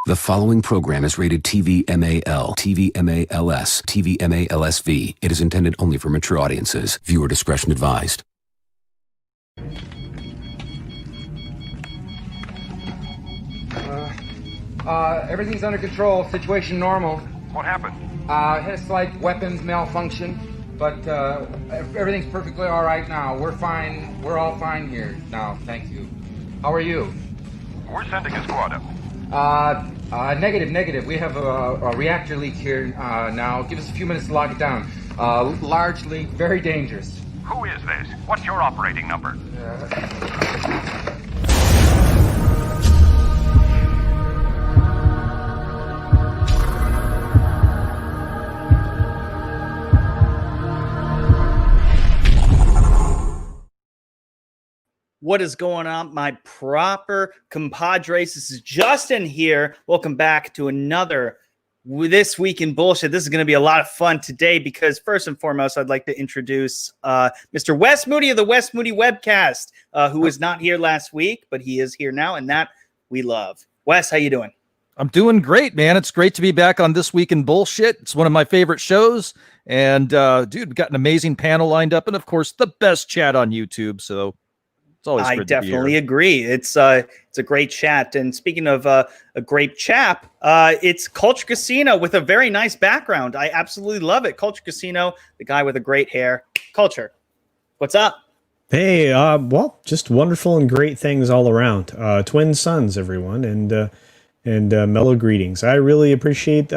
The following program is rated TV-MAL, TV-MALS, TV-MALSV. It is intended only for mature audiences. Viewer discretion advised. Everything's under control. Situation normal. What happened? Had a slight weapons malfunction, but everything's perfectly all right now. We're fine. We're all fine here now. Thank you. How are you? We're sending a squad up. Negative. We have a reactor leak here now. Give us a few minutes to lock it down. Large leak, very dangerous. Who is this? What's your operating number? What is going on, my proper compadres? This is Justin here. Welcome back to another This Week in Bullshit. This is going to be a lot of fun today because first and foremost, I'd like to introduce Mr. Wes Moody of the Wes Moody webcast, who was not here last week, but he is here now, and that we love. Wes, how you doing? I'm doing great, man. It's great to be back on This Week in Bullshit. It's one of my favorite shows. And, dude, we've got an amazing panel lined up. And, of course, the best chat on YouTube. So it's always good to be here. I definitely agree. It's a great chat. And speaking of a great chap, it's Culture Casino with a very nice background. I absolutely love it. Culture Casino, the guy with the great hair. Culture, what's up? Hey, well, just wonderful and great things all around. Twin sons, everyone, and mellow greetings. I really appreciate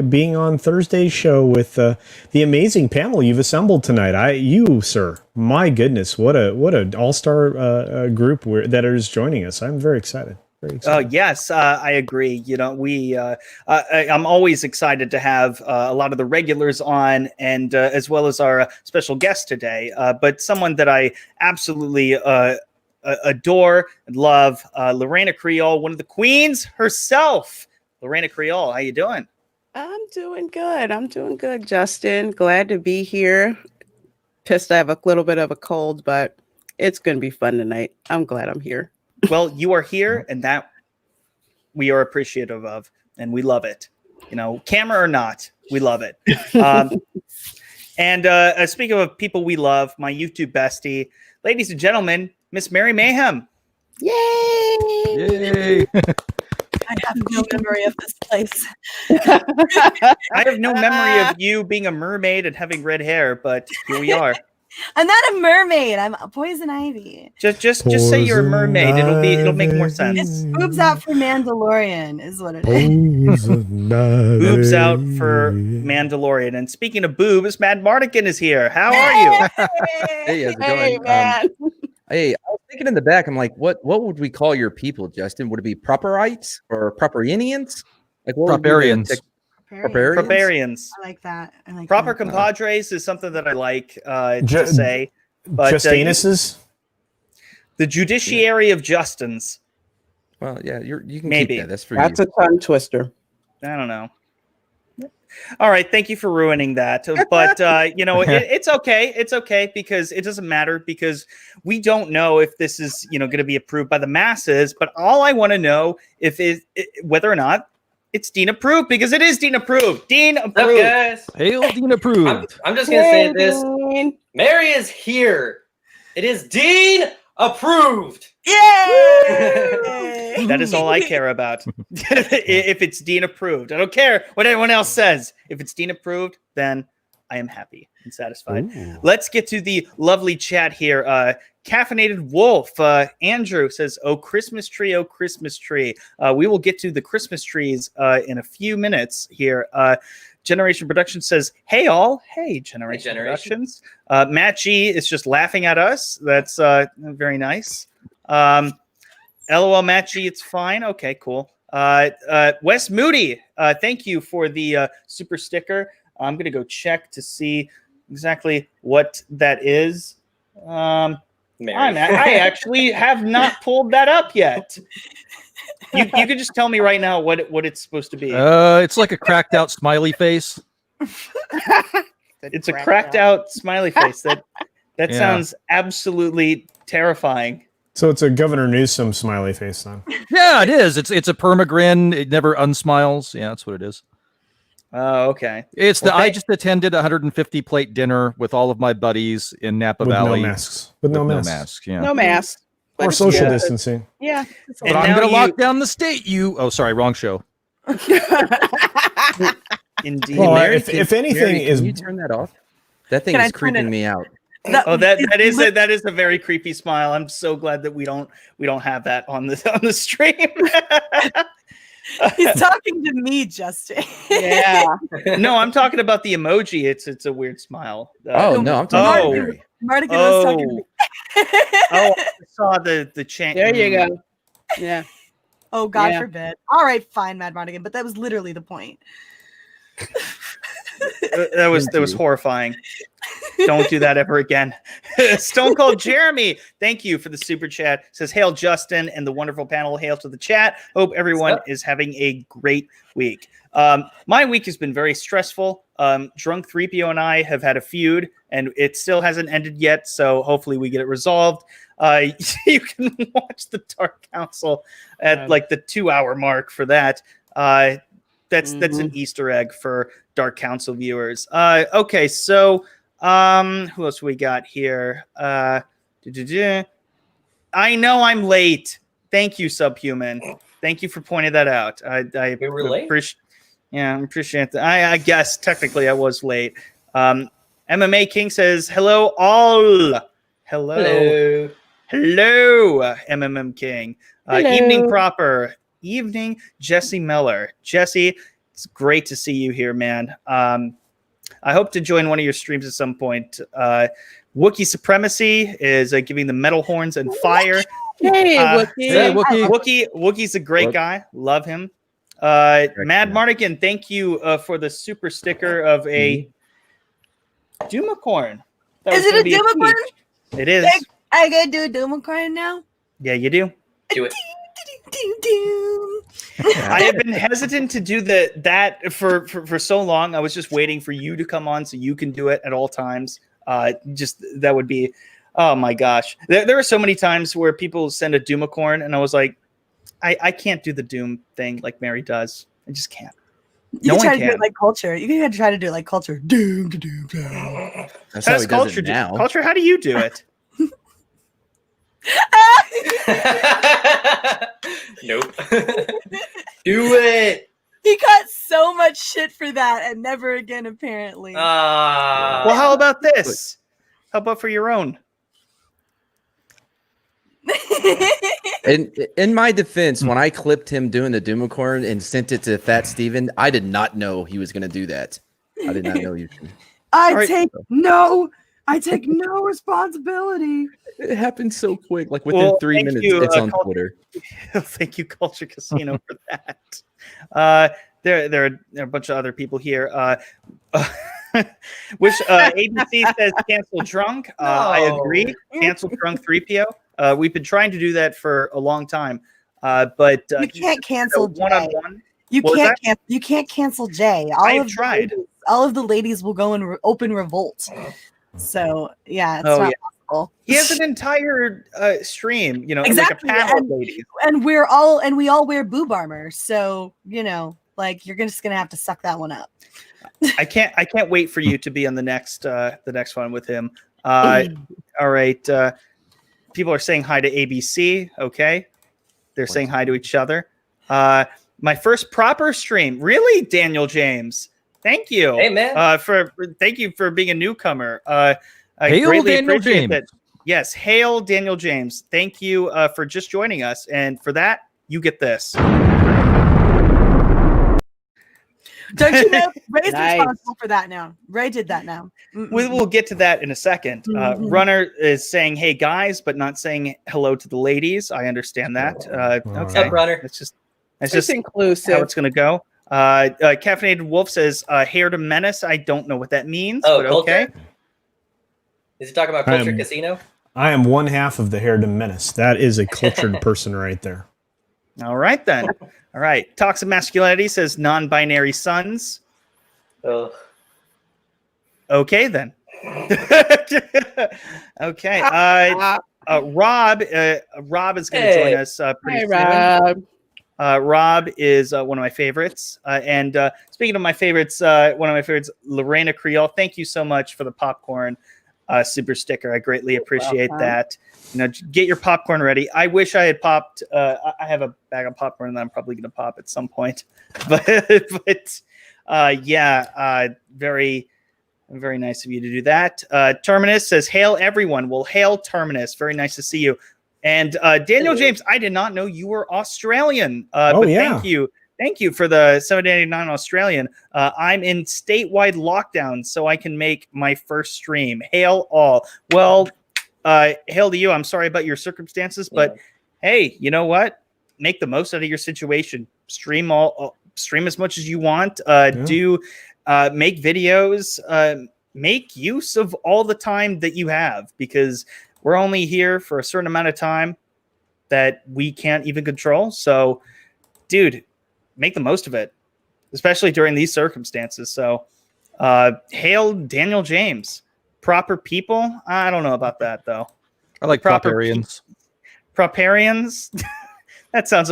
being on Thursday's show with the amazing panel you've assembled tonight. You, sir, my goodness, what a all-star group that is joining us. I'm very excited. Very excited. Yes, I agree. You know, I'm always excited to have a lot of the regulars on, and as well as our special guest today. But someone that I absolutely adore and love, Reina Creole, one of the queens herself. Reina Creole, how you doing? I'm doing good, Justin. Glad to be here. Pissed I have a little bit of a cold, but it's going to be fun tonight. I'm glad I'm here. Well, you are here, and that we are appreciative of, and we love it. You know, camera or not, we love it. And speaking of people we love, my YouTube bestie, ladies and gentlemen, Miss Mary Mayhem. Yay! I have no memory of this place. I have no memory of you being a mermaid and having red hair, but here we are. I'm not a mermaid. I'm a poison ivy. Just say you're a mermaid. It'll make more sense. It's boobs out for Mandalorian is what it is. Boobs out for Mandalorian. And speaking of boobs, Madmartigan is here. How are you? Hey, how's it going? Man. Hey, I was thinking in the back, I'm like, what would we call your people, Justin? Would it be properites or properians? Like what Properians. Properians. I like that. I like Proper that. compadres is something that I like to say. But Justinuses? The judiciary of Justins. Well, yeah, you can Maybe. keep that. That's for That's you. a tongue twister. I don't know. All right, thank you for ruining that. But you know, it's okay. It's okay because it doesn't matter because we don't know if this is going to be approved by the masses. But all I want to know whether or not it's Dean approved, because it is Dean approved. Dean approved. What's up, guys? Hail Dean approved. I'm just gonna say this. Mary is here. It is Dean approved. Yay! That is all I care about. If it's Dean approved, I don't care what anyone else says. If it's Dean approved, then I am happy and satisfied. Ooh. Let's get to the lovely chat here. Caffeinated Wolf, Andrew says, "Oh, Christmas tree, oh, Christmas tree." We will get to the Christmas trees in a few minutes here. Generation Production says, "Hey, all." Hey, Generation Productions. Matt G is just laughing at us. That's very nice. LOL, Matt G, it's fine. Okay, cool. Wes Moody, thank you for the super sticker. I'm going to go check to see exactly what that is. I actually have not pulled that up yet. You can just tell me right now what it's supposed to be. It's like a cracked out smiley face. It's a cracked out smiley face. That sounds absolutely terrifying. So it's a Governor Newsom smiley face then. Yeah, it is. It's a permagrin. It never unsmiles. Yeah, that's what it is. Oh, okay. It's I just attended a 150 plate dinner with all of my buddies in Napa With Valley. no masks. With no masks. No masks. Yeah. No mask. Or social distancing. Yeah. But I'm going to lock down the state. Oh, sorry, wrong show. Indeed. Well, Mary, if anything Mary, is, can you turn that off? That thing Can I is turn creeping it- me out. That is a very creepy smile. I'm so glad that we don't have that on the stream. He's talking to me, Justin. Yeah. No, I'm talking about the emoji. It's a weird smile. Oh no, I'm talking about Mary. Mardigan was talking to me. I saw the chant. There you go. Yeah. Oh, God Yeah. forbid. All right, fine, Madmartigan, but that was literally the point. That was horrifying. Don't do that ever again. Stone Cold Jeremy, thank you for the super chat. Says, hail Justin and the wonderful panel. Hail to the chat. Hope everyone is having a great week. My week has been very stressful. Drunk 3PO and I have had a feud, and it still hasn't ended yet, so hopefully we get it resolved. You can watch the Dark Council at like the 2-hour mark for that. That's an Easter egg for Dark Council viewers. Okay, so who else we got here? I know I'm late. Thank you, Subhuman. Thank you for pointing that out. I were late? I appreciate that. I guess technically I was late. MMA King says, hello all. Hello, MMM King. Hello. Evening proper. Evening, Jesse Miller. Jesse, it's great to see you here, man. I hope to join one of your streams at some point. Wookiee Supremacy is giving the metal horns and fire. Hey, Wookiee. Hey, Wookiee. Wookiee's a great guy. Love him. Madmartigan, thank you for the super sticker of a Doomacorn. Is it a Doomacorn? It is. I gotta do a Doomacorn now? Yeah, you do. Do it. I have been hesitant to do that for so long. I was just waiting for you to come on so you can do it at all times. Just that would be, oh my gosh. There are so many times where people send a Doomacorn and I was like, I can't do the Doom thing like Mary does. I just can't. You can try to do it like Culture. You can try to do it like Culture. Doom, doom, doom. That's how he does Culture it now. Culture, how do you do it? Nope. Do it. He got so much shit for that and never again, apparently. Well, how about this? How about for your own? In my defense, when I clipped him doing the Doomacorn and sent it to Fat Steven, I did not know he was going to do that. I did not know you. I take no responsibility. It happened so quick, like within 3 minutes. It's on Twitter. Thank you, Culture Casino, for that. There are a bunch of other people here. Which ABC says cancel Drunk. I agree. Cancel Drunk 3PO. We've been trying to do that for a long time, but you can't cancel one-on-one. You can't cancel Jay. I've tried. All of the ladies will go and open revolt. So yeah, it's not possible. He has an entire stream, exactly. like a panel of ladies. And we all wear boob armor. So like you're just gonna have to suck that one up. I can't wait for you to be on the next one with him. All right. People are saying hi to ABC. Okay. They're saying hi to each other. My first proper stream. Really, Daniel James? Thank you. Hey, man. Thank you for being a newcomer. I hail greatly Daniel appreciate James. that. Yes, hail Daniel James. Thank you for just joining us, and for that, you get this. Don't you know? Ray's Nice. responsible for that now. Ray did that now. We'll get to that in a second. Runner is saying, "Hey guys," but not saying hello to the ladies. I understand that. Okay, What's up, Runner? That's just inclusive. how it's going to go. Caffeinated Wolf says, "Hair to menace." I don't know what that means, Oh, but okay. Culture? Is he talking about Culture Casino? I am one half of the Hair to Menace. That is a cultured person right there. All right then. All right. Toxic Masculinity says non-binary sons. Oh. Okay then. Okay. Rob is going to join us pretty soon. Rob. Rob is one of my favorites. And speaking of my favorites, one of my favorites, Reina Creole. Thank you so much for the popcorn super sticker. I greatly appreciate that. Get your popcorn ready. I wish I had popped. I have a bag of popcorn that I'm probably going to pop at some point. But very, very nice of you to do that. Terminus says, "Hail everyone." Well, hail Terminus. Very nice to see you. And Daniel James, I did not know you were Australian. Thank you. Thank you for the $7.89 Australian. I'm in statewide lockdown, so I can make my first stream. Hail all. Well, hail to you. I'm sorry about your circumstances, but hey, you know what? Make the most out of your situation. Stream as much as you want. Make videos. Make use of all the time that you have, because we're only here for a certain amount of time that we can't even control. So, dude, make the most of it, especially during these circumstances. So, hail Daniel James. Proper people? I don't know about that, though. I like proparians. Proparians? That sounds...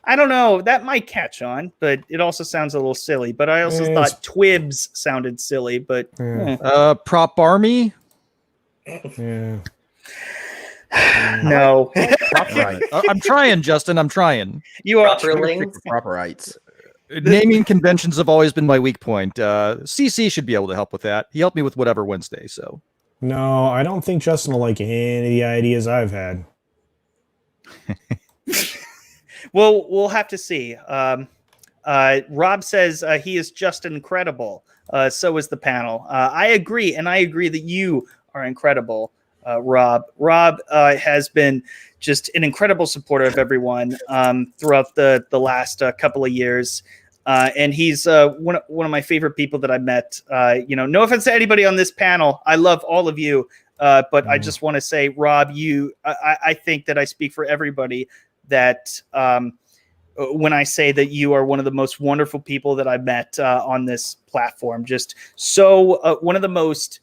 I don't know. That might catch on, but it also sounds a little silly. But I also thought Twibs sounded silly, but... Prop army? Yeah. No. I'm trying, Justin. I'm trying. You are properites. Naming conventions have always been my weak point. CC should be able to help with that. He helped me with whatever Wednesday. So no, I don't think Justin will like any of the ideas I've had. Well, we'll have to see. Rob says he is just incredible. So is the panel. I agree, and I agree that you are incredible. Rob has been just an incredible supporter of everyone throughout the last couple of years, and he's one of my favorite people that I've met. No offense to anybody on this panel, I love all of you, but I just want to say, Rob, I think that I speak for everybody that when I say that you are one of the most wonderful people that I've met on this platform. Just so one of the most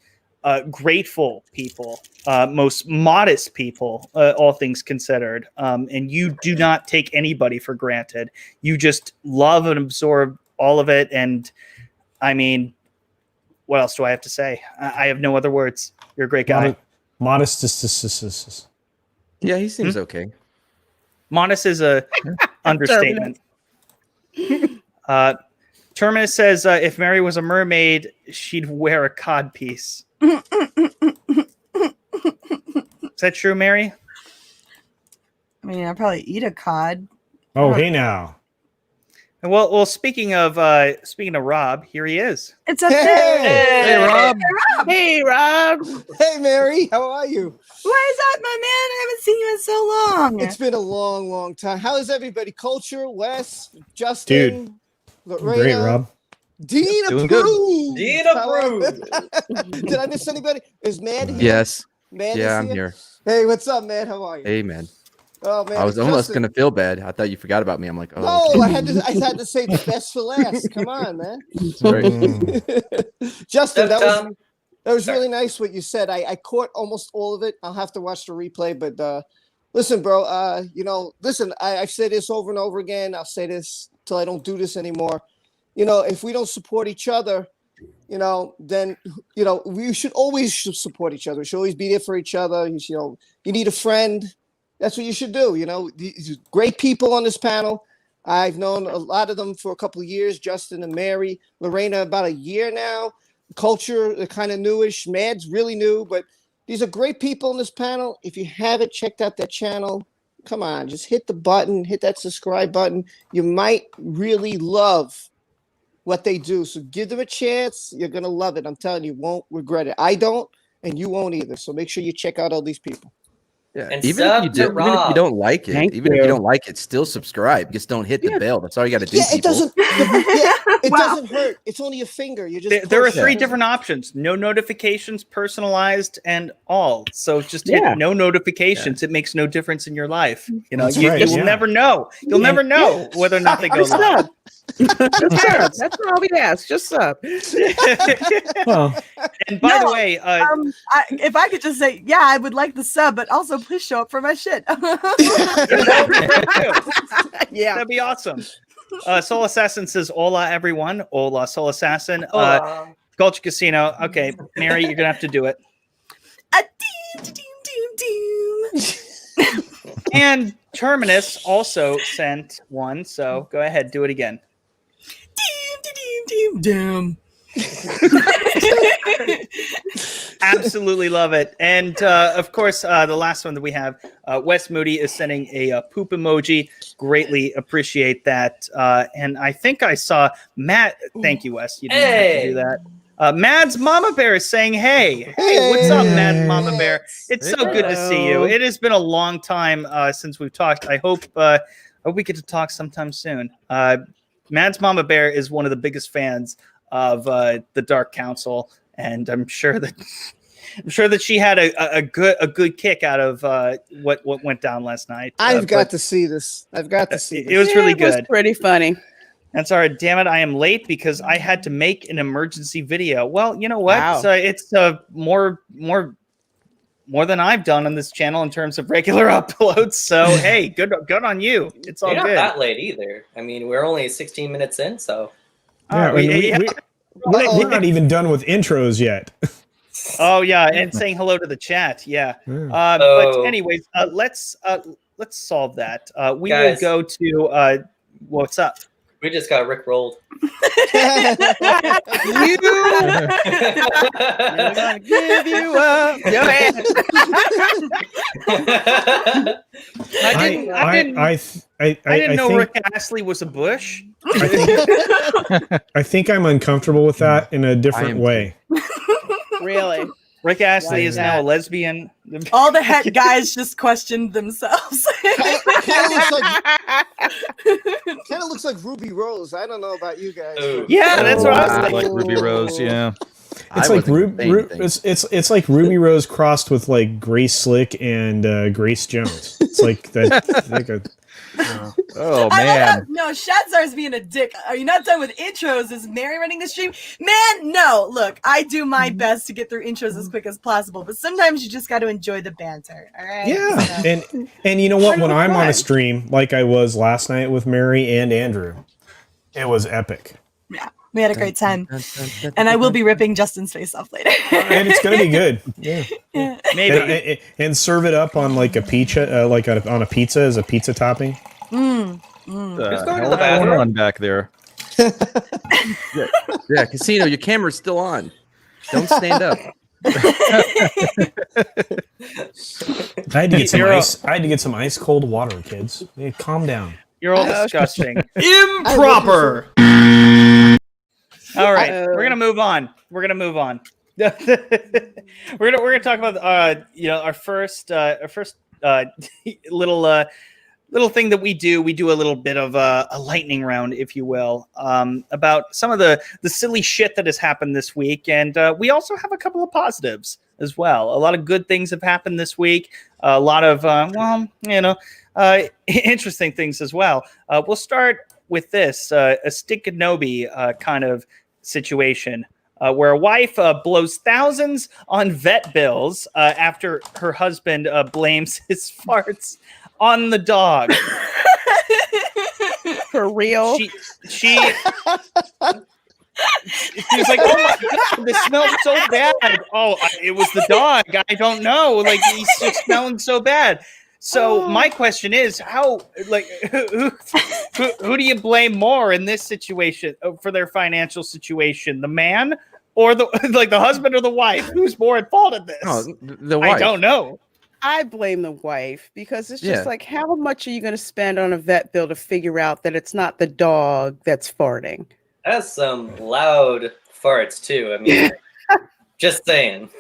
grateful people, most modest people, all things considered. And you do not take anybody for granted. You just love and absorb all of it. And I mean, what else do I have to say? I have no other words. You're a great guy. Modest. Yeah, he seems okay. Modest is a understatement. Terminus says, if Mary was a mermaid, she'd wear a cod piece. Is that true, Mary? I mean, I'll probably eat a cod. Oh, hey now. Well, speaking of Rob, here he is. It's a Hey, Rob. Hey, Rob. Hey, Mary. How are you? Why is that, my man? I haven't seen you in so long. It's been a long, long time. How is everybody? Culture, Wes, Justin, Lorena, Great, Rob. Dean Doing approved. Dean approved. Did I miss anybody? Is Mad here? Yes. Mad Yeah, is I'm here. Hey, what's up, Mad? How are you? Hey, man. Oh, man. I was almost gonna feel bad. I thought you forgot about me. I'm like, oh. No, okay. I had to say the best for last. Come on, man. Right. Justin, that was really nice what you said. I caught almost all of it. I'll have to watch the replay, but listen, bro. I've said this over and over again. I'll say this till I don't do this anymore. If we don't support each other, then we should always support each other. We should always be there for each other. You need a friend. That's what you should do. These great people on this panel. I've known a lot of them for a couple of years. Justin and Mary, Lorena, about a year now. Culture, they're kind of newish. Mad's really new, but these are great people on this panel. If you haven't checked out that channel, come on, just hit the button, hit that subscribe button. You might really love what they do. So give them a chance. You're going to love it. I'm telling you, won't regret it. I don't, and you won't either. So make sure you check out all these people. Yeah, And even if you don't like it, Thank if you you. don't like it, still subscribe. Just don't hit the bell. That's all you got to do. Yeah, it people. doesn't. It Wow. doesn't hurt. It's only a finger. You just. There are push it. 3 different options: no notifications, personalized, and all. So just hit no notifications. It makes no difference in your life. You That's will right, yeah. never know. You'll never know whether or not they go live. That's all we ask. Just sub. Well, And by the way, if I could just say, yeah, I would like the sub, but also please show up for my shit. Yeah, that'd be awesome. Soul Assassin says, "Hola, everyone. Hola, Soul Assassin." Hola. Culture Casino. Okay, Mary, you're gonna have to do it. And Terminus also sent one, so go ahead, do it again. Damn. Absolutely love it. And of course, the last one that we have, Wes Moody is sending a poop emoji. Greatly appreciate that. And I think I saw Matt. Thank you, Wes. You didn't have to do that. Mad's Mama Bear is saying, hey, what's up, Mad's Mama Bear? It's so good to see you. It has been a long time since we've talked. I hope we get to talk sometime soon. Mad's Mama Bear is one of the biggest fans of the Dark Council, and I'm sure that she had a good kick out of what went down last night. I've got to see this. I've got to see this. It was really good. It was pretty funny. And sorry, damn it, I am late because I had to make an emergency video. Well, you know what? Wow. It's more than I've done on this channel in terms of regular uploads. So hey, good on you. It's all You're good. not that late either. I mean, we're only 16 minutes in, so. yeah, we're not even done with intros yet. Oh yeah, and saying hello to the chat. Yeah. Yeah. But anyways, let's solve that. We Guys. will go to what's up. We just got Rick rolled. We're gonna give you up. I didn't know Rick Astley was a Bush. I think I'm uncomfortable with that in a different way. Really? Rick Astley is now a lesbian. All the head guys just questioned themselves. Kind of looks like Ruby Rose. I don't know about you guys. Yeah, that's what I was Like thinking. Ruby Rose, yeah. It's like it's like Ruby Rose crossed with like Grace Slick and Grace Jones. It's like that. Like a, Oh I man. love that. No, Shadzar's being a dick. Are you not done with intros? Is Mary running the stream? Man, no. Look, I do my best to get through intros as quick as possible, but sometimes you just got to enjoy the banter. All right. yeah, So- and you know what? When I'm on a stream like I was last night with Mary and Andrew, it was epic. Yeah, we had a great time, and I will be ripping Justin's face off later. And it's gonna be good. Yeah. Maybe. And serve it up on like a pizza, on a pizza as a pizza topping. Who's going to the What's going bathroom? on back there? Yeah, Casino, your camera's still on. Don't stand up. I had to get some ice. I had to get some ice cold water, kids. Hey, calm down. You're all disgusting. Improper. All right, we're gonna move on. We're gonna talk about our first little thing that we do. We do a little bit of a lightning round, if you will, about some of the silly shit that has happened this week, and we also have a couple of positives as well. A lot of good things have happened this week. A lot of interesting things as well. We'll start with this a Stinkanobi kind of situation. Where a wife blows thousands on vet bills after her husband blames his farts on the dog. For real? She was like, "Oh my god, this smells so bad." Oh, it was the dog. I don't know. Like, he's just smelling so bad. So my question is, how, like, who do you blame more in this situation for their financial situation? The man or the husband or the wife? Who's more at fault in this? Oh, the wife. I don't know. I blame the wife because it's just Yeah. like, how much are you going to spend on a vet bill to figure out that it's not the dog that's farting? That's some loud farts too. I mean, just saying.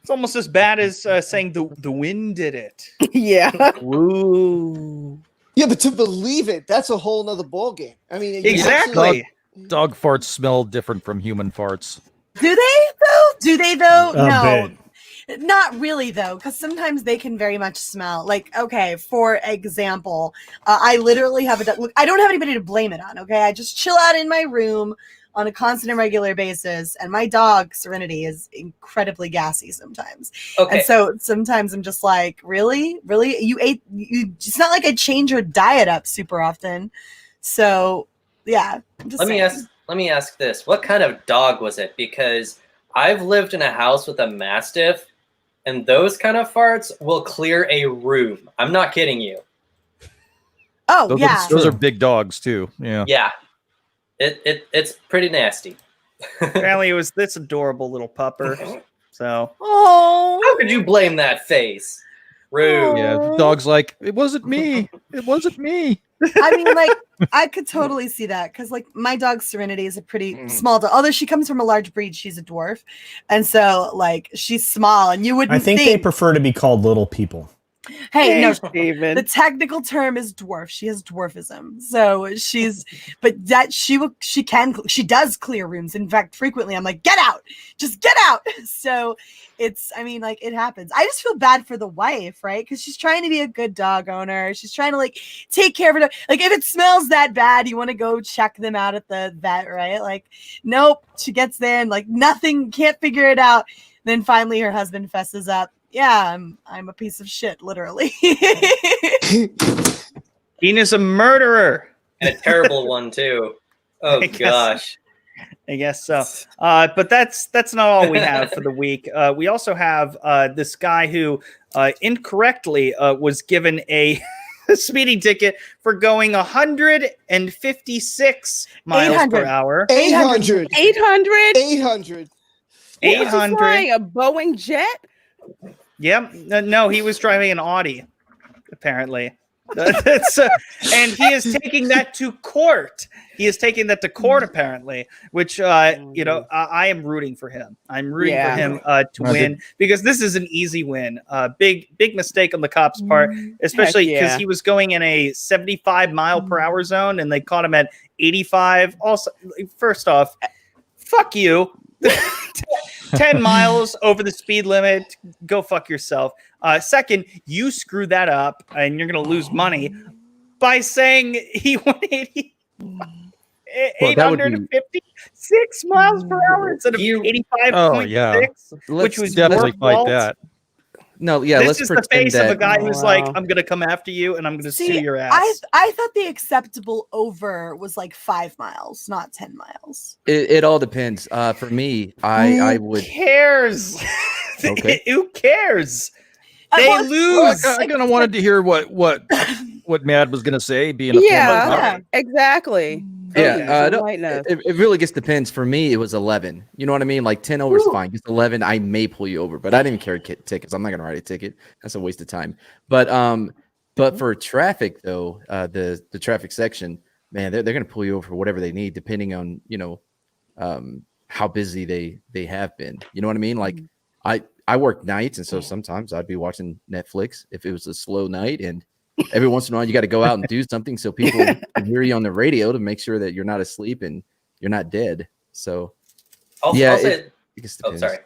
It's almost as bad as saying the wind did it. Yeah. Ooh. Yeah, but to believe it, that's a whole nother ballgame. I mean, you Exactly. Dog farts smell different from human farts. Do they though? A No. bit. Not really though, because sometimes they can very much smell. Like, okay, for example, I literally have a dog. Look, I don't have anybody to blame it on. Okay, I just chill out in my room on a constant and regular basis, and my dog Serenity is incredibly gassy sometimes. Okay. And so sometimes I'm just like, really, you ate. You. It's not like I change her diet up super often. So yeah, I'm just saying. Let me ask this: what kind of dog was it? Because I've lived in a house with a Mastiff, and those kind of farts will clear a room. I'm not kidding you. Oh, those are big dogs too. Yeah. Yeah. It's pretty nasty. Apparently, it was this adorable little pupper. So, how could you blame that face? Rude. Yeah, the dog's like, it wasn't me. It wasn't me. I mean, like, I could totally see that because, like, my dog Serenity is a pretty small dog. Although she comes from a large breed, she's a dwarf, and so like she's small, and you wouldn't. I think they prefer to be called little people. Hey, no, Steven. The technical term is dwarf. She has dwarfism, so but that she does clear rooms. In fact, frequently I'm like, get out, just get out. So I mean, like, it happens. I just feel bad for the wife, right? Because she's trying to be a good dog owner. She's trying to like take care of her dog. Like, if it smells that bad, you want to go check them out at the vet, right? Like, nope. She gets there and like nothing, can't figure it out. Then finally her husband fesses up. Yeah, I'm a piece of shit, literally. Dean is a murderer. And a terrible one too. Oh gosh. I guess so. But that's not all we have for the week. We also have this guy who incorrectly was given a speeding ticket for going 156 miles per hour. 800. 800. 800. 800. Flying a Boeing jet. Yep. No, he was driving an Audi, apparently. And he is taking that to court. He is taking that to court, apparently, which, I am rooting for him. I'm rooting for him to win because this is an easy win. Big mistake on the cop's part, especially because he was going in a 75 mile per hour zone and they caught him at 85. Also, first off, fuck you. 10 miles over the speed limit. Go fuck yourself. Second, you screw that up and you're going to lose money by saying he went 856 miles per hour instead of 85.6, which was definitely your fight fault. that. No, yeah, this let's is the pretend face that of a guy who's like, I'm going to come after you and I'm going to sue your ass. I thought the acceptable over was like 5 miles, not 10 miles. It all depends. For me, I would. Who cares? Okay. Who cares? They lose. I kind of wanted to hear what Mad was going to say. Being a former exactly. Yeah, it really just depends. For me, it was 11. You know what I mean? Like 10 over is fine. Just 11, I may pull you over, but I didn't carry tickets. I'm not gonna write a ticket. That's a waste of time. But for traffic though, the traffic section, man, they're gonna pull you over for whatever they need, depending on how busy they have been. You know what I mean? Like I work nights, and so sometimes I'd be watching Netflix if it was a slow night, and every once in a while you got to go out and do something so people can hear you on the radio to make sure that you're not asleep and you're not dead. So it just depends. Sorry.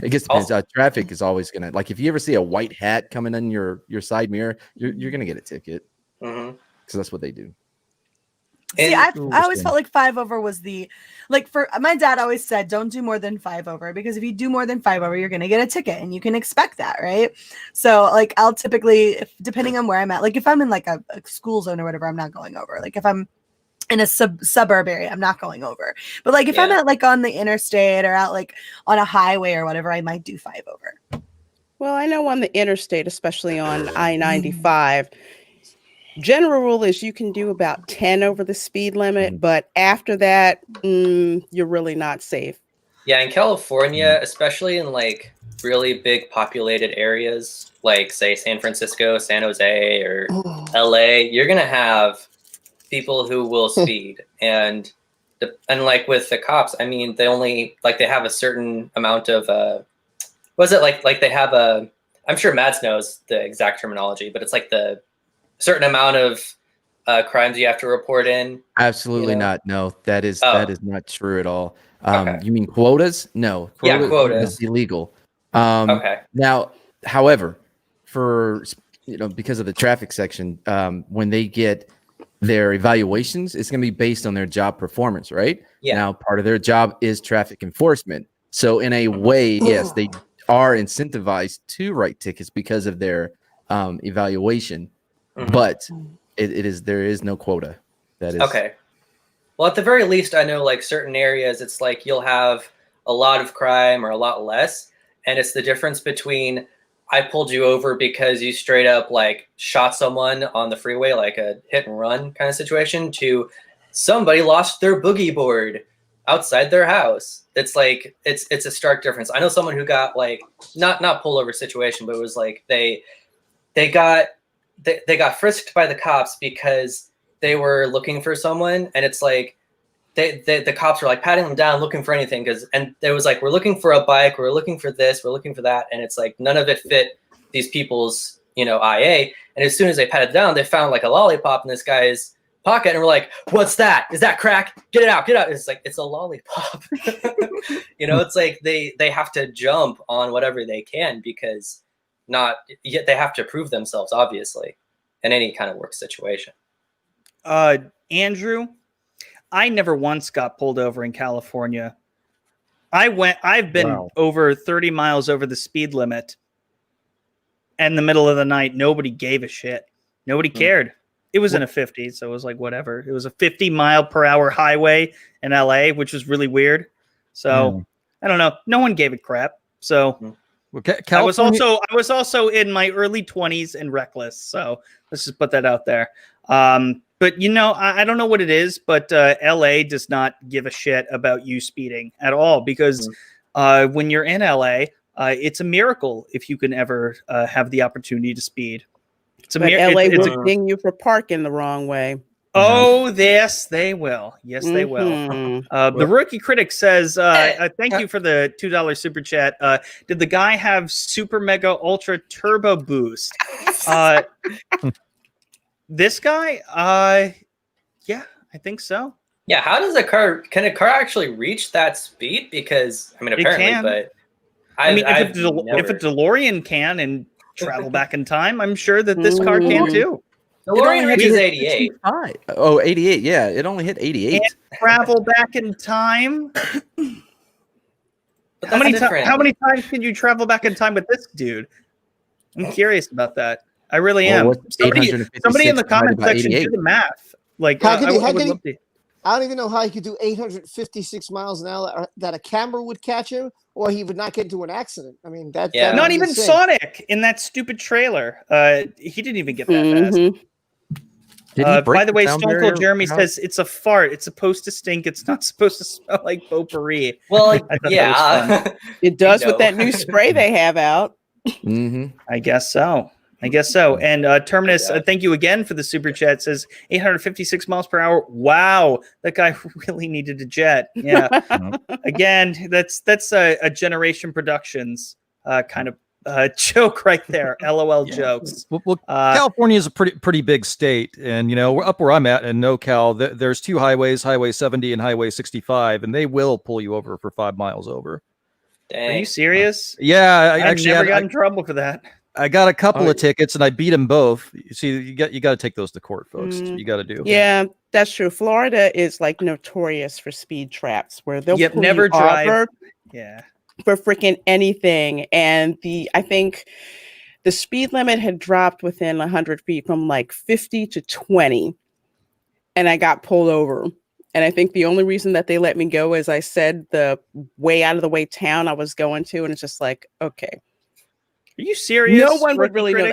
It just depends. Traffic is always gonna, like, if you ever see a white hat coming in your side mirror, you're gonna get a ticket because that's what they do. See, I always felt like 5 over was for my dad always said, don't do more than 5 over, because if you do more than 5 over, you're going to get a ticket and you can expect that. Right. So like, I'll typically, depending on where I'm at, like if I'm in like a school zone or whatever, I'm not going over. Like if I'm in a suburb area, I'm not going over. But like if I'm at like on the interstate or out like on a highway or whatever, I might do 5 over. Well, I know on the interstate, especially on I-95, general rule is you can do about 10 over the speed limit, but after that, you're really not safe. Yeah, in California, especially in like really big populated areas, like say San Francisco, San Jose, or LA, you're gonna have people who will speed, and like with the cops, I mean, they only they have a certain amount of was it like they have a, I'm sure Mads knows the exact terminology, but it's like the certain amount of crimes you have to report in. Absolutely not. No, that is not true at all. You mean quotas? No. Quotas. Is illegal. Okay. Now, however, for because of the traffic section, when they get their evaluations, it's going to be based on their job performance, right? Yeah. Now, part of their job is traffic enforcement. So in a way, yes, they are incentivized to write tickets because of their evaluation, but there is no quota. That is okay. Well, at the very least, I know like certain areas, it's like you'll have a lot of crime or a lot less, and it's the difference between I pulled you over because you straight up like shot someone on the freeway, like a hit and run kind of situation, to somebody lost their boogie board outside their house. It's like it's a stark difference. I know someone who got like not pullover situation, but it was like they got frisked by the cops because they were looking for someone, and it's like the cops were like patting them down looking for anything, and it was like, we're looking for a bike, we're looking for this, we're looking for that, and it's like none of it fit these people's IA. And as soon as they patted down, they found like a lollipop in this guy's pocket, and we're like, what's that? Is that crack? Get it out. It's like, it's a lollipop. It's like they have to jump on whatever they can, because yet they have to prove themselves, obviously, in any kind of work situation. Andrew, I never once got pulled over in California. I've been over 30 miles over the speed limit. And in the middle of the night, nobody gave a shit. Nobody cared. It was in a 50, so it was like whatever. It was a 50-mile-per-hour highway in LA, which was really weird. So I don't know. No one gave a crap. So I was also in my early 20s and reckless. So let's just put that out there. But I don't know what it is, but LA does not give a shit about you speeding at all, because when you're in LA, it's a miracle if you can ever have the opportunity to speed. LA will ding you for parking the wrong way. Oh, yes, they will. Yes, they will. The Rookie Critic says, thank you for the $2 super chat. Did the guy have super mega ultra turbo boost? This guy? Yeah, I think can a car actually reach that speed? Because apparently, but if a DeLorean can and travel back in time, I'm sure that this car can too. DeLorean reaches 88. Oh, 88. Yeah, it only hit 88. And travel back in time. How many times can you travel back in time with this dude? I'm curious about that. I really am. Somebody in the comment section do the math. Like, I don't even know how he could do 856 miles an hour that a camera would catch him, or he would not get into an accident. I mean, that not even insane. Sonic in that stupid trailer. He didn't even get that fast. By the way, Stone Cold Jeremy says it's a fart. It's supposed to stink. It's not supposed to smell like potpourri. Well, yeah, it does with that new spray they have out. I guess so. And Terminus, thank you again for the super chat. Says 856 miles per hour. Wow, that guy really needed a jet. Yeah. Again, that's a Generation Productions kind of joke right there. LOL jokes. Well, California is a pretty big state, and we're up where I'm at in NoCal. There's two highways, Highway 70 and Highway 65, and they will pull you over for 5 miles over. Dang. Are you serious? Yeah, I actually never got in trouble for that. I got a couple of tickets and I beat them both. You see, you got to take those to court, folks. You got to do. Yeah, that's true. Florida is like notorious for speed traps where they'll never drive. Yeah. For freaking anything. And I think the speed limit had dropped within 100 feet from like 50 to 20. And I got pulled over. And I think the only reason that they let me go is I said the way out of the way town I was going to. And it's just like, okay. Are you serious? No one would really know.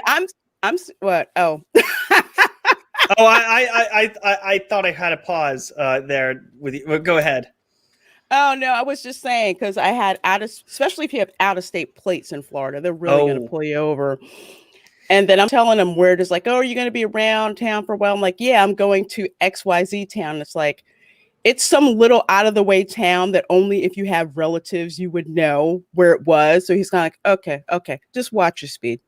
I'm what? Oh. I thought I had a pause there with you. Well, go ahead. Oh no, I was just saying because I had especially if you have out of state plates in Florida, they're really going to pull you over. And then I'm telling them where it is. Like, oh, are you going to be around town for a while? I'm like, yeah, I'm going to XYZ town. It's like, it's some little out of the way town that only if you have relatives you would know where it was. So he's kind of like, okay, just watch your speed.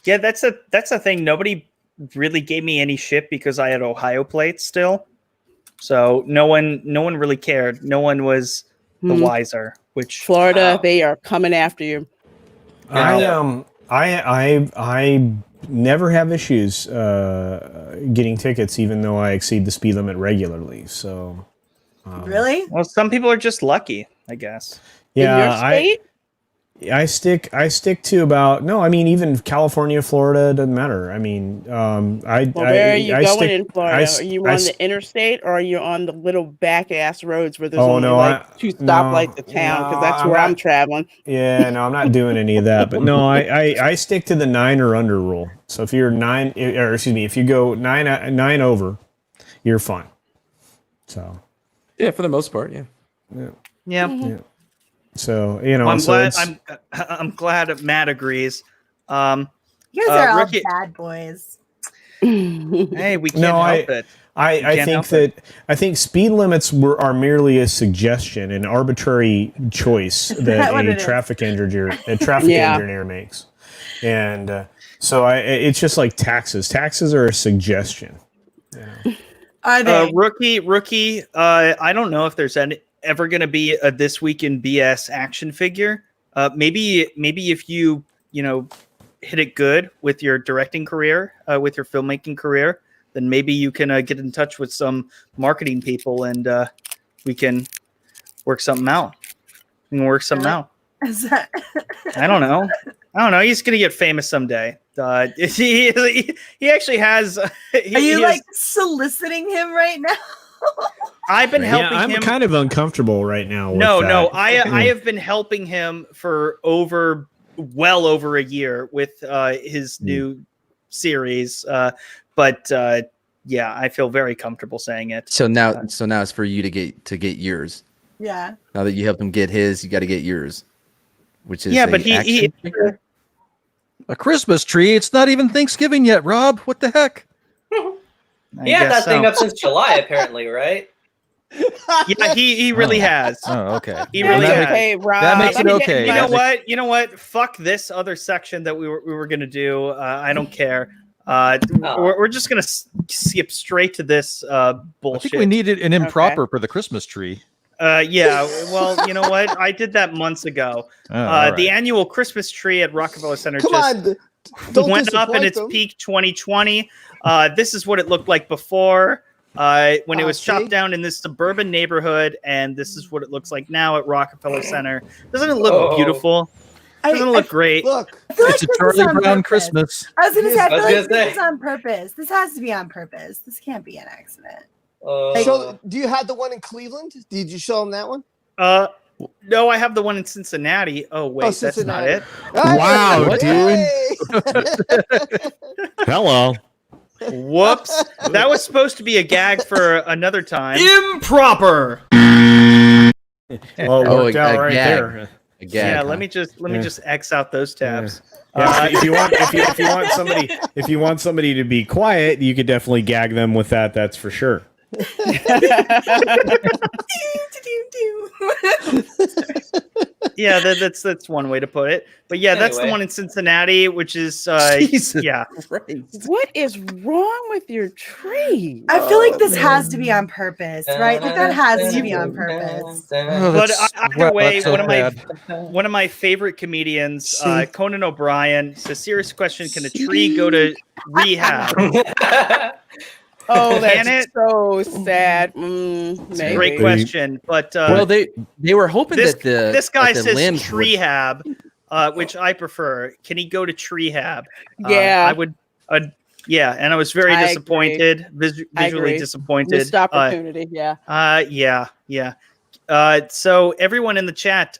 Yeah, that's a thing. Nobody really gave me any shit because I had Ohio plates still. So no one really cared. No one was the wiser. Which Florida, they are coming after you. I never have issues getting tickets, even though I exceed the speed limit regularly. So, Really? Well, some people are just lucky, I guess. yeah, In your state? I stick to about even California, Florida, doesn't matter. I mean, Where are you going in Florida? Are you on the interstate or are you on the little back ass roads where there's only two stoplights to town? Because that's where I'm traveling. Yeah, no, I'm not doing any of that. But no, I stick to the 9 or under rule. So if you're if you go 9 over, you're fine. So yeah, for the most part, yeah. Yeah. So I'm glad Matt agrees. You guys are all Ricky, bad boys. hey, we can't help it. I think speed limits are merely a suggestion, an arbitrary choice that a traffic engineer makes, and so it's just like taxes. Taxes are a suggestion. Yeah. Are they? Rookie. I don't know if there's ever going to be a This Week in BS action figure. Maybe if you hit it good with your directing career, with your filmmaking career, then maybe you can get in touch with some marketing people and we can work something out. Is that... I don't know. He's going to get famous someday. He actually has. Are you soliciting him right now? I've been helping him. I'm kind of uncomfortable right now. No. I have been helping him for well over a year with his new series. But I feel very comfortable saying it. So now it's for you to get yours. Yeah. Now that you helped him get his, you got to get yours, which is but he a Christmas tree. It's not even Thanksgiving yet, Rob. What the heck? He had that thing up since July, apparently, right? Yeah, he really has. Oh, okay. He really has. Okay, Rob. That makes it okay. You know what? Fuck this other section that we were gonna do. I don't care. We're just gonna skip straight to this bullshit. I think we needed an improper for the Christmas tree. Yeah. Well, you know what? I did that months ago. Right. The annual Christmas tree at Rockefeller Center Went up in its peak 2020. This is what it looked like before. When it was chopped down in this suburban neighborhood, and this is what it looks like now at Rockefeller Center. Doesn't it look beautiful? Doesn't it look great? Look, it's a Charlie Brown Christmas. I was going to say, I feel like this is on purpose. This has to be on purpose. This can't be an accident. So, do you have the one in Cleveland? Did you show him that one? No, I have the one in Cincinnati. Oh wait, that's not it. Wow, dude. Hello. Whoops. That was supposed to be a gag for another time. Improper. Well, it worked out right there. Yeah, let me just X out those tabs. If you want somebody to be quiet, you could definitely gag them with that. That's for sure. Yeah, that's one way to put it. But yeah, that's the one in Cincinnati, which is yeah. Christ. What is wrong with your tree? I feel like this has to be on purpose, right? Like that has to be on purpose. But either way, one of my favorite comedians, Conan O'Brien, says, "Serious question: can a tree go to rehab?" Oh, that's so sad. Maybe. Great question, but well, they were hoping that this guy the says limbs treehab, which I prefer. Can he go to treehab? Yeah, I would. Yeah, and I was very disappointed, visually disappointed. Missed opportunity. Yeah. So everyone in the chat,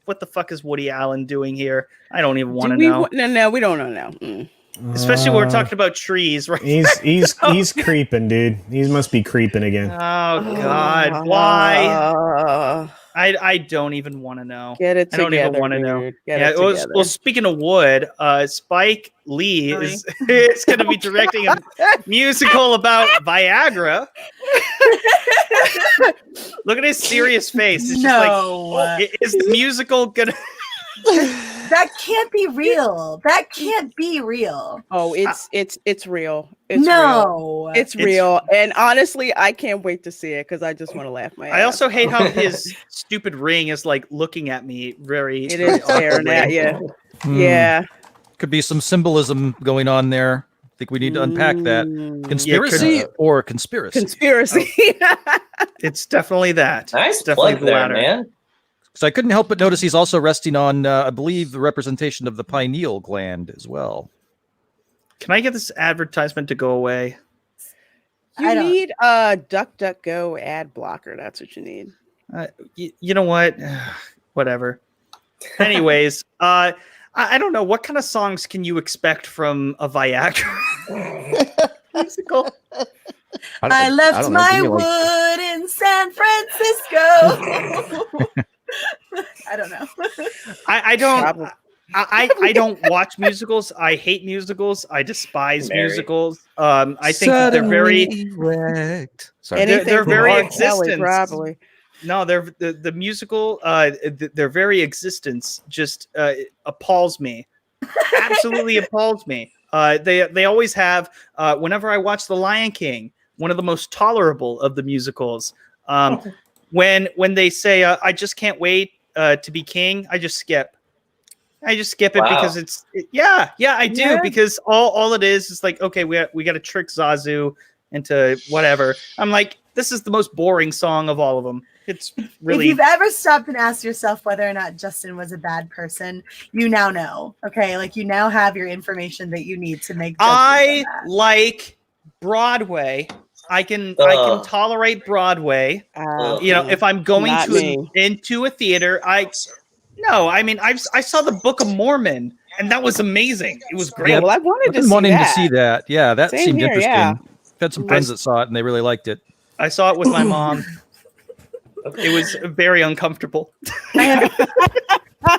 what the fuck is Woody Allen doing here? I don't even want to know. No, we don't know now. Especially when we're talking about trees, right? He's creeping, dude. He must be creeping again. Oh God, why? I don't even want to know. Get it together. I don't even want to know. Well, speaking of Wood, Spike Lee is going to be directing a musical about Viagra. Look at his serious face. It's just like, is the musical gonna? That can't be real. That can't be real. Oh, it's real. It's real. And honestly, I can't wait to see it because I just want to laugh my ass. I also hate how his stupid ring is like looking at me very. It is staring at you. Hmm. Yeah. Could be some symbolism going on there. I think we need to unpack that. Conspiracy or conspiracy? Conspiracy. It's definitely that. Nice definitely plug there, man. So I couldn't help but notice he's also resting on, I believe, the representation of the pineal gland as well. Can I get this advertisement to go away? You need a DuckDuckGo ad blocker. That's what you need. You know what? Whatever. Anyways, I don't know. What kind of songs can you expect from a Viagra musical? I left my wood in San Francisco. I don't know. I don't watch musicals. I hate musicals. I despise musicals. I think that they're very wrecked. Sorry. They're very Kelly, existence. probably. No, they're the musical. Their very existence just appalls me. Absolutely appalls me. They always have. Whenever I watch The Lion King, one of the most tolerable of the musicals. When they say I just can't wait to be king, I just skip. I just skip it because I do because all it is like, okay, we got to trick Zazu into whatever. I'm like, this is the most boring song of all of them. It's really. If you've ever stopped and asked yourself whether or not Justin was a bad person, you now know. Okay, like you now have your information that you need to make. I like Broadway. I can tolerate Broadway. If I'm going into a theater, I saw the Book of Mormon, and that was amazing. It was great. Yeah, well, I wanted to see that. Yeah, that Same seemed here, interesting. yeah. I've had some friends that saw it, and they really liked it. I saw it with my mom. It was very uncomfortable. I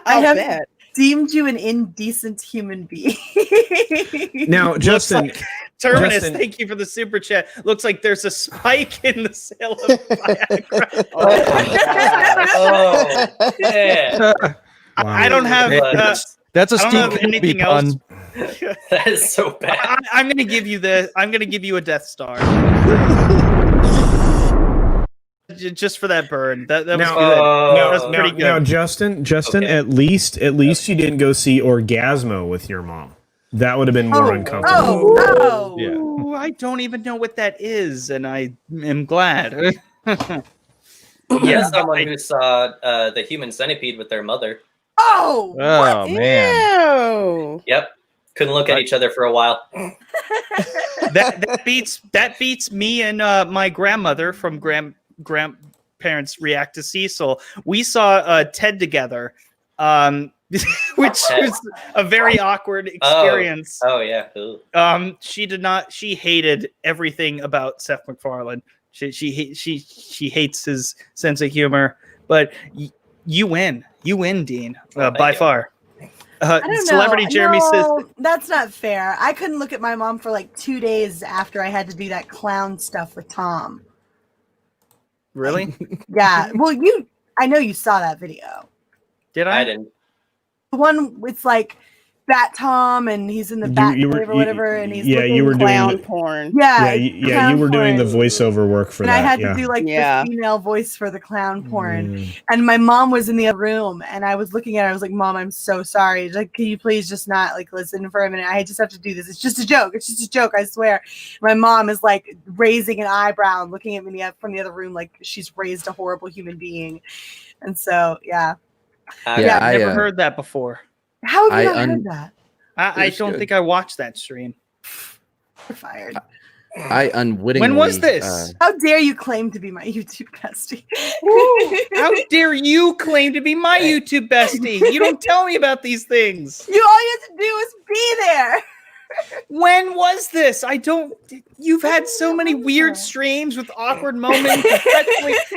have deemed you an indecent human being. Now, Justin. Terminus, thank you for the super chat. Looks like there's a spike in the sale of Viagra. Yeah. I don't have. That's a I don't have Steve anything else. That is so bad. I'm going to give you I'm going to give you a Death Star. Just for that burn. That was good. That was pretty good. Now, Justin, okay. at least you didn't go see Orgasmo with your mom. That would have been more uncomfortable. Oh, yeah. I don't even know what that is, and I am glad. As someone who saw the Human Centipede with their mother. Oh man. Ew. Yep. Couldn't look at each other for a while. that beats me and my grandmother from grandparents React to Cecil. We saw Ted together. Which was a very awkward experience. Oh yeah. Ooh. She hated everything about Seth MacFarlane. She hates his sense of humor. But you win, Dean, by far. I don't Celebrity know. Jeremy says that's not fair. I couldn't look at my mom for like 2 days after I had to do that clown stuff with Tom. Really? Yeah. Well, I know you saw that video. Did I? I didn't. The one it's like Bat Tom and he's in the bat cave or whatever, and he's you were clown doing porn. Yeah, you were doing the voiceover work for and that. I had to do like the female voice for the clown porn. And my mom was in the other room, and I was looking at her. I was like, "Mom, I'm so sorry. Like, can you please just not like listen for a minute? I just have to do this. It's just a joke. It's just a joke. I swear." My mom is like raising an eyebrow and looking at me from the other room like she's raised a horrible human being. And so, yeah. I've never heard that before. How have you not heard that? I don't think I watched that stream. You're fired. I unwittingly. When was this? How dare you claim to be my YouTube bestie? How dare you claim to be my YouTube bestie? You don't tell me about these things. All you have to do is be there. When was this? You've had so many weird streams with awkward moments,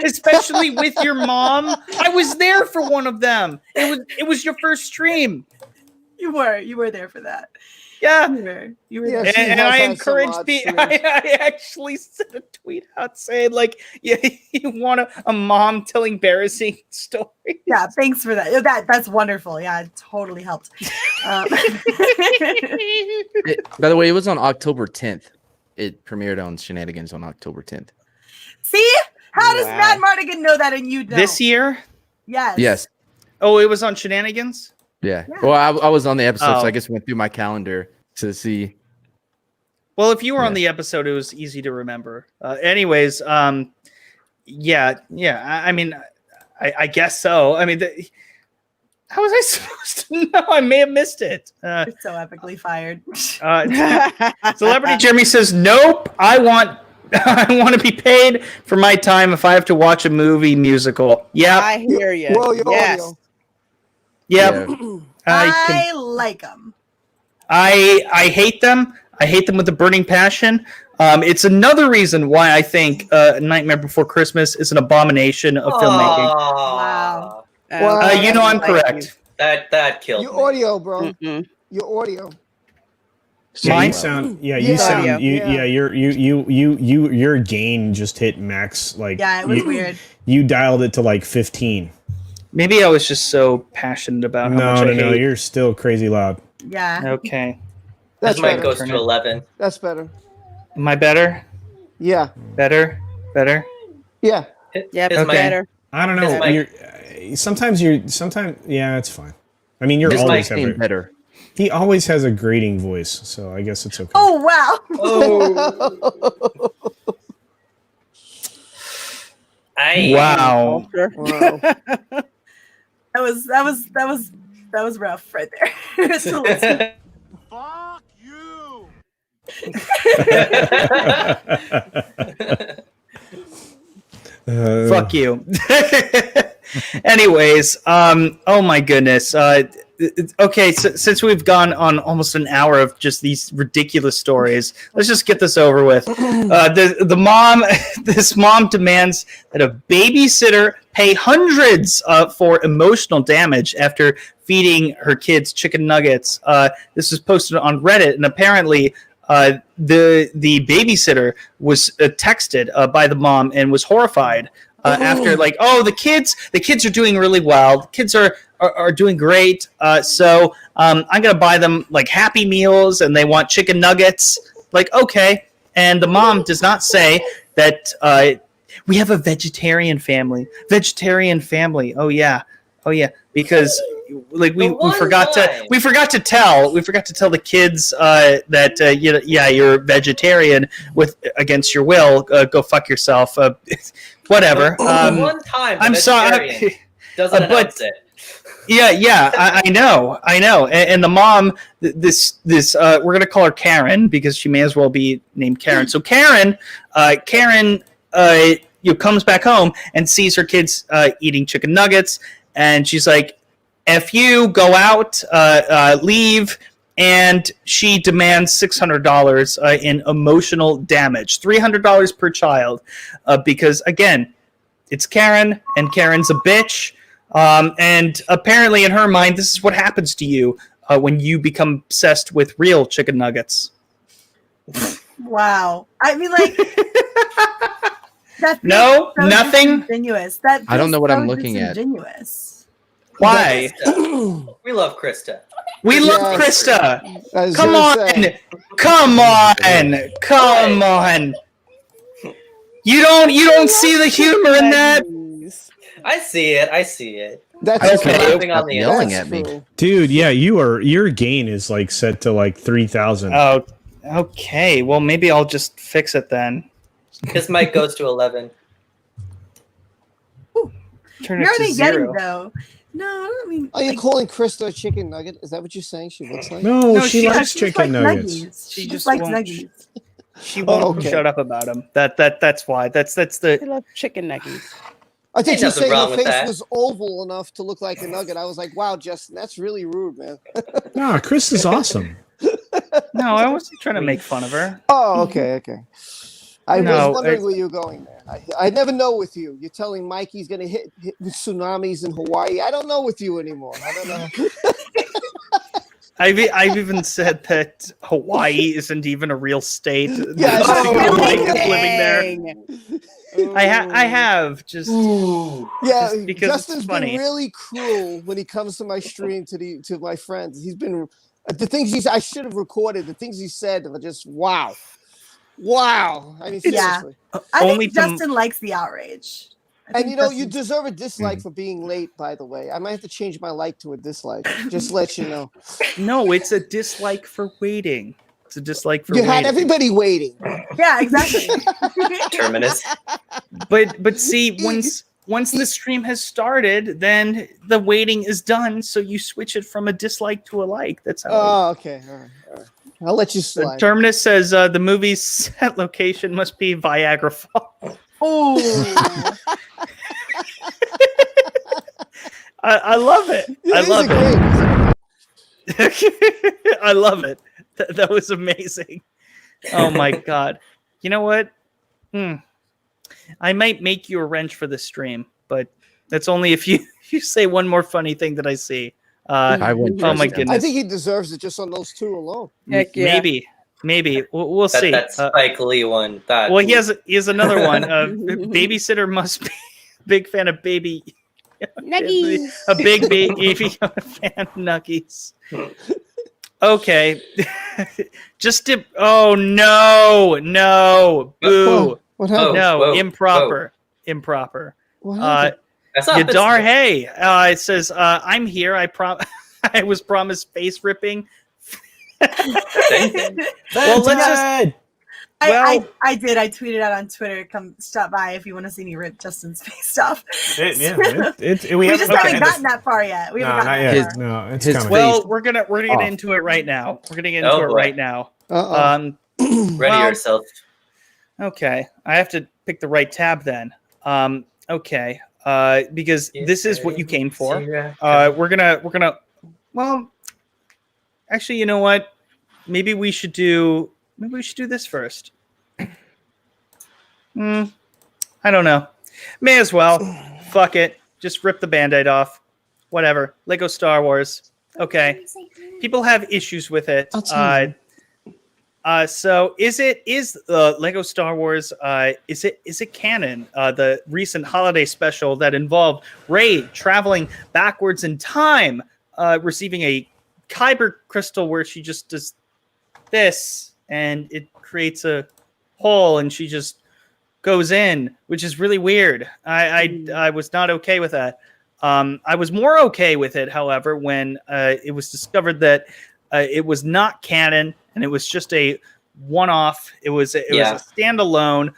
especially with your mom. I was there for one of them. It was your first stream. You were there for that. Yeah, you were Yeah, there. she and has I had encouraged some people. odd I actually sent a tweet out saying, like, yeah, you want a mom telling embarrassing stories. Yeah, thanks for that. That's wonderful. Yeah, it totally helped. By the way, it was on October 10th. It premiered on Shenanigans on October 10th. See? How does Madmartigan know that and you don't? This year? Yes. Yes. Oh, it was on Shenanigans? Yeah. Well, I was on the episode, so Oh. I guess went through my calendar to see. Well, if you were on the episode, it was easy to remember. Anyways, I mean, I guess so. I mean, how was I supposed to know? I may have missed it. You're so epically fired. Celebrity Jeremy says, "Nope. I want to be paid for my time if I have to watch a movie musical." Yeah, I hear you. Well, your Yes. audio. Yep. I like them. I hate them. I hate them with a burning passion. It's another reason why I think Nightmare Before Christmas is an abomination of filmmaking. Wow. You know I'm correct. That killed Your me. audio, bro. Your audio. Yeah, Mine? you sound. Yeah, Yeah. you sound. Yeah. Your gain just hit max. Like, Yeah, it was weird. You dialed it to like 15. Maybe I was just so passionate about how much I hate. You're still crazy loud. Yeah. Okay. That's This mic better. goes to 11. That's better. Am I better? Yeah. Better? Yeah. Yeah, His mic- better. I don't His know. mic- Sometimes, yeah, it's fine. I mean, you're His always mic came better. He always has a grating voice, so I guess it's okay. Oh wow. Wow. Wow. That was rough right there. To listen. Fuck you. Fuck you. Anyways, oh my goodness. Okay, so since we've gone on almost an hour of just these ridiculous stories, let's just get this over with. This mom demands that a babysitter pay hundreds for emotional damage after feeding her kids chicken nuggets. This was posted on Reddit, and apparently the babysitter was texted by the mom and was horrified after, like, oh, the kids are doing really well. The kids are doing great. So I'm gonna buy them like Happy Meals, and they want chicken nuggets. Like, okay. And the mom does not say that we have a vegetarian family. Oh yeah. Because like we forgot to tell the kids that you're vegetarian against your will. Go fuck yourself. Whatever. One time, I'm sorry. Doesn't announce it. Yeah, I know, and the mom, this we're gonna call her Karen because she may as well be named Karen. So Karen, comes back home and sees her kids eating chicken nuggets, and she's like, "F you, go out, leave." And she demands $600 in emotional damage, $300 per child, because again, it's Karen, and Karen's a bitch. And apparently, in her mind, this is what happens to you when you become obsessed with real chicken nuggets. Wow. I mean, like, No, nothing. Disingenuous. I don't know what I'm looking at. Disingenuous. Why? We love Krista. We love Krista. Come on. You don't see the humor in that. I see it. That's okay. Yelling at me, dude. Yeah, your gain is like set to like 3,000. Oh, okay. Well, maybe I'll just fix it then. His mic goes to 11. Turn You're it to already 0. getting though. No, I don't mean. Are you calling Krista a chicken nugget? Is that what you're saying? She looks like? No, she likes She chicken likes nuggets. nuggies. She She just just likes won't- nuggies. She won't okay. shut up about him. That's why. That's I the. love chicken nuggets. I thought Ain't you nothing saying wrong her with face that. was oval enough to look like a nugget. I was like, wow, Justin, that's really rude, man. Nah, Chris is awesome. No, I wasn't trying to make fun of her. Oh, okay. I No, was wondering where you're going there. I never know with you. You're telling Mike he's going to hit with tsunamis in Hawaii. I don't know with you anymore. I don't know. I've even said that Hawaii isn't even a real state. Yeah, Living there. I have just because Justin's it's funny. been really cruel when he comes to my stream to my friends. He's been the things I should have recorded. The things he said are just wow. I mean, seriously. I think Justin likes the outrage. And you deserve a dislike for being late, by the way. I might have to change my like to a dislike. Just to let you know. No, it's a dislike for waiting. It's a dislike for you waiting. had everybody waiting. Yeah, exactly. Terminus. But see, once the stream has started, then the waiting is done. So you switch it from a dislike to a like. That's how. Oh, okay. All right. I'll let you slide. Terminus says the movie's set location must be Viagra Falls. Oh. I love it. I love it. I love it. That was amazing. Oh my god. You know what? I might make you a wrench for the stream, but that's only if you say one more funny thing that I see. I wouldn't. Oh my goodness. I think he deserves it just on those two alone. Heck yeah. Maybe we'll see. That Spike Lee one. Well, he has another one. Babysitter must be big fan of baby Nuggies. A big baby fan of Nuggies. Okay. Just to. Oh no! Boo! What happened? No, improper. What happened? Yadar, hey, it says I'm here. I was promised face ripping. Well, let's just. I did. I tweeted out on Twitter. Come stop by if you want to see me rip Justin's face stuff. We just haven't gotten that far yet. We haven't gotten that far. No, it's His coming. Well, we're gonna get into it right now. We're gonna get into it right now. Ready yourself. Okay, I have to pick the right tab then. Okay, because this is what you came for. We're gonna. Well, actually, you know what? Maybe we should do this first. I don't know. May as well. Fuck it. Just rip the Band-Aid off. Whatever. Lego Star Wars. Okay. People have issues with it. So is Lego Star Wars is it canon? The recent holiday special that involved Rey traveling backwards in time, receiving a kyber crystal where she just does this and it creates a hole and she just goes in, which is really weird. I was not okay with that. I was more okay with it, however, when it was discovered that it was not canon and it was just a one-off. It was a standalone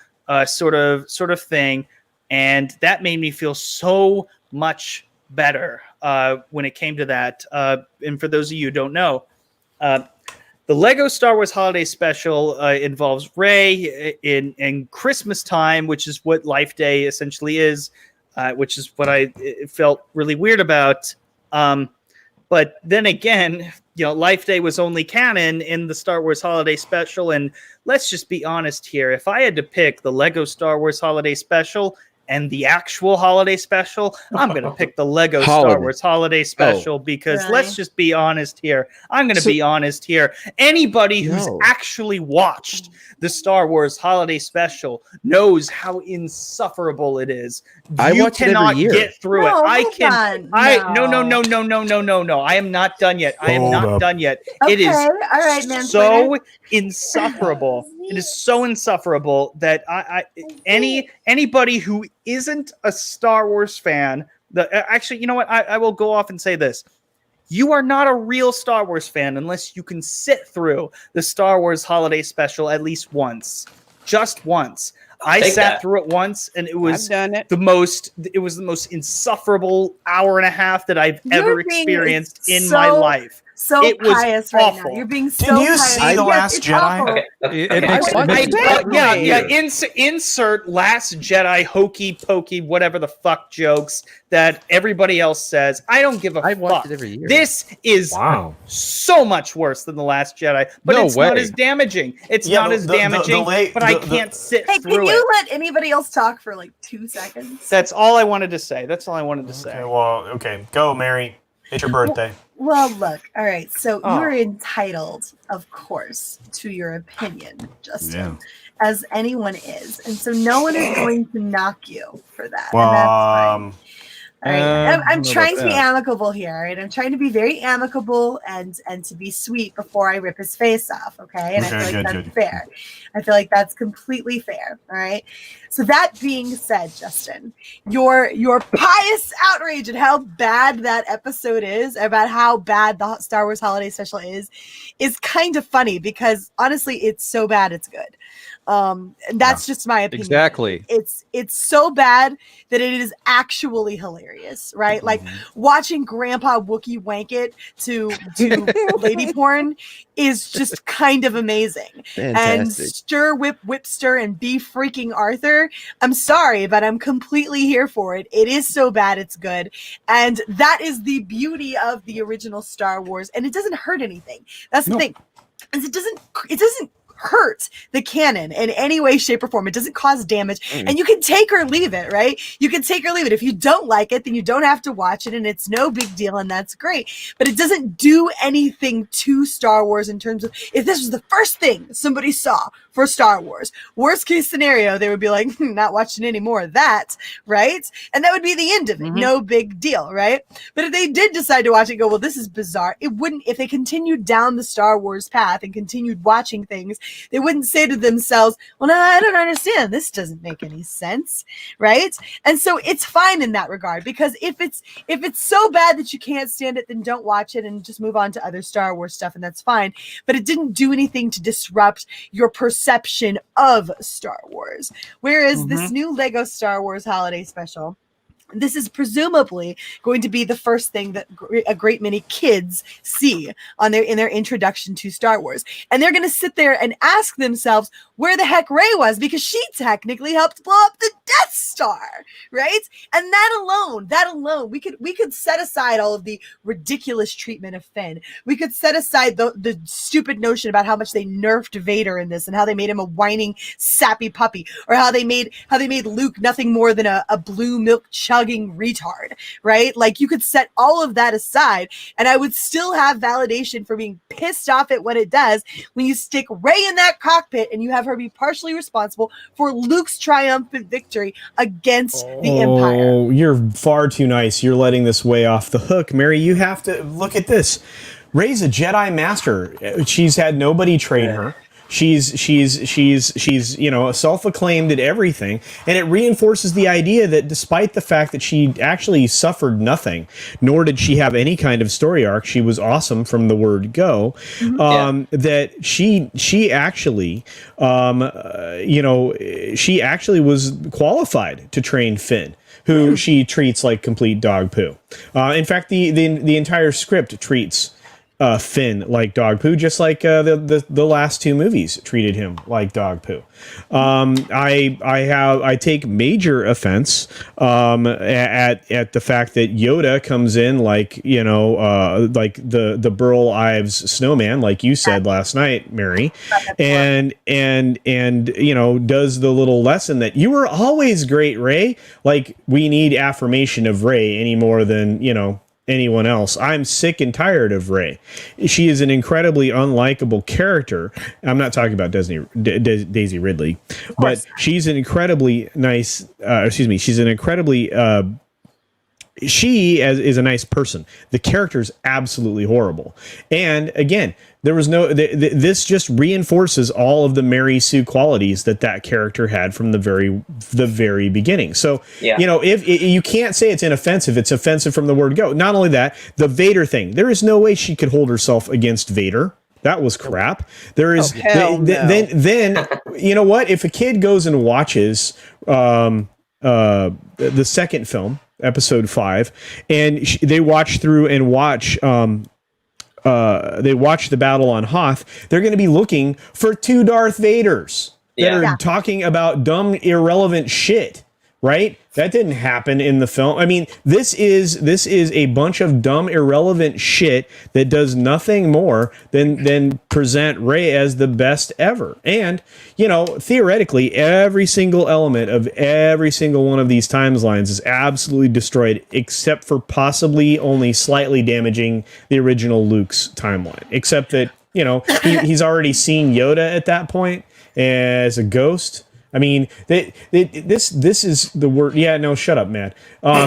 sort of thing, and that made me feel so much better when it came to that. And for those of you who don't know, the Lego Star Wars Holiday Special involves Rey in Christmas time, which is what Life Day essentially is, which is what I felt really weird about. But then again, Life Day was only canon in the Star Wars Holiday Special. And let's just be honest here. If I had to pick the Lego Star Wars Holiday Special and the actual holiday special, I'm going to pick the Lego Star Wars Holiday Special because let's just be honest here. I'm going to be honest here. Anybody who's actually watched the Star Wars Holiday Special knows how insufferable it is. You cannot get through it. I can. No. I am not done yet. I am not done yet. It is all right, man. So insufferable. It is so insufferable that anybody who isn't a Star Wars fan, actually, you know what? I will go off and say this. You are not a real Star Wars fan unless you can sit through the Star Wars Holiday Special at least once. Just once. I sat through it once and it was the most insufferable hour and a half that I've ever experiensed in my life. So it was pious awful. right now. You're being so Can you pious. see The Last Jedi? Insert Last Jedi hokey pokey whatever the fuck jokes that everybody else says. I don't give a fuck. Watch it every year. This is so much worse than The Last Jedi, but it's not as damaging. It's not as damaging, but I can't sit through it. Can you let anybody else talk for like 2 seconds? That's all I wanted to say. Okay, well, go, Mary. It's your birthday. Well, look, all right. So you're entitled, of course, to your opinion, Justin, as anyone is, and so no one is going to knock you for that. And that's fine. All right. I'm trying to be amicable here, right? I'm trying to be very amicable and to be sweet before I rip his face off, okay? And I feel like that's fair. I feel like that's completely fair, all right? So that being said, Justin, your pious outrage at how bad that episode is, about how bad the Star Wars Holiday Special is kind of funny because honestly, it's so bad it's good. That's just my opinion. Exactly. It's so bad that it is actually hilarious, right? Like watching Grandpa Wookiee wank it to lady porn is just kind of amazing. Fantastic. And stir whipster and be freaking Arthur. I'm sorry, but I'm completely here for it. It is so bad it's good. And that is the beauty of the original Star Wars. And it doesn't hurt anything. That's the thing. Is it doesn't hurt the canon in any way, shape, or form. It doesn't cause damage. And you can take or leave it, right? You can take or leave it. If you don't like it, then you don't have to watch it, and it's no big deal, and that's great. But it doesn't do anything to Star Wars in terms of, if this was the first thing somebody saw for Star Wars, worst case scenario, they would be like, not watching any more of that, right? And that would be the end of it. No big deal, right? But if they did decide to watch it and go, well, this is bizarre, it wouldn't, if they continued down the Star Wars path and continued watching things, they wouldn't say to themselves, well, no, I don't understand. This doesn't make any sense, right? And so it's fine in that regard, because if it's so bad that you can't stand it, then don't watch it and just move on to other Star Wars stuff, and that's fine. But it didn't do anything to disrupt your perception of Star Wars. Whereas this new Lego Star Wars Holiday Special, this is presumably going to be the first thing that a great many kids see in their introduction to Star Wars. And they're going to sit there and ask themselves where the heck Rey was, because she technically helped blow up the Death Star, right? And that alone, we could set aside all of the ridiculous treatment of Finn. We could set aside the stupid notion about how much they nerfed Vader in this and how they made him a whining, sappy puppy, or how they made Luke nothing more than a blue milk chugging retard, right? Like, you could set all of that aside, and I would still have validation for being pissed off at what it does when you stick Rey in that cockpit and you have her be partially responsible for Luke's triumphant victory against the Empire. Oh, you're far too nice. You're letting this way off the hook, Mary. You have to look at this. Rey's a Jedi Master. She's had nobody train her. She's self-acclaimed at everything, and it reinforces the idea that despite the fact that she actually suffered nothing, nor did she have any kind of story arc, she was awesome from the word go. That she actually was qualified to train Finn, who she treats like complete dog poo. In fact, the entire script treats Finn like dog poo, just like the last two movies treated him like dog poo. I take major offense at the fact that Yoda comes in like the Burl Ives snowman, like you said last night, Mary, and does the little lesson that you were always great, Rey. Like, we need affirmation of Rey any more than anyone else. I'm sick and tired of Rey. She is an incredibly unlikable character. I'm not talking about Daisy Ridley, but she's an incredibly nice. She's an incredibly. She is a nice person. The character is absolutely horrible. And again, there was no. This just reinforces all of the Mary Sue qualities that character had from the very beginning. So if you can't say it's inoffensive, it's offensive from the word go. Not only that, the Vader thing. There is no way she could hold herself against Vader. That was crap. There is then you know what? If a kid goes and watches the second film, Episode 5, and they watch through and watch they watch the battle on Hoth, they're going to be looking for two Darth Vaders that are talking about dumb, irrelevant shit, right? That didn't happen in the film. I mean, this is a bunch of dumb, irrelevant shit that does nothing more than present Rey as the best ever. And, you know, theoretically, every single element of every single one of these timelines is absolutely destroyed, except for possibly only slightly damaging the original Luke's timeline. Except that, you know, he's already seen Yoda at that point as a ghost. I mean, this is the word. Yeah, no, shut up, Matt.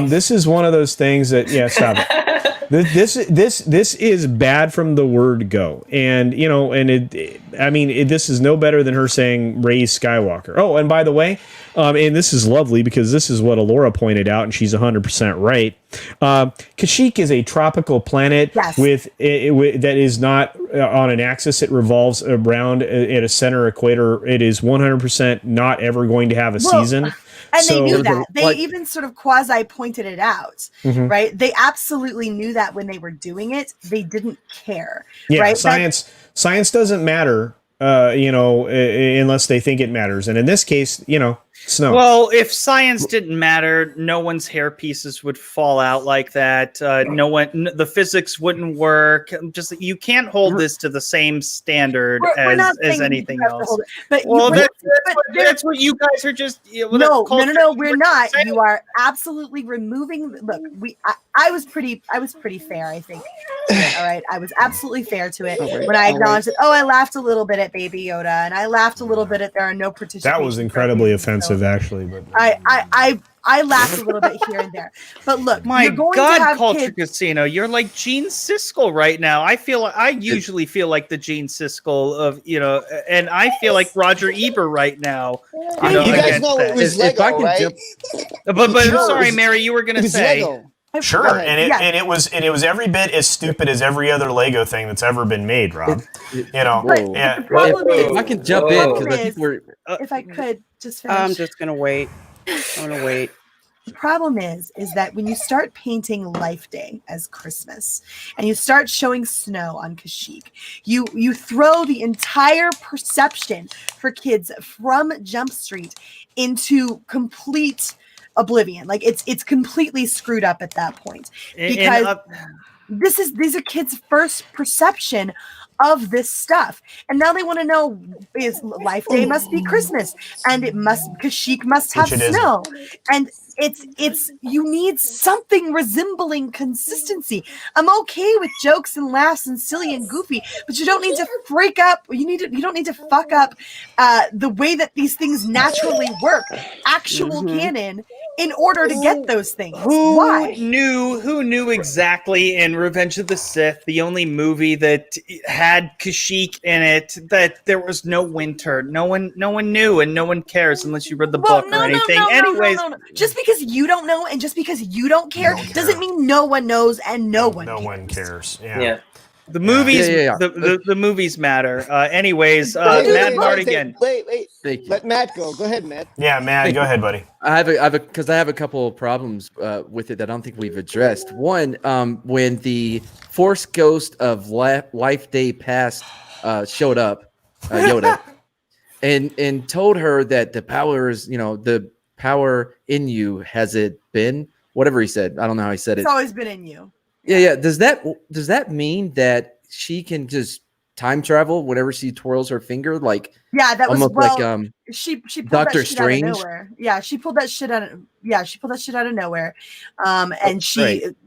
This is one of those things that, yeah, stop it. This is bad from the word go, and you know, and this is no better than her saying Rey Skywalker. Oh, and by the way, and this is lovely because this is what Alora pointed out, and she's 100% right. Kashyyyk is a tropical planet with that is not on an axis. It revolves around at a center equator. It is 100% not ever going to have a season. And they knew that. They even sort of quasi pointed it out, right? They absolutely knew that when they were doing it. They didn't care. Yeah, right? Science doesn't matter, you know, unless they think it matters. And in this case, you know, snow. Well, if science didn't matter, no one's hair pieces would fall out like that. The physics wouldn't work. Just you can't hold this to the same standard as anything else. But that's what you guys are just. No, we're not. You are absolutely removing. Look, I was pretty fair, I think. All right, I was absolutely fair to it when I acknowledged it. Oh, I laughed a little bit at Baby Yoda, and I laughed a little bit at there are no participants. That was incredibly offensive, actually. But I laughed a little bit here and there. But look, my you're going God, to have Culture kids. Casino, you're like Gene Siskel right now. I usually feel like the Gene Siskel of, you know, and I feel like Roger Ebert right now. You guys know it was Lego, right? But sorry, Mary, you were going to say. Lego. Sure, and it was every bit as stupid as every other Lego thing that's ever been made, Rob. You know, yeah. If I can jump in because I think we're. If I could just finish. I'm just gonna wait. I'm gonna wait. The problem is that when you start painting Life Day as Christmas and you start showing snow on Kashyyyk, you throw the entire perception for kids from Jump Street into complete oblivion. Like it's completely screwed up at that point because these are kids' first perception of this stuff, and now they want to know is Life Day must be Christmas, and Kashyyyk must have snow, and it's you need something resembling consistency. I'm okay with jokes and laughs and silly and goofy, but you don't need to freak up. You don't need to fuck up the way that these things naturally work. Actual canon. In order to get those things. Why? Who knew exactly in Revenge of the Sith, the only movie that had Kashyyyk in it, that there was no winter. No one knew, and no one cares unless you read the book or anything. Anyways, just because you don't know and just because you don't care doesn't mean no one knows and no one cares. Yeah. The movies, the movies matter. Anyways, Madmartigan. Wait. Let Matt go. Go ahead, Matt. Yeah, Matt, go ahead, buddy. I have a couple of problems with it that I don't think we've addressed. One, when the Force Ghost of Life Day Past showed up, Yoda, and told her that the power is, you know, the power in you has it been, whatever he said. I don't know how he said it. It's always been in you. Yeah. Does that mean that she can just time travel whenever she twirls her finger? Like, yeah, that was like she pulled Doctor that shit Strange. Out of nowhere. Yeah, she pulled that shit out of nowhere. And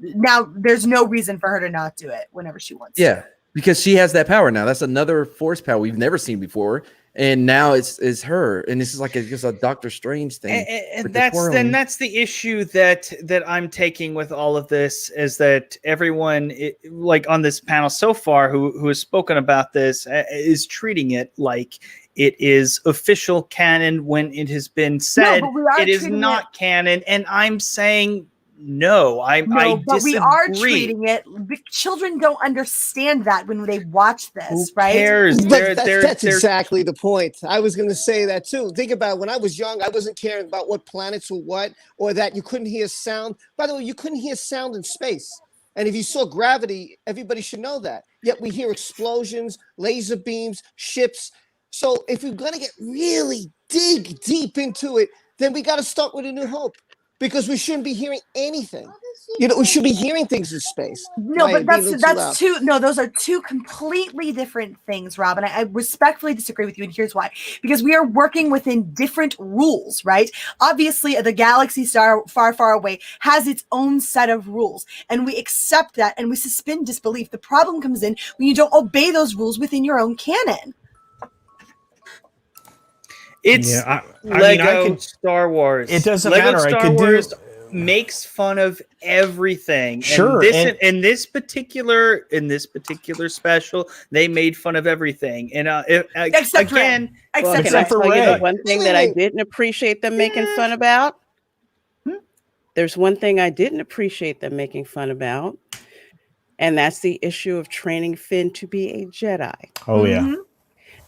now there's no reason for her to not do it whenever she wants to. Yeah, because she has that power now. That's another force power we've never seen before. And now it's her, and this is like just a Doctor Strange thing. And that's the issue that I'm taking with all of this is that everyone like on this panel so far who has spoken about this is treating it like it is official canon when it has been said it is not canon, and I'm saying. No, I disagree. We are treating it. Children don't understand that when they watch this, Who right? cares? That's exactly the point. I was going to say that too. Think about it. When I was young, I wasn't caring about what planets were what, or that you couldn't hear sound. By the way, you couldn't hear sound in space. And if you saw gravity, everybody should know that. Yet we hear explosions, laser beams, ships. So if you're going to get really dig deep into it, then we got to start with A New Hope, because we shouldn't be hearing anything. We should be hearing things in space. No, Am I but being a little too loud? that's two. No, those are two completely different things, Rob. And I respectfully disagree with you. And here's why: because we are working within different rules, right? Obviously, the galaxy star far, far away has its own set of rules, and we accept that and we suspend disbelief. The problem comes in when you don't obey those rules within your own canon. It's Lego Star Wars. It doesn't Lego matter. Star Wars makes fun of everything. Sure. And in this particular special, they made fun of everything. And except for Rey. One thing that I didn't appreciate them making fun about. There's one thing I didn't appreciate them making fun about, and that's the issue of training Finn to be a Jedi. Oh yeah.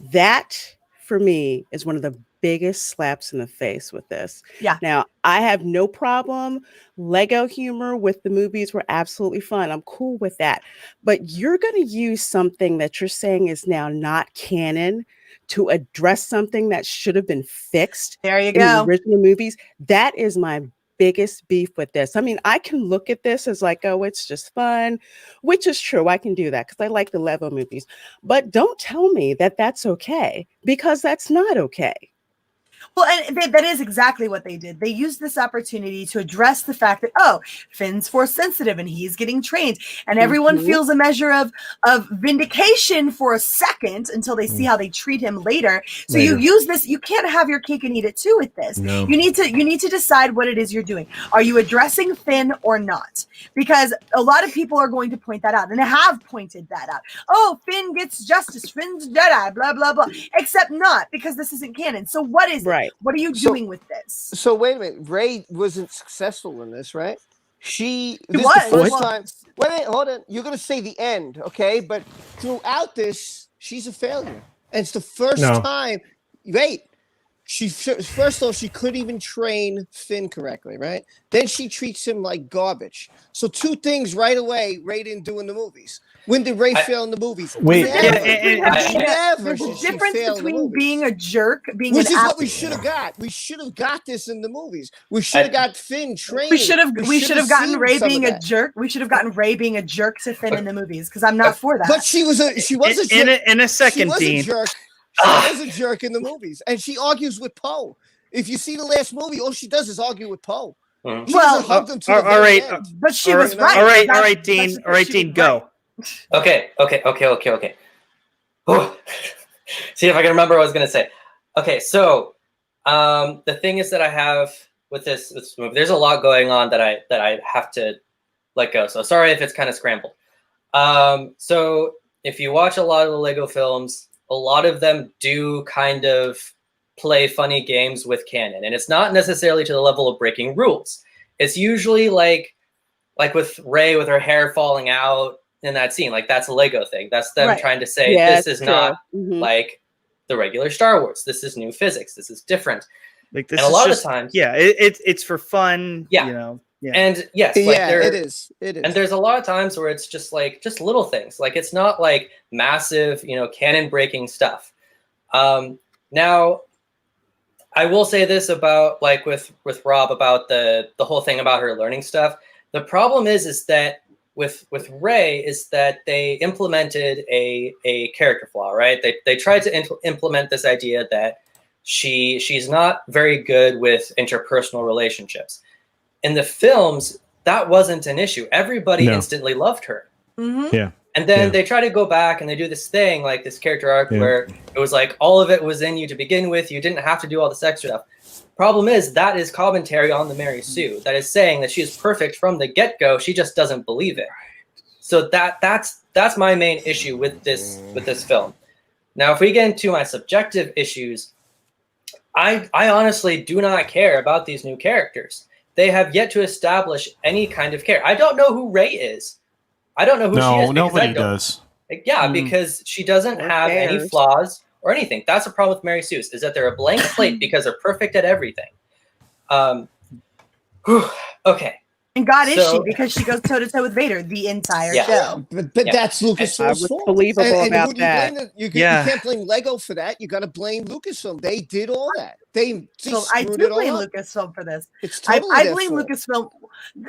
That for me is one of the biggest slaps in the face with this. Yeah. Now, I have no problem. Lego humor with the movies were absolutely fun. I'm cool with that. But you're going to use something that you're saying is now not canon to address something that should have been fixed. There you in go. The original movies. That is my biggest beef with this. I mean, I can look at this as like, oh, it's just fun, which is true. I can do that because I like the Lego movies. But don't tell me that that's okay, because that's not okay. Well, and that is exactly what they did. They used this opportunity to address the fact that, oh, Finn's force sensitive and he's getting trained. And everyone feels a measure of vindication for a second until they see how they treat him later. So you use this. You can't have your cake and eat it too with this. No. You need to decide what it is you're doing. Are you addressing Finn or not? Because a lot of people are going to point that out and have pointed that out. Oh, Finn gets justice. Finn's Jedi, blah, blah, blah. Except not, because this isn't canon. So what is it? What are you doing with this? So wait a minute. Rey wasn't successful in this, right? This is the first time. Wait, hold on. You're gonna say the end, okay? But throughout this, she's a failure, and it's the first time. Wait. First off, she couldn't even train Finn correctly, right? Then she treats him like garbage. So two things right away Rey didn't do in the movies. When did Rey fail in the movies? Wait, never. There's a difference between being a jerk, being which an is what we should have got. We should have got this in the movies. We should have got Finn trained. We should have gotten Rey being a jerk. We should have gotten Rey being a jerk to Finn in the movies, because I'm not for that. But she was a jerk. In a second, Dean. Dean. She was a jerk in the movies, and she argues with Poe. If you see the last movie, all she does is argue with Poe. Well, all right, but she was right. All right, Dean. All right, Dean, go. Okay. Oh. See if I can remember what I was going to say. Okay, so the thing is that I have with this movie, there's a lot going on that I have to let go. So sorry if it's kind of scrambled. So if you watch a lot of the Lego films, a lot of them do kind of play funny games with canon, and it's not necessarily to the level of breaking rules. It's usually like with Rey with her hair falling out in that scene, like that's a Lego thing. That's them trying to say this is not like the regular Star Wars. This is new physics. This is different. Like this, and a lot of times, it's for fun. Yeah, you know. Yeah. And yes, it is. And there's a lot of times where it's just little things. Like it's not like massive, canon breaking stuff. Now, I will say this about with Rob about the whole thing about her learning stuff. The problem is that with Rey is that they implemented a character flaw, right? They tried to implement this idea that she's not very good with interpersonal relationships. In the films, that wasn't an issue. Everybody instantly loved her. Mm-hmm. Yeah. And then they try to go back and they do this thing, like this character arc where it was like all of it was in you to begin with. You didn't have to do all this extra stuff. Problem is, that is commentary on the Mary Sue. That is saying that she is perfect from the get-go. She just doesn't believe it. So that's my main issue with this film. Now, if we get into my subjective issues, I honestly do not care about these new characters. They have yet to establish any kind of care. I don't know who Rey is. I don't know who she is. No, nobody does. Yeah, because she doesn't have any flaws or anything. That's the problem with Mary Sue, is that they're a blank slate because they're perfect at everything. Okay, And God is So- she because she goes toe to toe with Vader the entire Yeah. show. But Yeah. that's Lucasfilm's I was fault. believable and about who do you that. blame? You Yeah. can't blame Lego for that. You got to blame Lucasfilm. They did all that. They So I screwed do it all blame up. Lucasfilm for this. It's totally I their blame fault. Lucasfilm.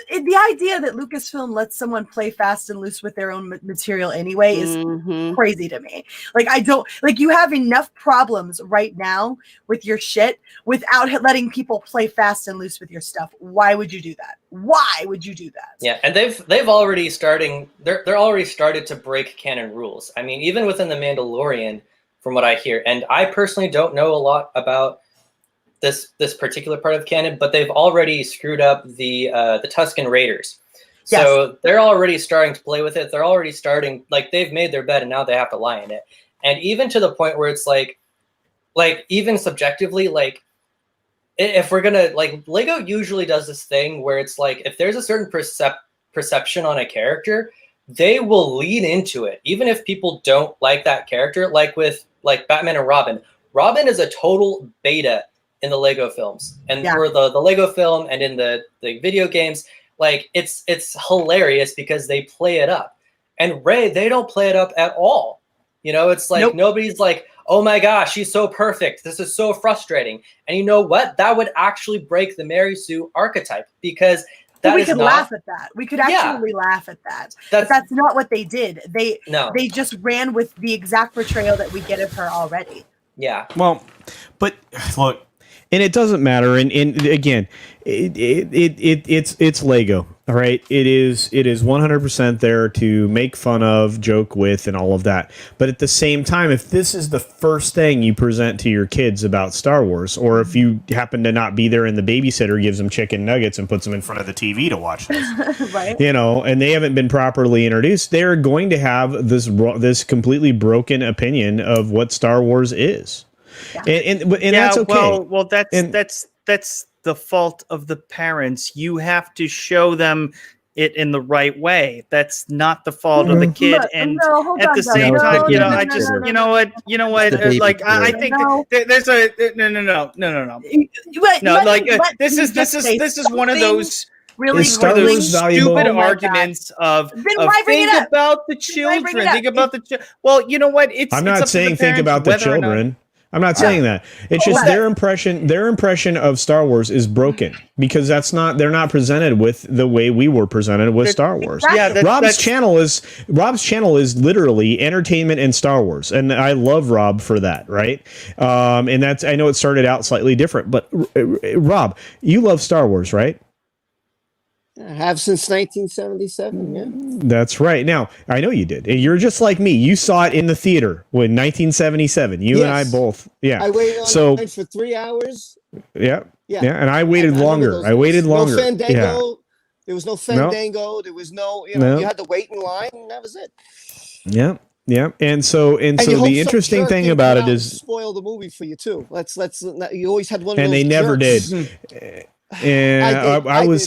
The idea that Lucasfilm lets someone play fast and loose with their own material anyway is Mhm. crazy to me. Like, I don't like, you have enough problems right now with your shit without letting people play fast and loose with your stuff. Why would you do that? Why would you do that? Yeah, and they've already they're already started to break canon rules. I mean, even within the Mandalorian, from what I hear, and I personally don't know a lot about this particular part of canon, but they've already screwed up the Tusken Raiders. So they're already starting to play with it. They're already starting, like, they've made their bed and now they have to lie in it. And even to the point where it's like even subjectively, like, if we're gonna, like, Lego usually does this thing where it's like, if there's a certain perception on a character, they will lean into it, even if people don't like that character. Like with Batman and Robin. Robin is a total beta in the Lego films, and for the Lego film and in the video games, like, it's hilarious because they play it up. And Rey, they don't play it up at all. You know, it's like nobody's like, oh my gosh, she's so perfect. This is so frustrating. And you know what? That would actually break the Mary Sue archetype, because we could laugh at that. We could actually laugh at that. But that's not what they did. They just ran with the exact portrayal that we get of her already. Yeah. Well, but look, and it doesn't matter. And again, it's Lego. All right, it is 100% there to make fun of, joke with, and all of that. But at the same time, if this is the first thing you present to your kids about Star Wars, or if you happen to not be there and the babysitter gives them chicken nuggets and puts them in front of the TV to watch this, right? You know, and they haven't been properly introduced, they're going to have this completely broken opinion of what Star Wars is, and that's okay. Well, that's the fault of the parents. You have to show them it in the right way. That's not the fault of the kid. And at the same time, you know, I just, you know what, like, I think there's a no. Like, this is one of those. Really, Star Wars valuable? Stupid arguments of think about the children. Think about the well, you know what? I'm not saying think about the children. I'm not saying that. It's just their impression of Star Wars is broken, because they're not presented with the way we were presented with Star Wars. Rob's channel is literally entertainment and Star Wars, and I love Rob for that, right? And I know it started out slightly different, but Rob, you love Star Wars, right? I have since 1977. Yeah, that's right. Now I know you did. You're just like me. You saw it in the theater when 1977. You and I both. Yeah. I waited on line for 3 hours. Yeah. And I waited longer. I waited longer. No Fandango. Yeah. There was no Fandango. There was no. You know, you had to wait in line, and that was it. Yeah. Yeah. And so the interesting thing about it is spoil the movie for you too. Let's. You always had one. Of and those they never jerks. did. And I was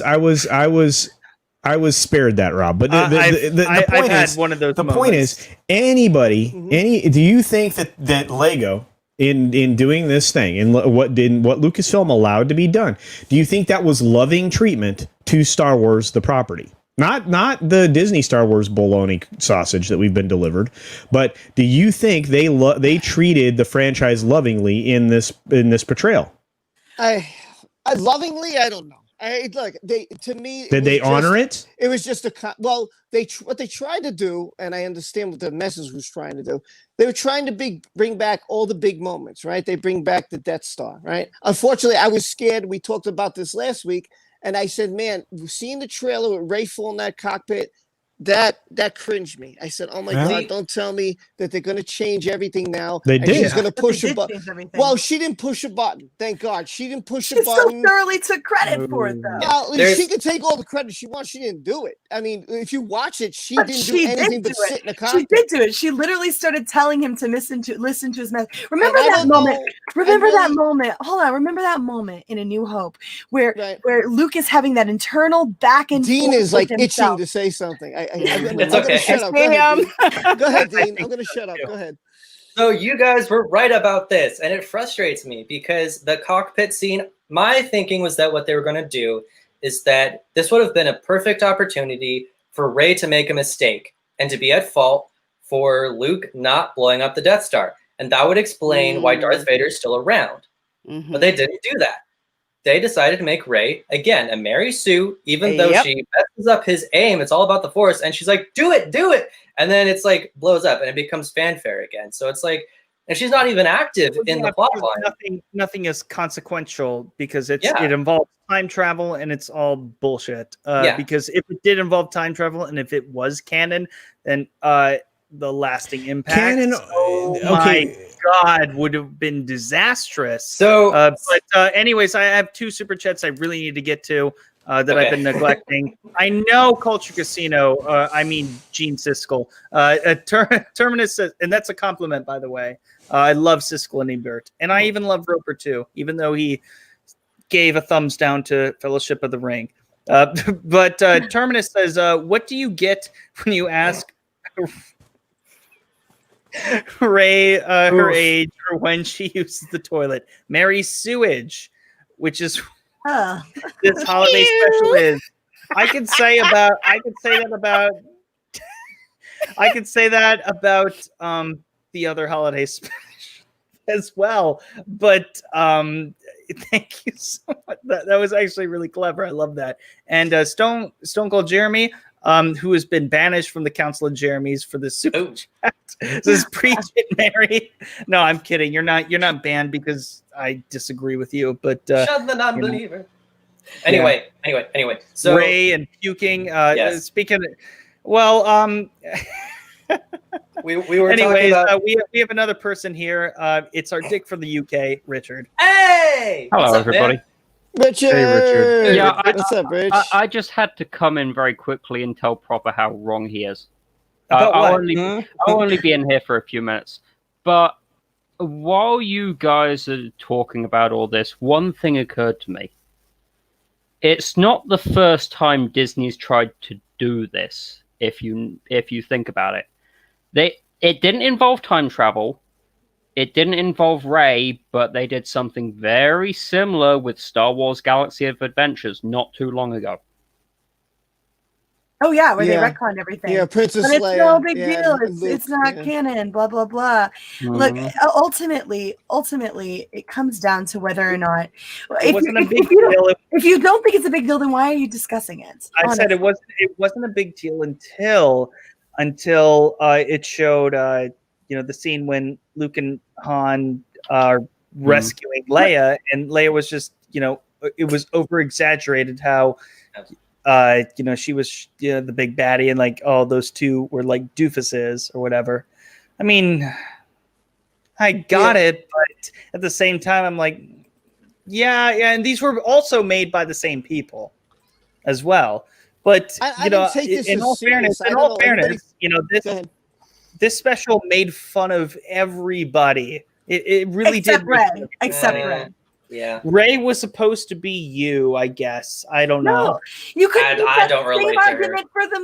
spared that, Rob. But the point is, one of those. The point is, do you think that Lego in doing this thing and what Lucasfilm allowed to be done, do you think that was loving treatment to Star Wars, the property? Not the Disney Star Wars bologna sausage that we've been delivered, but do you think they treated the franchise lovingly in this portrayal? I lovingly, I don't know. To me, did they honor it? It was just what they tried to do, and I understand what the message was trying to do. They were trying to bring back all the big moments, right? They bring back the Death Star, right? Unfortunately, I was scared. We talked about this last week, and I said, man, seeing the trailer with Rey fall in that cockpit, that cringed me. I said, oh my God, don't tell me that they're going to change everything now. They did. She's going to push a button. Well, she didn't push a button. Thank God. She didn't push a button. She so thoroughly took credit for it, though. Well, she can take all the credit she wants. She didn't do it. I mean, if you watch it, she didn't do anything but sit in the cockpit. She did do it. She literally started telling him to listen to his message. Remember that moment? That moment. Hold on. Remember that moment in A New Hope where Luke is having that internal back and Dean forth is like with itching himself. to say something. It's okay. Shut up. Go ahead, Dean. I'm going to shut up. Go ahead. So you guys were right about this, and it frustrates me because the cockpit scene, my thinking was that what they were going to do is that this would have been a perfect opportunity for Rey to make a mistake and to be at fault for Luke not blowing up the Death Star. And that would explain why Darth Vader is still around. But they didn't do that. They decided to make Rey, again, a Mary Sue, even though she messes up his aim. It's all about the Force. And she's like, do it. And then it's like blows up and it becomes fanfare again. So it's like, and she's not even active in the plot line. Nothing is consequential because it involves time travel and it's all bullshit. Because if it did involve time travel and if it was canon, then the lasting impact, my God, would have been disastrous. So, but anyways, I have 2 super chats I really need to get to that I've been neglecting. I know Culture Casino. I mean Gene Siskel. Terminus says, and that's a compliment, by the way. I love Siskel and Ebert, and I even love Roper too, even though he gave a thumbs down to Fellowship of the Ring. But Terminus says, "What do you get when you ask Rey her age or when she uses the toilet? Mary Sewage, which is this holiday special is." I could say that about the other holiday special as well. But thank you so much. That was actually really clever. I love that. And Stone Cold Jeremy, who has been banished from the Council of Jeremys for the super chat, says, "Preach it, Mary." No, I'm kidding. You're not banned because I disagree with you. But shut the non-believer. Anyway. So Rey and puking. Speaking. We were. Anyways, talking about... we have another person here. It's our dick from the UK, Richard. Hey, hello everybody. Man? Richard. Hey, Richard. Yeah, what's up, Rich? I just had to come in very quickly and tell Proper how wrong he is. I'll only be in here for a few minutes. But while you guys are talking about all this, one thing occurred to me. It's not the first time Disney's tried to do this. If you think about it, it didn't involve time travel. It didn't involve Rey, but they did something very similar with Star Wars Galaxy of Adventures not too long ago. Oh yeah, where they retconned everything. Yeah, Princess Leia. But it's no big deal. Luke, it's not canon. Blah blah blah. Look, ultimately, it comes down to whether or not. If you don't think it's a big deal, then why are you discussing it? I said it wasn't a big deal until it showed the scene when Luke and Han are rescuing Leia, and Leia was just it was over exaggerated how. She was the big baddie, and like, oh, those two were like doofuses or whatever. I mean, I got it, but at the same time, I'm like, yeah, and these were also made by the same people as well. But in all fairness, this special made fun of everybody. It really did. Except Red. Yeah, Rey was supposed to be you, I guess. I don't know. You couldn't use that same argument for the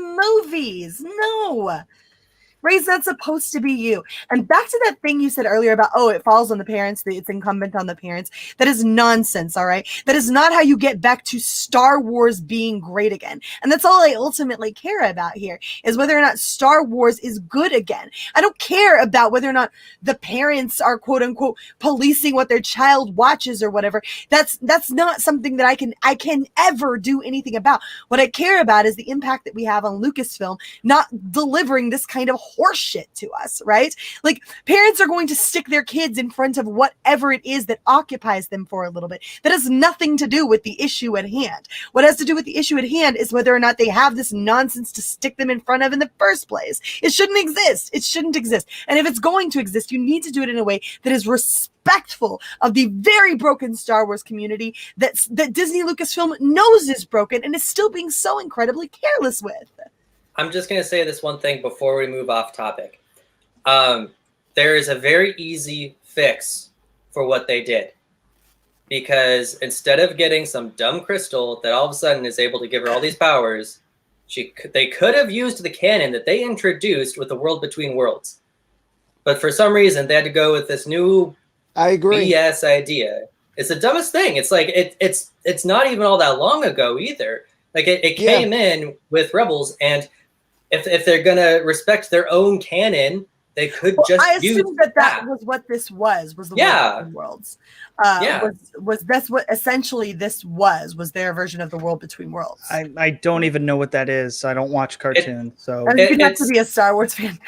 movies. No. Rey's not supposed to be you. And back to that thing you said earlier about, it falls on the parents, it's incumbent on the parents. That is nonsense, all right? That is not how you get back to Star Wars being great again. And that's all I ultimately care about here, is whether or not Star Wars is good again. I don't care about whether or not the parents are, quote unquote, policing what their child watches or whatever. That's not something that I can ever do anything about. What I care about is the impact that we have on Lucasfilm not delivering this kind of horseshit to us, right? Like, parents are going to stick their kids in front of whatever it is that occupies them for a little bit. That has nothing to do with the issue at hand. What has to do with the issue at hand is whether or not they have this nonsense to stick them in front of in the first place. It shouldn't exist. It shouldn't exist. And if it's going to exist, you need to do it in a way that is respectful of the very broken Star Wars community that Disney Lucasfilm knows is broken and is still being so incredibly careless with. I'm just going to say this one thing before we move off topic. There is a very easy fix for what they did. Because instead of getting some dumb crystal that all of a sudden is able to give her all these powers, they could have used the canon that they introduced with the World Between Worlds. But for some reason, they had to go with this new BS idea It's the dumbest thing. It's like it's not even all that long ago either. Like it came in with Rebels, and if they're gonna respect their own canon, they could just I use assumed that was what this was the World Between Worlds. Was that's what essentially this was their version of the World Between Worlds. I don't even know what that is. I don't watch cartoons, so you can have to be a Star Wars fan.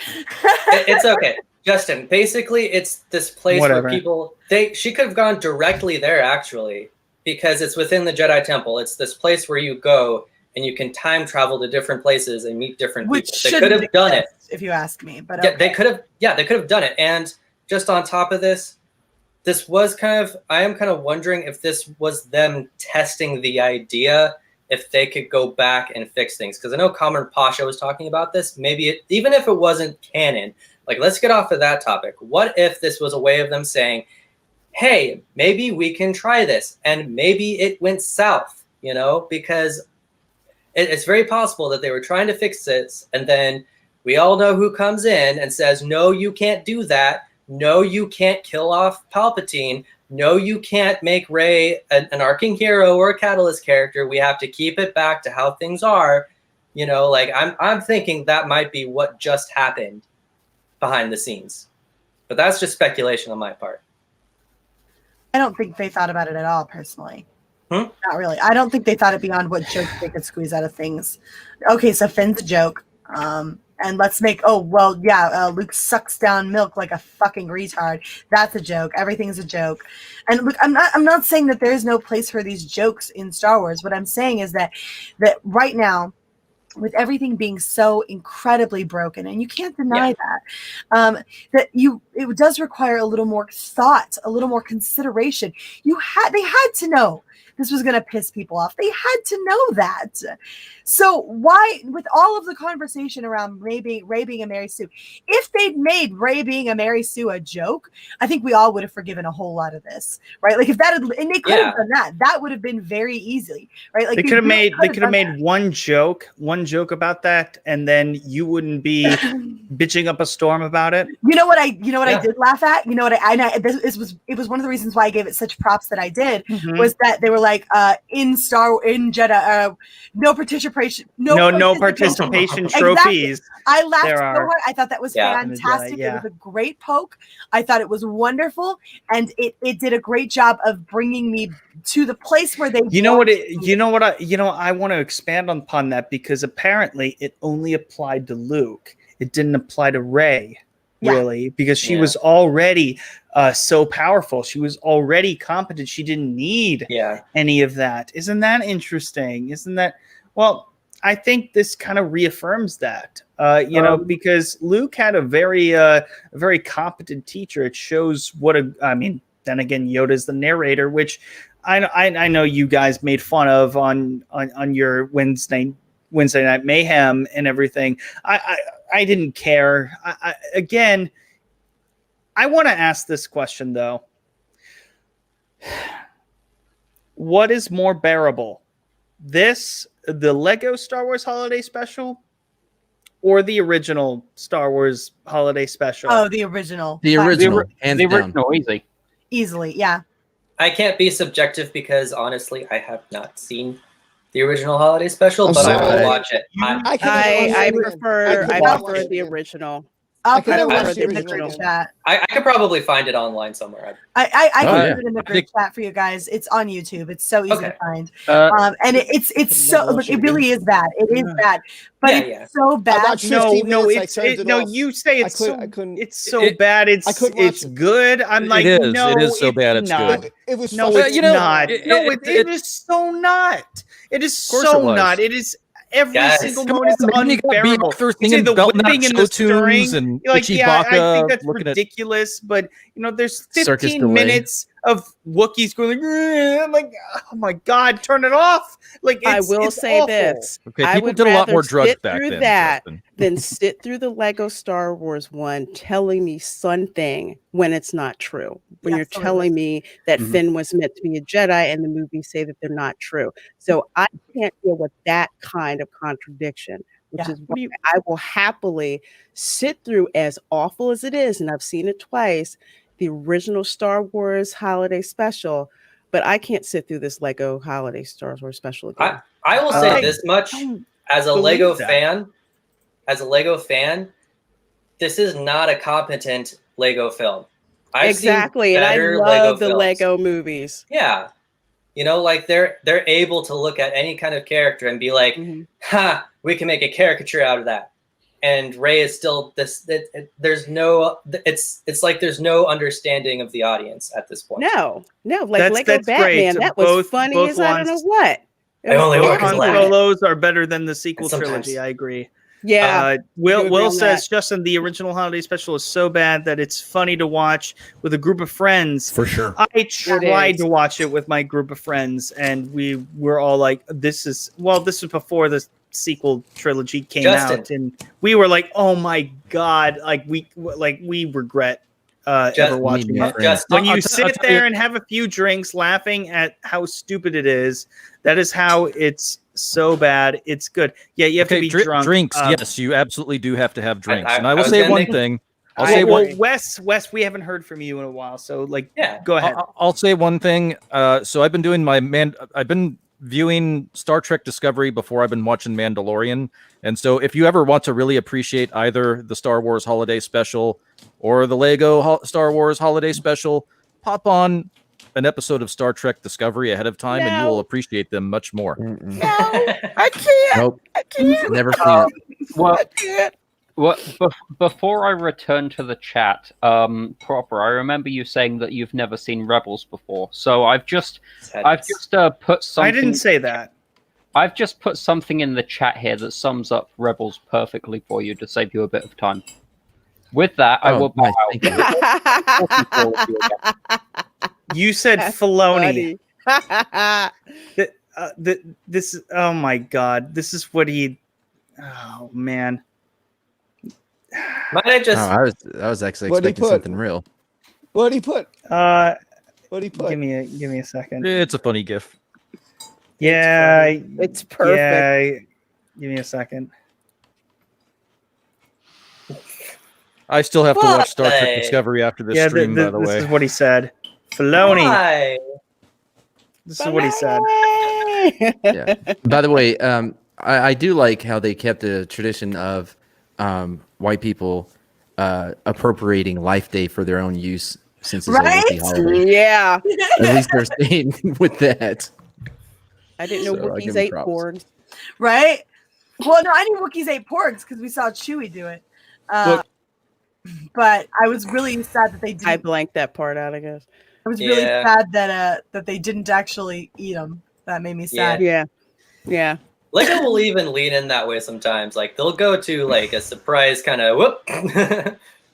It's okay, Justin. Basically, it's this place where people she could have gone directly there actually, because it's within the Jedi Temple. It's this place where you go and you can time travel to different places and meet different people. They could have done it, if you ask me. But yeah, they could have done it. And just on top of this was I am kind of wondering if this was them testing the idea, if they could go back and fix things. Because I know Comrade Pasha was talking about this. Maybe even if it wasn't canon, like let's get off of that topic. What if this was a way of them saying, hey, maybe we can try this, and maybe it went south, because it's very possible that they were trying to fix this, and then we all know who comes in and says, no, you can't do that. No, you can't kill off Palpatine. No, you can't make Rey an arcing hero or a catalyst character. We have to keep it back to how things are. Like I'm thinking that might be what just happened behind the scenes. But that's just speculation on my part. I don't think they thought about it at all, personally. Not really. I don't think they thought it beyond what jokes they could squeeze out of things. Okay, so Finn's a joke. And let's make, Luke sucks down milk like a fucking retard. That's a joke. Everything's a joke. And look, I'm not saying that there is no place for these jokes in Star Wars. What I'm saying is that right now, with everything being so incredibly broken, and you can't deny that, it does require a little more thought, a little more consideration. They had to know this was going to piss people off. They had to know that. So why, with all of the conversation around Rey being a Mary Sue, if they'd made Rey being a Mary Sue a joke, I think we all would have forgiven a whole lot of this, right? Like if that and they could have done that would have been very easy, right? Like they could have made one joke about that, and then you wouldn't be bitching up a storm about it. You know what I did laugh at? You know what it was one of the reasons why I gave it such props that I did, was that they were like in Jedi, no participation trophies. Exactly. I laughed so hard. I thought that was fantastic. It was a great poke. I thought it was wonderful, and it did a great job of bringing me to the place where they. I want to expand upon that, because apparently it only applied to Luke. It didn't apply to Rey. Really, because she was already so powerful. She was already competent. She didn't need any of that. Isn't that interesting? Well, I think this kind of reaffirms that, because Luke had a very competent teacher. It shows then again, Yoda's the narrator, which I know you guys made fun of on your Wednesday Night Mayhem and everything. I didn't care. I want to ask this question, though. What is more bearable? The Lego Star Wars Holiday Special, or the original Star Wars Holiday Special? Oh, the original. The original. Hands down. Easily, yeah. I can't be subjective because, honestly, I have not seen the original Holiday Special, but I will watch it. I prefer the original. I'll put a link in the group chat. I could probably find it online somewhere. I can put it in the group chat for you guys. It's on YouTube. It's so easy to find. And it's so look, it really is bad. It is bad, but it's so bad. You say it's so bad. It's good. I'm like, it is so bad. It's good. It was not. It is so not. It is so not. It is. Every single moment is unbearable. The whipping and the stirring. And I think that's ridiculous. But there's 15 minutes of Wookiees going I'm like, oh my god, turn it off! I will say awful. This: okay, I would did a lot more drugs back then. Than sit through the Lego Star Wars one, telling me something when it's not true. When you're telling me that Finn was meant to be a Jedi, and the movies say that they're not true. So I can't deal with that kind of contradiction. Which is why I will happily sit through, as awful as it is, and I've seen it twice, the original Star Wars Holiday Special, but I can't sit through this Lego Holiday Star Wars special again. I will say this much as a Lego fan. As a Lego fan, this is not a competent Lego film. Exactly, and I love the Lego movies. Yeah, you know, like they're able to look at any kind of character and be like, "Ha, we can make a caricature out of that." And Rey is still this. There's no. It's like there's no understanding of the audience at this point. No, like Lego Batman, that was funny as I don't know what. I only work as Solos are better than the sequel trilogy. I agree. Yeah. Will says, Justin, the original holiday special is so bad that it's funny to watch with a group of friends. For sure. I tried to watch it with my group of friends, and we were all like, this is before the sequel trilogy came out, and we were like, oh my God, we regret ever watching it. When you sit there and have a few drinks laughing at how stupid it is, that is how it's so bad. It's good. Yeah, you have to be drunk. Drinks, yes, you absolutely do have to have drinks. And I will say one thing. Wes, we haven't heard from you in a while, so go ahead. I'll say one thing. So I've been doing I've been viewing Star Trek Discovery before I've been watching Mandalorian. And so if you ever want to really appreciate either the Star Wars Holiday Special or the Lego Star Wars Holiday Special, pop on an episode of Star Trek Discovery ahead of time, and you will appreciate them much more. No, I can't. Nope. I can't. Never seen it. Before I return to the chat proper, I remember you saying that you've never seen Rebels before. So I've just put something. I didn't say that. I've just put something in the chat here that sums up Rebels perfectly for you to save you a bit of time. With that, I will bow out. You said Filoni. This. Oh my God! This is what he. Oh man. Might I just? I was actually expecting something real. What did he put? What did he put? Give me a second. It's a funny GIF. Yeah, it's perfect. Yeah, give me a second. I still have to watch Star Trek Discovery after this stream, by the way. This is what he said. Filoni. Hi. This is what he said. Yeah. By the way, I do like how they kept the tradition of white people appropriating Life Day for their own use since it's a Wookiee holiday. Yeah. At least they're staying with that. I didn't know Wookiees ate porgs. Right? Well, no, I knew Wookiees ate porgs because we saw Chewie do it. But I was really sad that they didn't. I blanked that part out, I guess. I was really sad that they didn't actually eat them. That made me sad. Yeah. Lego will even lean in that way sometimes. Like they'll go to like a surprise kind of whoop.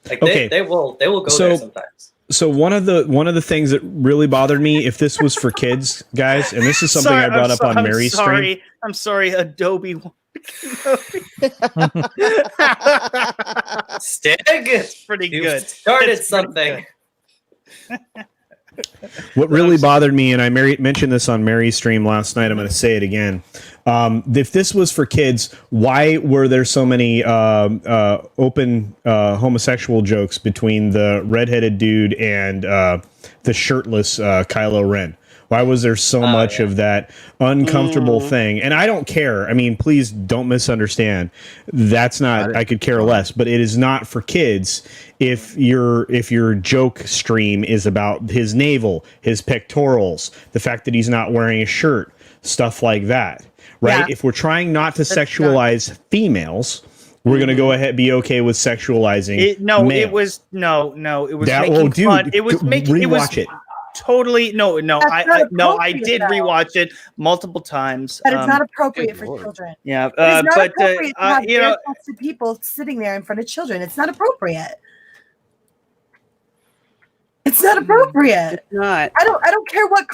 They will go there sometimes. So one of the things that really bothered me, if this was for kids, guys, and this is something I brought up on Mary's stream. I'm sorry, Adobe. Stig, it's pretty good. Started something. What really bothered me, and I mentioned this on Mary's stream last night, I'm going to say it again. If this was for kids, why were there so many open homosexual jokes between the redheaded dude and the shirtless Kylo Ren? Why was there so much of that uncomfortable thing? And I don't care. I mean, please don't misunderstand. That's not, I could care less, but it is not for kids. If your joke stream is about his navel, his pectorals, the fact that he's not wearing a shirt, stuff like that, right? Yeah. If we're trying not to sexualize females, we're going to go ahead be okay with sexualizing it was making fun. It was making rewatch it. Totally I did rewatch it multiple times. But it's not appropriate for children. Yeah, it's not but appropriate to have bare-chested people sitting there in front of children. It's not appropriate. It's not appropriate. It's not. I don't care what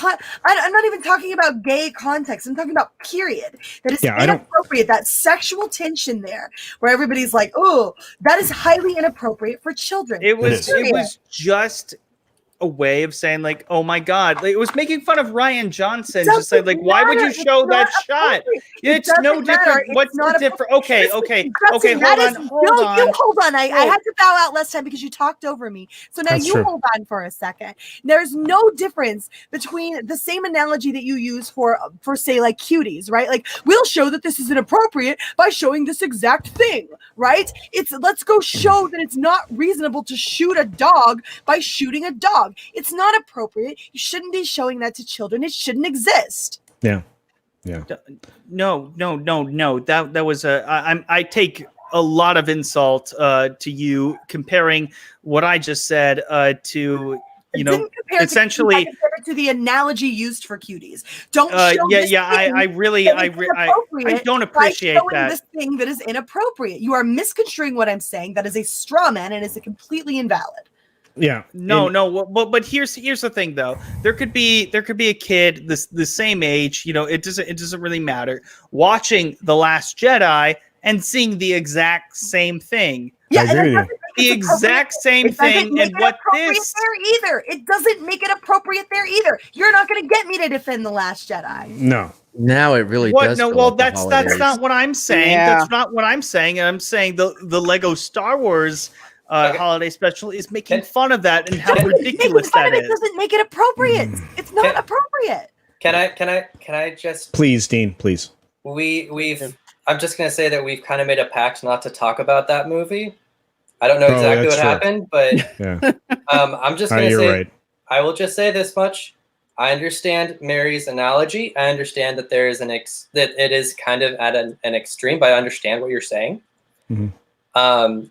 I'm not even talking about gay context. I'm talking about period. That is inappropriate. That sexual tension there, where everybody's like, "Oh, that is highly inappropriate for children." It was just a way of saying like, oh my god, like, it was making fun of Ryan Johnson. Just said like, why would you show that shot? It's no different. What's the different? Okay, hold on. I had to bow out last time because you talked over me. So now That's true. hold on for a second. There's no difference between the same analogy that you use for say like cuties, right? Like we'll show that this is inappropriate by showing this exact thing, right? Let's go show that it's not reasonable to shoot a dog by shooting a dog. It's not appropriate. You shouldn't be showing that to children. It shouldn't exist. Yeah. No. That was I take a lot of insult to you comparing what I just said to essentially to the analogy used for cuties. Don't show I don't appreciate that. This thing that is inappropriate. You are misconstruing what I'm saying. That is a straw man and is completely invalid. Yeah. But here's the thing though. There could be a kid the same age, it doesn't really matter, watching The Last Jedi and seeing the exact same thing. Yeah, the exact same thing. And what this there either. It doesn't make it appropriate there either. You're not going to get me to defend The Last Jedi. No. Now it really does. No, well, that's not what I'm saying. Yeah. That's not what I'm saying. I'm saying the Lego Star Wars holiday special is making fun of that and how ridiculous that is. It doesn't make it appropriate. It's not appropriate. Can I just please, Dean, please. I'm just gonna say that we've kind of made a pact not to talk about that movie. I don't know exactly what happened, but I'm just gonna say right. I will just say this much. I understand Mary's analogy. I understand that there is that it is kind of at an extreme, but I understand what you're saying. Mm-hmm.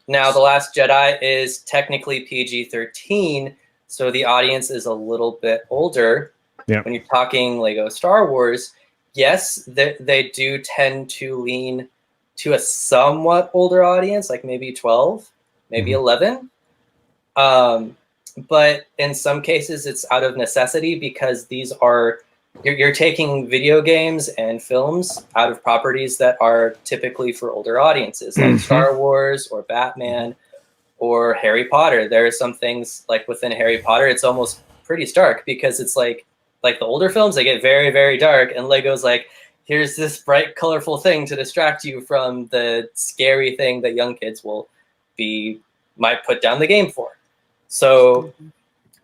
Now, The Last Jedi is technically PG-13, so the audience is a little bit older. Yeah. When you're talking Lego Star Wars, yes, they do tend to lean to a somewhat older audience, like maybe 12, maybe 11. But in some cases, it's out of necessity because these are you're taking video games and films out of properties that are typically for older audiences, like Star Wars or Batman or Harry Potter. There are some things like within Harry Potter, it's almost pretty stark because it's like the older films, they get very, very dark, and Lego's like, here's this bright, colorful thing to distract you from the scary thing that young kids might put down the game for. So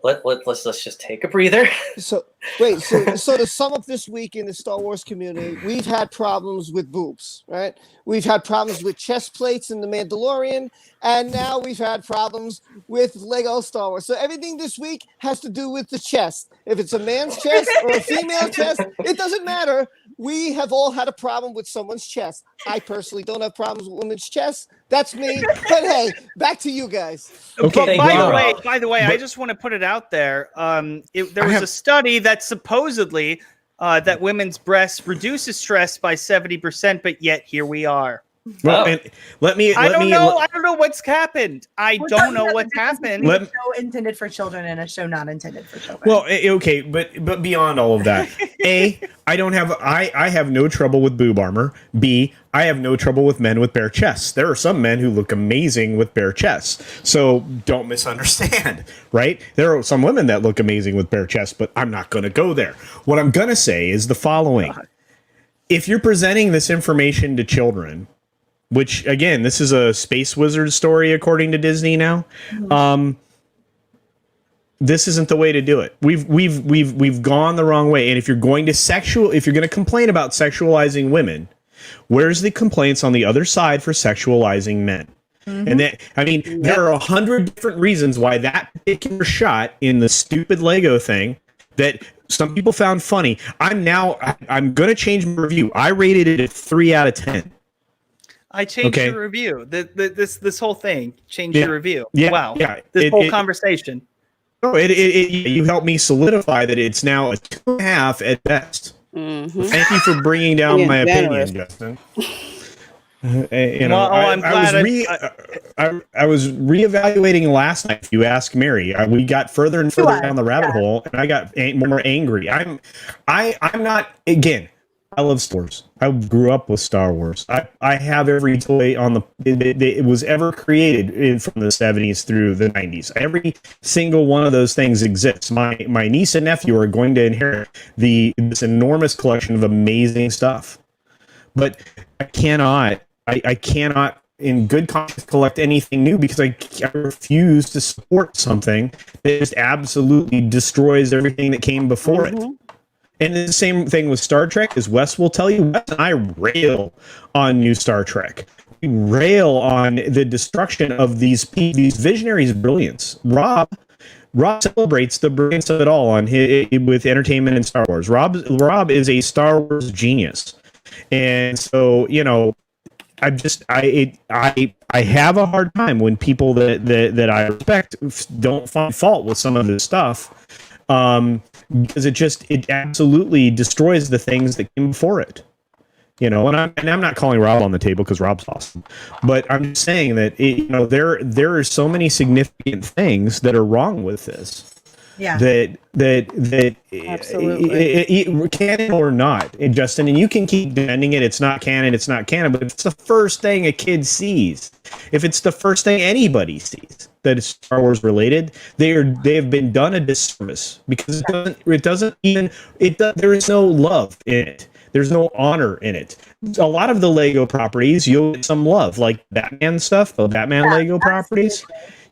let's just take a breather. So to sum up this week in the Star Wars community, we've had problems with boobs, right? We've had problems with chest plates in The Mandalorian, and now we've had problems with Lego Star Wars. So everything this week has to do with the chest. If it's a man's chest or a female chest, it doesn't matter. We have all had a problem with someone's chest. I personally don't have problems with women's chests. That's me. But hey, back to you guys. Okay. By the way, I just want to put it out there. There was a study that supposedly that women's breasts reduces stress by 70%, but yet here we are. Well, and I don't know what's happened. I don't know what's happened. A show intended for children and a show not intended for children. Well, okay, but beyond all of that, A, I have no trouble with boob armor. B, I have no trouble with men with bare chests. There are some men who look amazing with bare chests. So don't misunderstand, right? There are some women that look amazing with bare chests, but I'm not going to go there. What I'm going to say is the following. If you're presenting this information to children, which again, this is a Space Wizard story according to Disney now. This isn't the way to do it. We've gone the wrong way. And if you're going to complain about sexualizing women, where's the complaints on the other side for sexualizing men? And there are 100 different reasons why that particular shot in the stupid Lego thing that some people found funny. I'm going to change my review. I rated it a 3 out of 10. I changed your review. This whole thing changed your review. Yeah, wow. Yeah. This whole conversation. No, you helped me solidify that it's now a 2.5 at best. Mm-hmm. Thank you for bringing down my opinion, Justin. I'm glad I was reevaluating last night. If you ask Mary, we got further and further down the rabbit hole, and I got more angry. I'm not again. I love Star Wars. I grew up with Star Wars. I have every toy on it was ever created from the 70s through the 90s. Every single one of those things exists. My niece and nephew are going to inherit this enormous collection of amazing stuff. But I cannot in good conscience collect anything new because I refuse to support something that just absolutely destroys everything that came before it. And the same thing with Star Trek, as Wes will tell you. Wes and I rail on new Star Trek. We rail on the destruction of these visionaries' brilliance. Rob celebrates the brilliance of it all with entertainment and Star Wars. Rob is a Star Wars genius, and so I have a hard time when people that I respect don't find fault with some of this stuff. Because it absolutely destroys the things that came before it, and I'm not calling Rob on the table because Rob's awesome, but I'm just saying that there are so many significant things that are wrong with this. Yeah. That Absolutely. canon or not, Justin, and you can keep defending it. It's not canon. But if it's the first thing a kid sees, if it's the first thing anybody sees that is Star Wars related, they have been done a disservice because there is no love in it. There's no honor in it. A lot of the Lego properties, you'll get some love, like Batman stuff, the Batman Lego properties.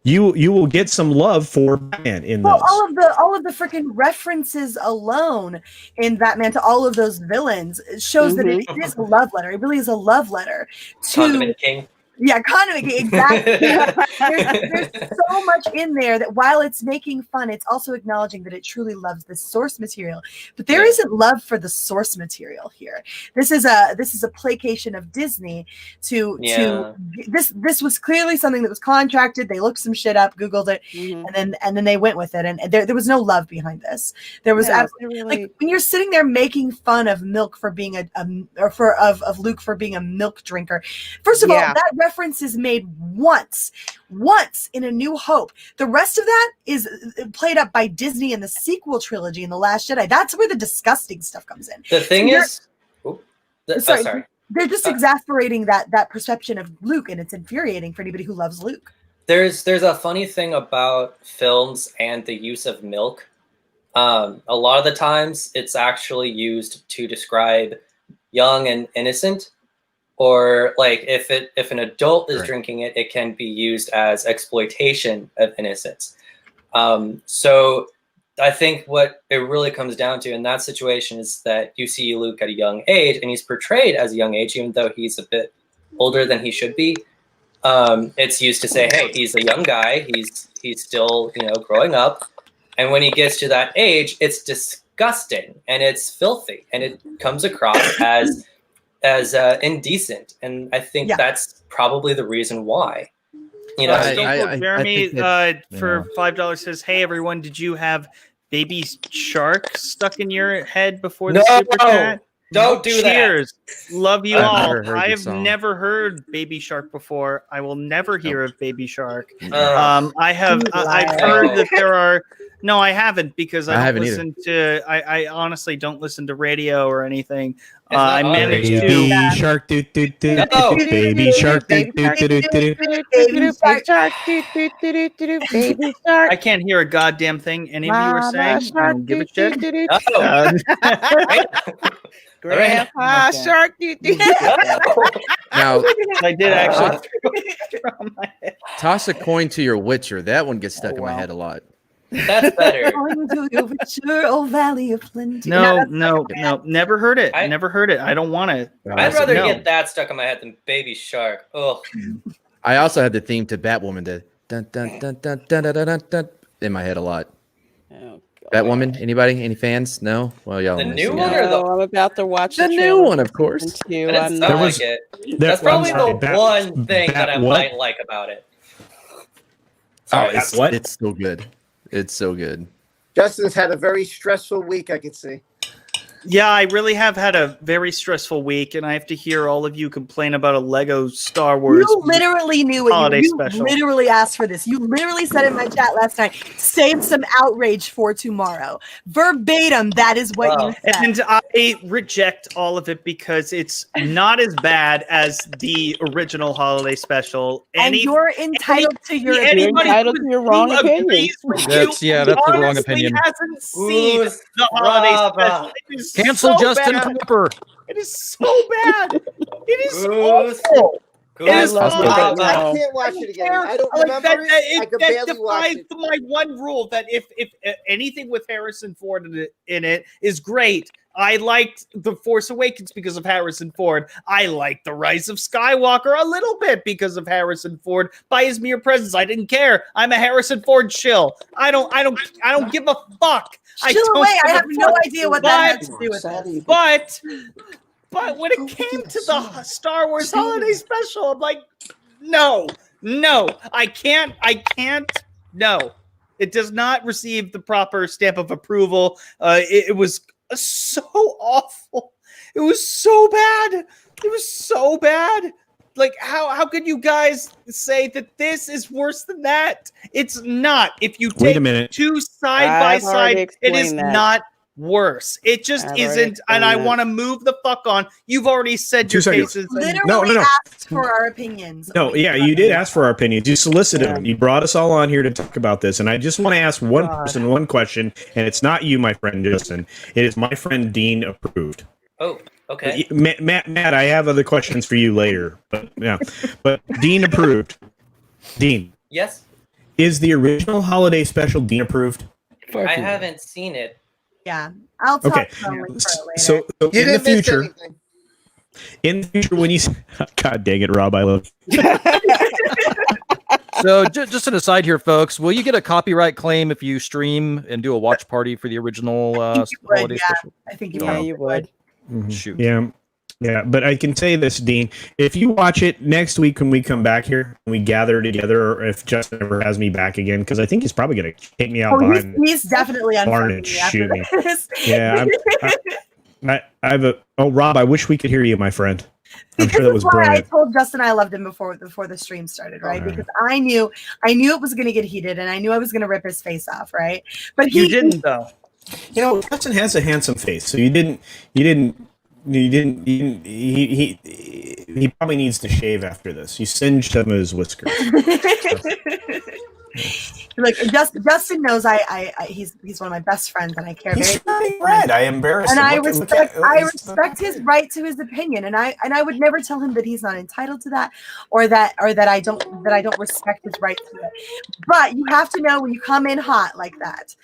You will get some love for Batman in those. All of the freaking references alone in Batman to all of those villains shows that it is a love letter. It really is a love letter to Condiment King. Yeah, Condiment King, exactly. there's so much in there that while it's making fun, it's also acknowledging that it truly loves the source material. But there isn't love for the source material here. This is a placation of Disney to this was clearly something that was contracted. They looked some shit up, Googled it, and then they went with it. And there was no love behind this. There was absolutely like when you're sitting there making fun of milk for being of Luke for being a milk drinker. First of all, that reference is made once in A New Hope. The rest of that is played up by Disney in the sequel trilogy in The Last Jedi. That's where the disgusting stuff comes in. The thing is, sorry. They're just exasperating that perception of Luke, and it's infuriating for anybody who loves Luke. There's a funny thing about films and the use of milk. A lot of the times it's actually used to describe young and innocent. Or like if an adult is drinking it, it can be used as exploitation of innocence. So I think what it really comes down to in that situation is that you see Luke at a young age, and he's portrayed as a young age, even though he's a bit older than he should be. It's used to say, hey, he's a young guy. He's still growing up, and when he gets to that age, it's disgusting and it's filthy, and it comes across as indecent, and I think that's probably the reason why. Jeremy for $5 says, "Hey everyone, did you have Baby Shark stuck in your head before the super chat?" Don't do Cheers. that. Love you all. I have never heard Baby Shark before. I will never hear of Baby Shark. I've heard that there are. No, I haven't because I don't listen to. I honestly don't listen to radio or anything. I managed to. Baby Shark, Baby Shark, Baby I can't hear a goddamn thing any of you are saying. I don't give a shit. Grandpa Shark. Now, I did actually. Toss a coin to your Witcher. That one gets stuck in my head a lot. That's better. Going to the Witcher, oh Valley of Plenty. No, never heard it. Never heard it. I don't want it. I'd rather get that stuck in my head than Baby Shark. Oh. I also had the theme to Batwoman, the dun dun dun dun dun dun dun dun in my head a lot. Oh, Batwoman? Anybody? Any fans? No? Well, y'all. The new one or the? I'm about to watch the new one, of course. I didn't sound like it. That's probably the one thing that I might like about it. Sorry, it's so good. It's so good. Justin's had a very stressful week, I can see. Yeah, I really have had a very stressful week, and I have to hear all of you complain about a Lego Star Wars. You literally knew what holiday you special. literally asked for this. You literally said in my chat last night, save some outrage for tomorrow. Verbatim, that is what you said. And I reject all of it because it's not as bad as the original holiday special. And you're entitled to your opinion. Anybody who agrees with That's you the wrong honestly opinion. hasn't seen the holiday special. It is Cancel so Justin bad. Cooper. It is so bad. It is awful. It is awful. I can't watch it again. I don't remember it. I could barely watch it. My one rule that if anything with Harrison Ford in it is great. I liked The Force Awakens because of Harrison Ford. I liked The Rise of Skywalker a little bit because of Harrison Ford. By his mere presence, I didn't care. I'm a Harrison Ford shill. I don't give a fuck. Chill away. I have no idea what that had to do with it. But when it came to the Star Wars Holiday Special, I'm like, no, I can't, no. It does not receive the proper stamp of approval. It was so awful. It was so bad. It was so bad. Like, how could you guys say that this is worse than that? It's not. If you take two side by side, it is not worse. It just isn't. And I want to move the fuck on. You've already said your cases. Literally asked for our opinions. No, yeah, you did ask for our opinions. You solicited them. You brought us all on here to talk about this. And I just want to ask one person one question. And it's not you, my friend Justin. It is my friend Dean approved. Oh, okay. Matt, I have other questions for you later. But yeah, but Dean approved. Dean. Yes. Is the original holiday special Dean approved? I haven't seen it. Yeah, I'll talk about it later. So in the future, when you God dang it, Rob, I love you. So just an aside here, folks. Will you get a copyright claim if you stream and do a watch party for the original holiday special? I think you would. Mm-hmm. Shoot. Yeah, but I can say this, Dean. If you watch it next week when we come back here and we gather together, or if Justin ever has me back again, because I think he's probably going to kick me out behind he's definitely barn and shoot me. Yeah, I have a. Oh, Rob, I wish we could hear you, my friend. I'm sure that was brilliant. I told Justin I loved him before the stream started, right? Because I knew it was going to get heated, and I knew I was going to rip his face off, right? But you didn't, though. You know, Justin has a handsome face, so you didn't. He probably needs to shave after this. You singed some of his whiskers. Like Justin knows he's one of my best friends, and I care very much. Red. I embarrass him. And I respect his right to his opinion, and I would never tell him that he's not entitled to that, or that I don't respect his right to it. But you have to know when you come in hot like that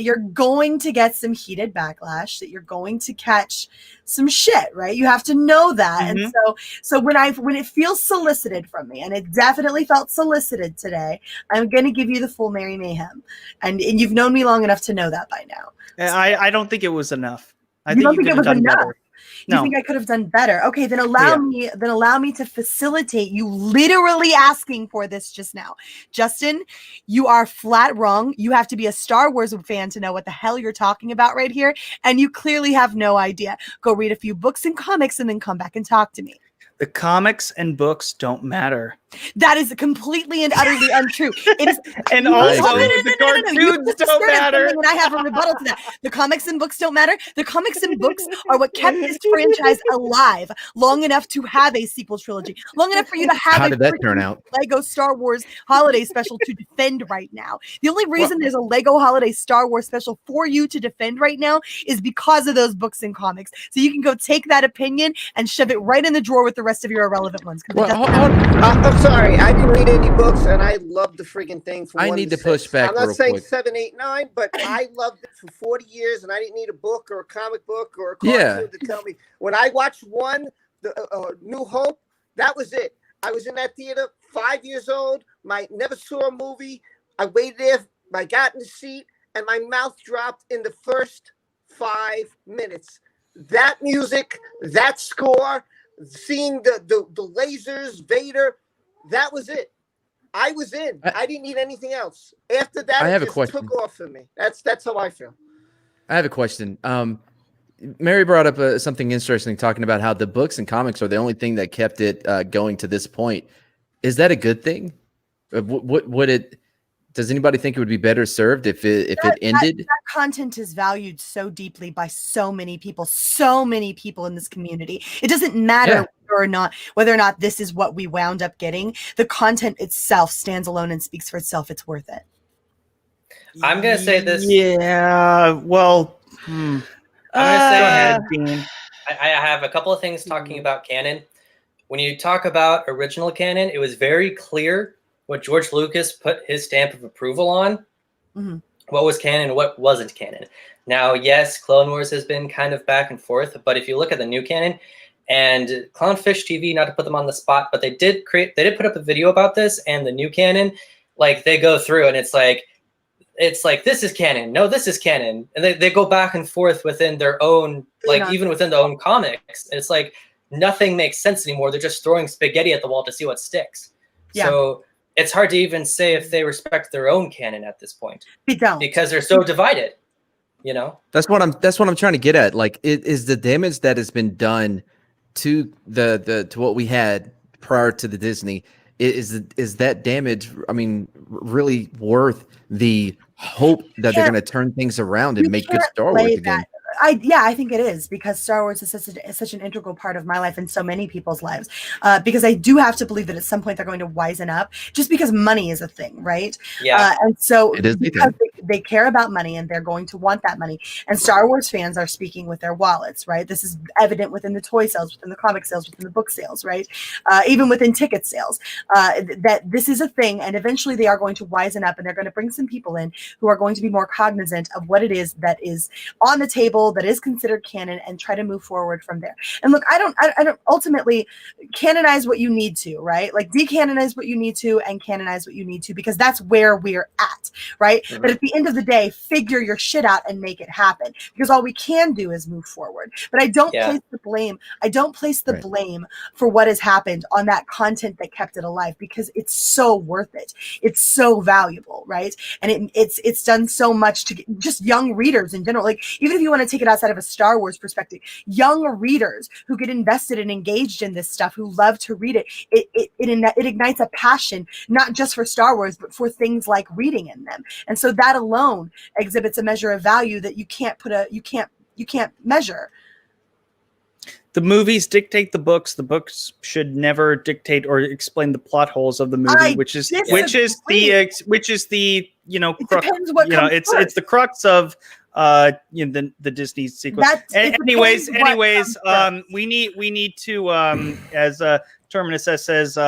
you're going to get some heated backlash, that you're going to catch some shit, right? You have to know that. Mm-hmm. And so when it feels solicited from me, and it definitely felt solicited today, I'm going to give you the full Mary Mayhem. And you've known me long enough to know that by now. I don't think it was enough. I you think don't you think it was done enough? Better. You think I could have done better? Okay, then allow me to facilitate you literally asking for this just now. Justin, you are flat wrong. You have to be a Star Wars fan to know what the hell you're talking about right here, and you clearly have no idea. Go read a few books and comics and then come back and talk to me. The comics and books don't matter. That is completely and utterly untrue. It is, and also the cartoons don't matter. And I have a rebuttal to that. The comics and books don't matter. The comics and books are what kept this franchise alive long enough to have a sequel trilogy, long enough for you to have How did that turn out? Lego Star Wars holiday special to defend right now. The only reason there's a Lego holiday Star Wars special for you to defend right now is because of those books and comics. So you can go take that opinion and shove it right in the drawer with the rest of your irrelevant ones. I'm sorry, I didn't read any books, and I love the freaking thing. From I need to push back. I'm not real saying quick. 7, 8, 9, but I loved it for 40 years, and I didn't need a book or a comic book or a cartoon to tell me. When I watched New Hope, that was it. I was in that theater, 5 years old. Never saw a movie. I waited there. I got in the seat, and my mouth dropped in the first 5 minutes. That music, that score, seeing the lasers, Vader, that was it. I was in. I didn't need anything else. After that, I have it a just question. took off for me. That's how I feel. I have a question. Mary brought up something interesting, talking about how the books and comics are the only thing that kept it going to this point. Is that a good thing? Would it? Does anybody think it would be better served if it ended? That content is valued so deeply by so many people in this community. It doesn't matter whether or not this is what we wound up getting. The content itself stands alone and speaks for itself. It's worth it. I'm gonna say this. Yeah. Well. I'm gonna say, go ahead, Dean. I have a couple of things talking about canon. When you talk about original canon, it was very clear what George Lucas put his stamp of approval on. Mm-hmm. What was canon and what wasn't canon. Now, yes, Clone Wars has been kind of back and forth, but if you look at the new canon and Clownfish TV, not to put them on the spot, but they did put up a video about this, and the new canon, like they go through and it's like this is canon, no, this is canon, and they go back and forth within their own, like even within their own comics. It's like nothing makes sense anymore. They're just throwing spaghetti at the wall to see what sticks. Yeah. So it's hard to even say if they respect their own canon at this point. They don't, because they're so divided. You know, that's what I'm trying to get at. Like, it is the damage that has been done to to what we had prior to the Disney. Is that damage? I mean, really worth the hope that they're going to turn things around and make good Star Wars again? I think it is, because Star Wars is such an integral part of my life and so many people's lives. Because I do have to believe that at some point they're going to wisen up, just because money is a thing, right? Yeah. And so it is because they care about money and they're going to want that money. And Star Wars fans are speaking with their wallets, right? This is evident within the toy sales, within the comic sales, within the book sales, right? Even within ticket sales, that this is a thing. And eventually they are going to wisen up, and they're going to bring some people in who are going to be more cognizant of what it is that is on the table, that is considered canon, and try to move forward from there. And look, I don't ultimately canonize what you need to, right? Like, decanonize what you need to and canonize what you need to, because that's where we're at, right? Mm-hmm. But at the end of the day, figure your shit out and make it happen, because all we can do is move forward. But I don't place the blame. I don't place the blame for what has happened on that content that kept it alive, because it's so worth it. It's so valuable, right? And it's done so much to get just young readers in general. Like, even if you want to take it outside of a Star Wars perspective, young readers who get invested and engaged in this stuff, who love to read it, it ignites a passion, not just for Star Wars, but for things like reading in them. And so that alone exhibits a measure of value that you can't measure. The movies dictate the books. The books should never dictate or explain the plot holes of the movie, which is the crux, it's the crux of the Disney sequel. Anyways, we need to as Terminus says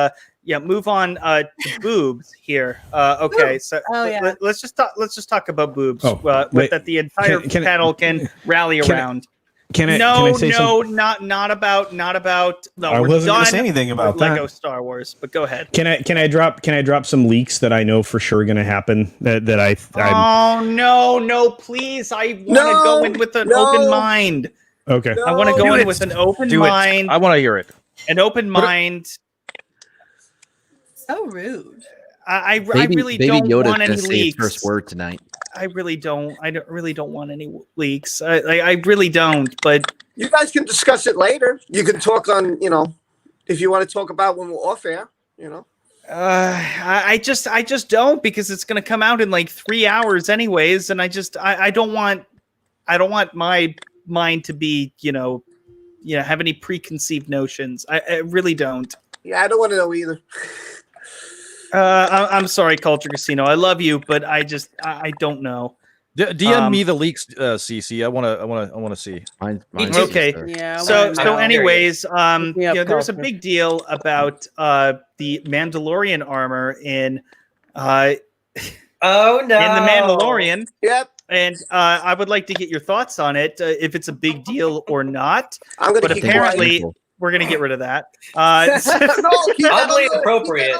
move on to boobs here. Okay, so let's just talk about boobs. That the entire panel can rally around. Can I say something? Not about. No, I wasn't going to say anything about that. Lego Star Wars, but go ahead. Can I drop some leaks that I know for sure going to happen? No, please! I want to go in with an open mind. Okay, I want to go in with an open mind. I want to hear it. An open mind. So rude. I really don't want any leaks. First word tonight. I really don't want any leaks. I really don't. But you guys can discuss it later. You can talk on, if you want to talk about when we're off air, I just don't, because it's going to come out in like 3 hours anyways, and I don't want my mind to be have any preconceived notions. I really don't. Yeah, I don't want to know either. I'm sorry, Culture Casino. I love you, but I don't know. DM me the leaks, CC. I want to see. Mine okay. Yeah. So anyways, there's a big deal about the Mandalorian armor in oh no, in the Mandalorian. Yep. And I would like to get your thoughts on it, if it's a big deal or not. But apparently, we're going to get rid of that. Oddly appropriate.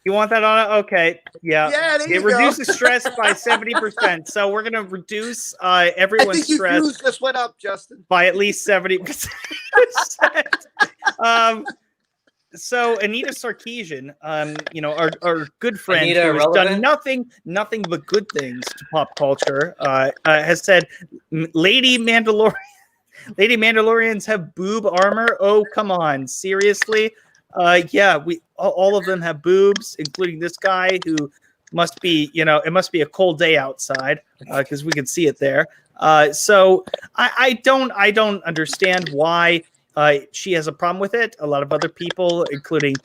You want that on it? Okay. Yeah. It reduces stress by 70%. So we're going to reduce everyone's stress. Views just went up, Justin. By at least 70%. So Anita Sarkeesian, our good friend Anita who has done Irrelevant? nothing but good things to pop culture, has said, Lady Mandalorians have boob armor. Oh, come on, seriously? Yeah, all of them have boobs, including this guy who must be, it must be a cold day outside because we can see it there. So I don't understand why she has a problem with it. A lot of other people, including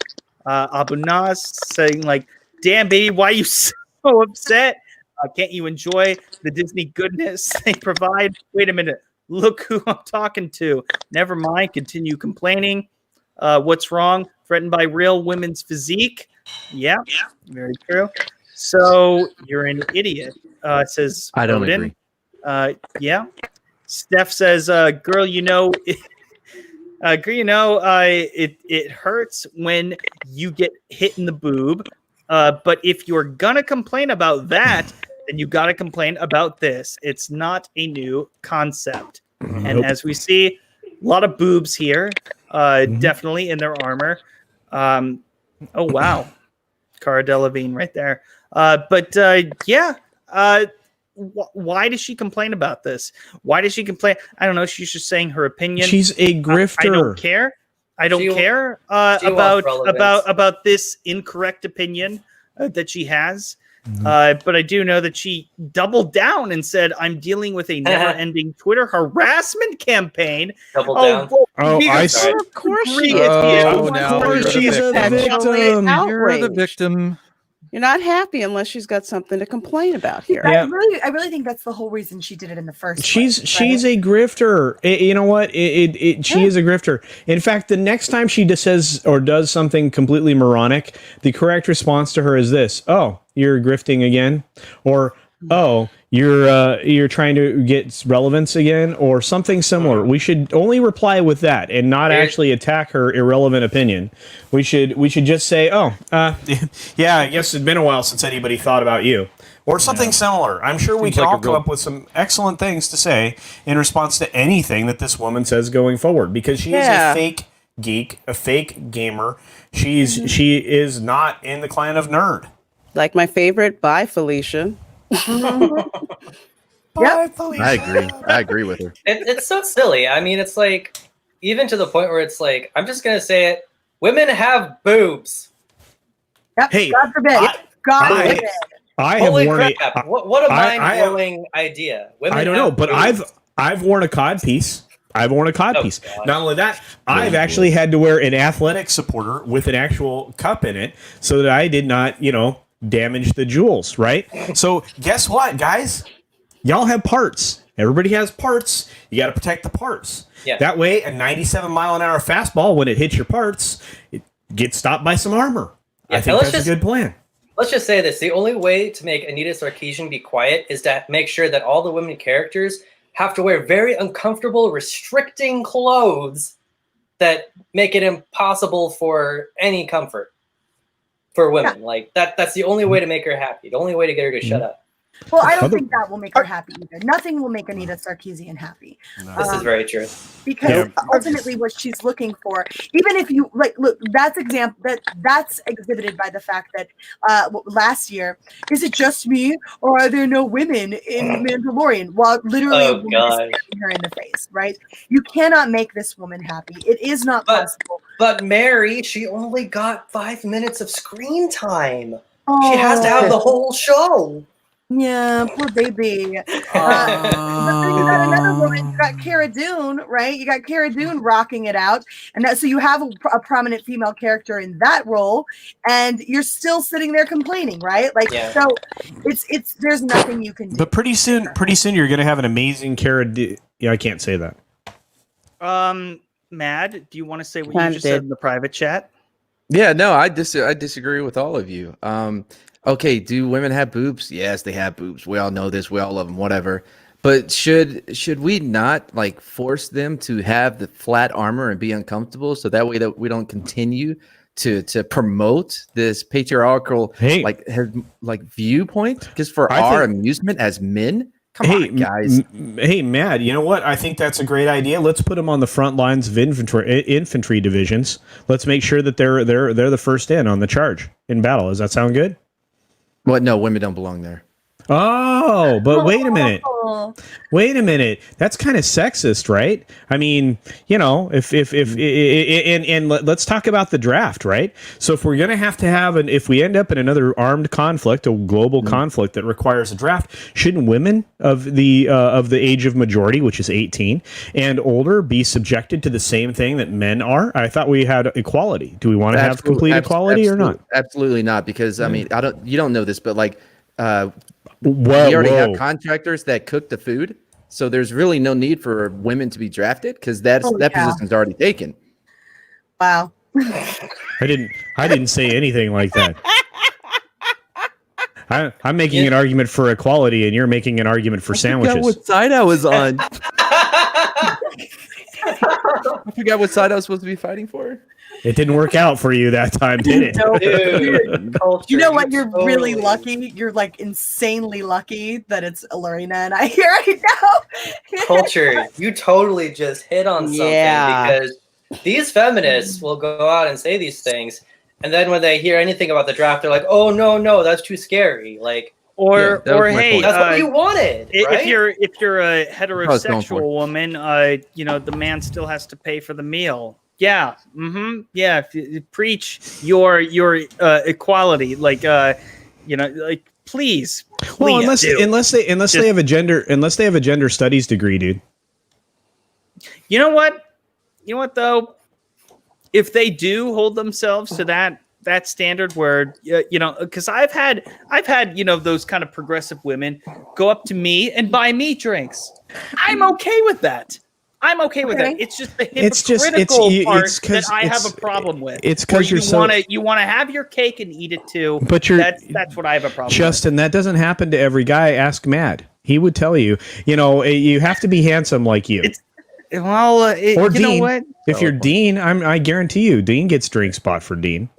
Abu Nas, saying like, "Damn, baby, why are you so upset? Can't you enjoy the Disney goodness they provide?" Wait a minute. Look who I'm talking to. Never mind. Continue complaining. What's wrong? Threatened by real women's physique. Yeah, very true. So you're an idiot, says I don't Odin. agree. Yeah. Steph says, girl, it hurts when you get hit in the boob. But if you're gonna complain about that, then you gotta complain about this. It's not a new concept. And as we see, a lot of boobs here, definitely in their armor. Oh wow, Cara Delevingne right there. Why does she complain about this? Why does she complain? I don't know. She's just saying her opinion. She's a grifter. I don't care. I don't care about this incorrect opinion that she has. But I do know that she doubled down and said, "I'm dealing with a never-ending Twitter harassment campaign." Double down. Of course she is. Now Of course she's a victim. You're the victim. You're not happy unless she's got something to complain about here. I really think that's the whole reason she did it in the first place. She's a grifter. You know what? She is a grifter. In fact, the next time she just says or does something completely moronic, the correct response to her is this: "Oh, you're grifting again," or "Oh, you're trying to get relevance again," or something similar. We should only reply with that and not actually attack her irrelevant opinion. We should just say, "Oh, yeah, I guess it's been a while since anybody thought about you," or something similar. I'm sure we can all come up with some excellent things to say in response to anything that this woman says going forward, because she is a fake geek, a fake gamer. She is not in the clan of nerd. Like my favorite, bye Felicia. I agree with her. It's so silly. I mean, it's like, even to the point where it's like, I'm just gonna say it: women have boobs. Yep, hey, God forbid. God forbid. I have Holy worn crap! What a mind-blowing idea. Women I don't know, but boobs. I've worn a cod piece. I've worn a cod piece. God. Not only that, I've actually had to wear an athletic supporter with an actual cup in it so that I did not, damage the jewels, right? So guess what, guys? Y'all have parts. Everybody has parts. You got to protect the parts. Yeah. That way, a 97-mile-an-hour fastball, when it hits your parts, it gets stopped by some armor. Yeah, I think that's a good plan. Let's just say this. The only way to make Anita Sarkeesian be quiet is to make sure that all the women characters have to wear very uncomfortable, restricting clothes that make it impossible for any comfort for women. Like that's the only way to make her happy. The only way to get her to shut up. Well, I don't think that will make her happy either. Nothing will make Anita Sarkeesian happy. This is very true. Because ultimately what she's looking for, even if you look, that's exhibited by the fact that last year, is it just me or are there no women in Mandalorian? While literally a woman is staring her in the face, right? You cannot make this woman happy. It is not possible. But Mary, she only got 5 minutes of screen time. She has to have the whole show. Yeah, poor baby. But then you got another woman. You got Cara Dune, right? You got Cara Dune rocking it out, and so you have a prominent female character in that role, and you're still sitting there complaining, right? So it's there's nothing you can do. But pretty soon you're gonna have an amazing Cara Dune. Yeah, I can't say that. Mad, do you want to say what you just said in the private chat? Yeah, no, I disagree with all of you. Okay, do women have boobs? Yes, they have boobs. We all know this. We all love them, whatever. But should we not force them to have the flat armor and be uncomfortable so that way that we don't continue to promote this patriarchal viewpoint just for our amusement as men? Come on, guys. Hey, Matt, you know what? I think that's a great idea. Let's put them on the front lines of infantry divisions. Let's make sure that they're the first in on the charge in battle. Does that sound good? What? No, women don't belong there. Oh, but wait a minute. Wait a minute. That's kind of sexist, right? I mean, you know, if let's talk about the draft, right? So if we're going to have if we end up in another armed conflict, a global conflict that requires a draft, shouldn't women of the age of majority, which is 18 and older, be subjected to the same thing that men are? I thought we had equality. Do we want to have complete equality or not? Absolutely not, because I mean, you don't know this, but like we already have contractors that cook the food, so there's really no need for women to be drafted because that position's already taken. Wow. I didn't say anything like that. I'm making an argument for equality, and you're making an argument for sandwiches. I forgot what side I was on. I forgot what side I was supposed to be fighting for. It didn't work out for you that time, did it? Dude, you know what? You're really lucky. You're like insanely lucky that it's Lorena and I here right now. Culture, you totally just hit on something because these feminists will go out and say these things, and then when they hear anything about the draft, they're like, "Oh no, that's too scary." Like, or hey, that's what you wanted. Right? If you're a heterosexual woman, you know, the man still has to pay for the meal. Yeah. Mm-hmm. Yeah. Preach your equality. Like, you know, like please. Well, unless they have a gender studies degree, dude. You know what though? If they do hold themselves to that standard where, you know, because I've had, you know, those kind of progressive women go up to me and buy me drinks. I'm okay with that. I'm okay with that. It's just the hypocritical part that I have a problem with. It's because you want to have your cake and eat it too. But that's what I have a problem with. Justin, that doesn't happen to every guy. Ask Mad. He would tell you. You know, you have to be handsome like you. Or you Dean. Know what? If you're Dean, I guarantee you, Dean gets drink spot for Dean.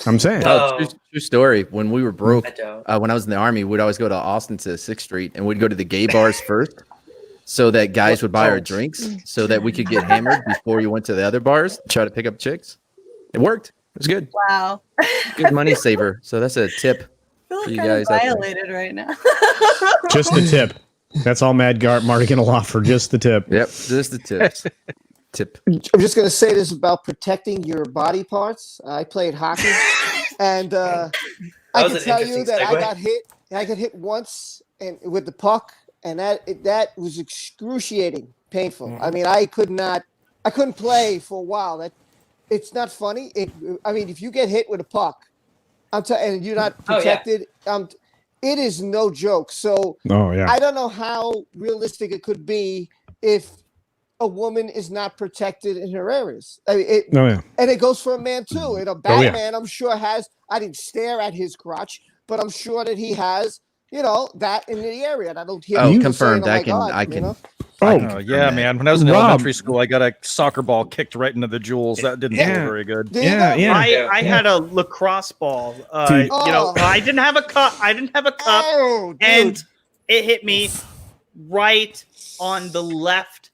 I'm saying. True story. When we were broke, when I was in the Army, we'd always go to Austin to 6th Street, and we'd go to the gay bars first, so that guys would buy our drinks, so that we could get hammered before you went to the other bars, try to pick up chicks. It worked. It was good. Wow. Good money saver. So that's a tip I for you feel guys. violated right now. Just the tip. That's all Madmartigan will offer. Just the tip. Yep. Just the tips. Tip. I'm just gonna say this about protecting your body parts. I played hockey, and I can tell you that I got hit. I got hit once and with the puck, and that was excruciating, painful. I mean, I couldn't play for a while. It's not funny. I mean, if you get hit with a puck, and you're not protected, it is no joke. So I don't know how realistic it could be if a woman is not protected in her areas. I mean, and it goes for a man too. And a Batman, I'm sure I didn't stare at his crotch, but I'm sure that he has, you know, that in the area. And I don't hear you confirmed. saying, I can. You know? Yeah, man. When I was in elementary school, I got a soccer ball kicked right into the jewels. That didn't feel very good. I had a lacrosse ball. You know, I didn't have a cup. And it hit me right on the left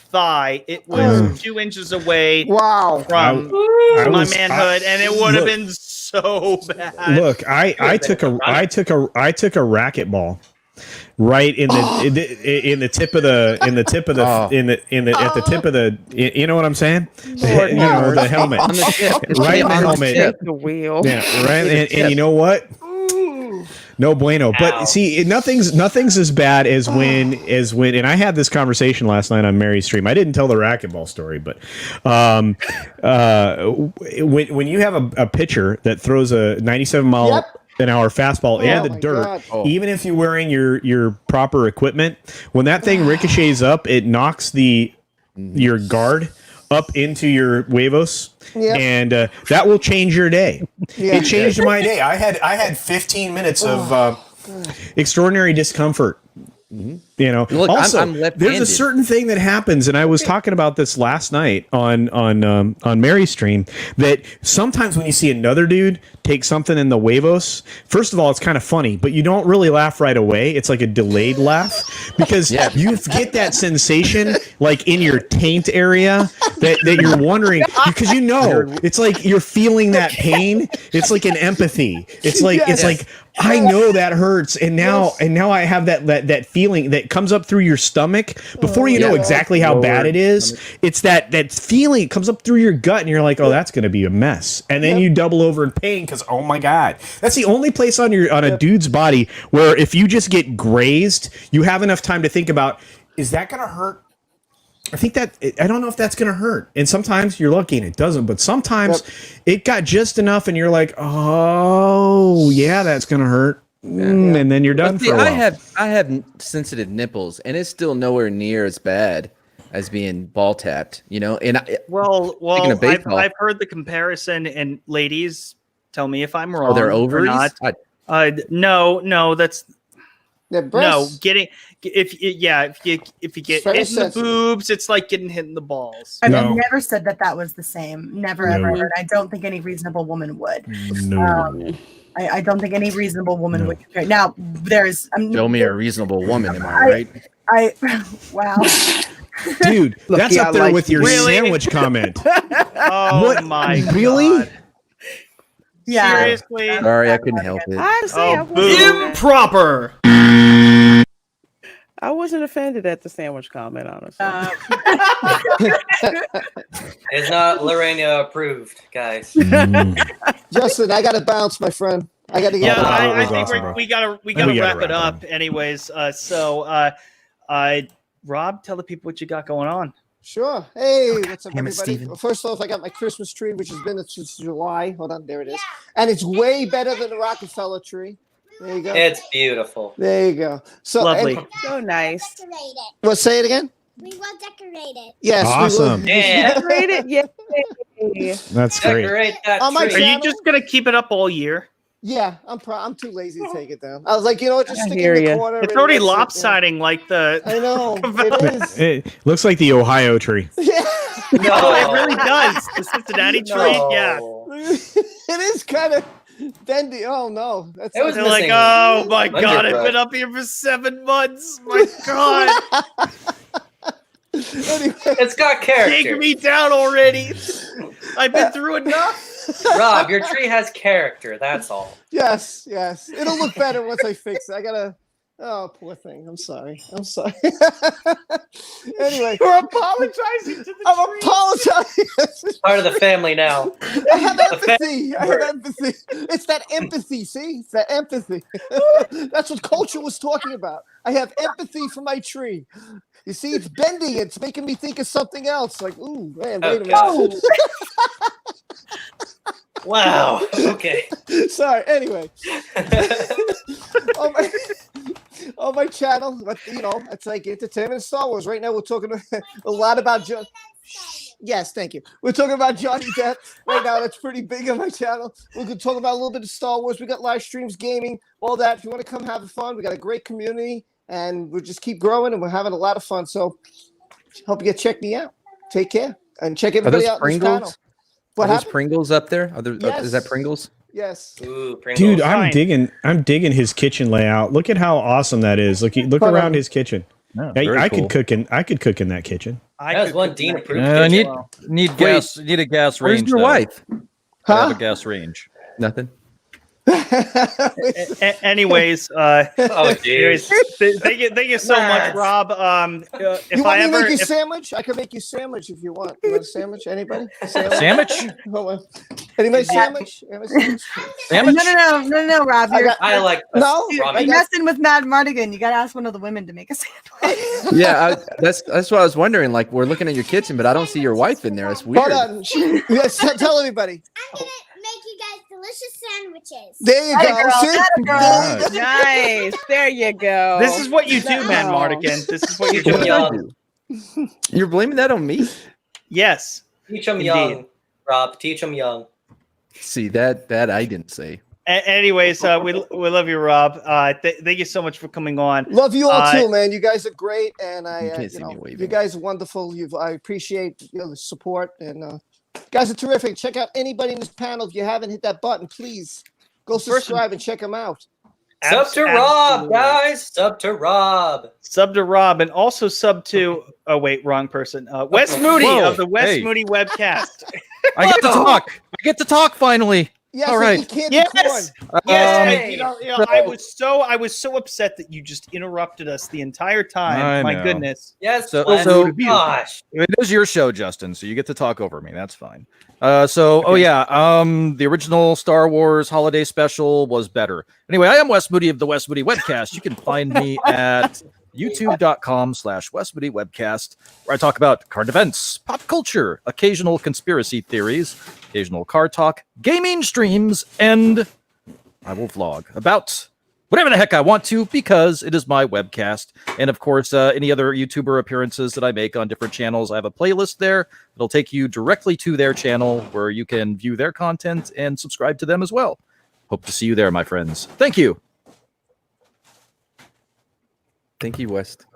thigh. It was 2 inches away from my manhood, and it would have been so bad. Look, I took a racquetball right at the tip of the you know what I'm saying? The helmet. On the tip. Right in the helmet. The wheel. Yeah, right. And you know what? No bueno. But see, nothing's as bad as when and I had this conversation last night on Mary's stream. I didn't tell the racquetball story, but when you have a pitcher that throws a 97 mile an hour fastball in the dirt, even if you're wearing your proper equipment, when that thing ricochets up, it knocks your guard up into your huevos, and that will change your day. It changed my day. I had 15 minutes of extraordinary discomfort You know, Look, also I'm there's left-handed. a certain thing that happens, and I was talking about this last night on Mary's stream, that sometimes when you see another dude take something in the huevos, first of all, it's kind of funny, but you don't really laugh right away. It's like a delayed laugh because you get that sensation like in your taint area that you're wondering, because you know it's like you're feeling that pain. It's like an empathy. It's like I know that hurts, and now I have that feeling that comes up through your stomach before you know exactly how bad it is. It's that feeling, it comes up through your gut, and you're like, oh, that's gonna be a mess, and then you double over in pain because oh my god, that's the only place on a dude's body where if you just get grazed, you have enough time to think about, is that gonna hurt? I think that I don't know if that's going to hurt. And sometimes you're lucky and it doesn't, but sometimes it got just enough and you're like, oh yeah, that's going to hurt. And then you're done for a while. I have sensitive nipples and it's still nowhere near as bad as being ball tapped, you know? And I've heard the comparison, and ladies, tell me if I'm wrong. They're ovaries? Or not. No, that's if you get hit in the boobs, it's like getting hit in the balls. I've never said that was the same. Never, ever. And I don't think any reasonable woman would. No. I don't think any reasonable woman would compare. Now, there's... Show me a reasonable woman, am I right? Wow. Dude, that's up there with your sandwich comment. Oh my God. Really? Yeah. Seriously? Sorry, I couldn't help it. Improper. I wasn't offended at the sandwich comment, honestly. It's not Lorena approved, guys. Justin, I got to bounce, my friend. I got to get. I think we gotta wrap it up. Anyways, Rob, tell the people what you got going on. Sure. Hey, what's up, everybody? Well, first off, I got my Christmas tree, which has been since July. Hold on, there it is. And it's way better than the Rockefeller tree. There you go. It's beautiful. There you go. So lovely. So nice. Well, say it again. We will decorate it. Yes. Awesome. Yeah. Decorate it. Yay. That's great. Decorate that On my tree. Are you just gonna keep it up all year? Yeah, I'm too lazy to take it down. I was like, you know what, just stick it hear in the ya. corner. It's and already it's like, lopsiding like the. I know. It is. It looks like the Ohio tree. Yeah. No, it really does. The Cincinnati tree, yeah. It is kind of bendy. Oh no, that's It was They're like, missing oh my God, I've underfoot. been up here for 7 months. My God, anyway. It's got character. take me down already. I've been through enough. Rob, your tree has character. That's all. Yes. It'll look better once I fix it. I gotta. Oh, poor thing. I'm sorry. Anyway, We're apologizing to the I'm tree. apologizing. Part of the family now. I have empathy. It's that empathy. See, it's that empathy. That's what culture was talking about. I have empathy for my tree. You see, it's bending. It's making me think of something else. Like, ooh, man, wait a minute. Wow. Okay. Sorry. Anyway, on my channel, but you know, it's like entertainment and Star Wars. Right now, we're talking a lot about John. Yes, thank you. We're talking about Johnny Depp right now. That's pretty big on my channel. We're going to talk about a little bit of Star Wars. We got live streams, gaming, all that. If you want to come have fun, we got a great community, and we'll just keep growing, and we're having a lot of fun. So, hope you check me out. Take care, and check everybody out on this channel. Are those Pringles up there? Yes. Is that Pringles? Yes. Ooh, Pringles. Dude, I'm digging his kitchen layout. Look at how awesome that is. Look around his kitchen. Oh, I could cook in that kitchen. That was one Dean approved. I need gas. Need a gas range. Where's your wife? I have a gas range. Nothing. Anyways, thank you so much, Rob. You want me to make you a sandwich? I can make you a sandwich if you want. You want a sandwich? Anybody? Sandwich? Hold on. Anybody sandwich? Sandwich? No, Rob. I like no. You're messing with Madmartigan. You got to ask one of the women to make a sandwich. Yeah, that's what I was wondering. Like, we're looking at your kitchen, but I don't see your wife in there. That's weird. Hold on. Yes, tell everybody. I'm gonna make you guys delicious sandwiches. There you go. See? Nice. There you go. This is what you do, Madmartigan. This is what you do. young. You're blaming that on me? Yes. Teach them Indeed. young, Rob. Teach them young. See, that I didn't say. Anyways, we love you, Rob. Thank you so much for coming on. Love you all too, man. You guys are great, and you guys are wonderful. I appreciate the support, and you guys are terrific. Check out anybody in this panel. If you haven't hit that button, please go subscribe and check them out. Sub to Rob, guys. Sub to Rob. Sub to Rob, and also sub to. Oh wait, wrong person. Wes Moody of the Wes Moody webcast. I get to talk. I get to talk finally. Yes, all right. Yes. I was so upset that you just interrupted us the entire time. I My know. goodness. Yes. So gosh. it is your show, Justin. So you get to talk over me. That's fine. The original Star Wars holiday special was better. Anyway, I am Wes Moody of the Wes Moody webcast. You can find me at youtube.com/Wes Moody webcast, where I talk about current events, pop culture, occasional conspiracy theories, occasional car talk, gaming streams, and I will vlog about whatever the heck I want to, because it is my webcast. And of course, any other YouTuber appearances that I make on different channels, I have a playlist there. It'll take you directly to their channel where you can view their content and subscribe to them as well. Hope to see you there, my friends. Thank you. Thank you, West.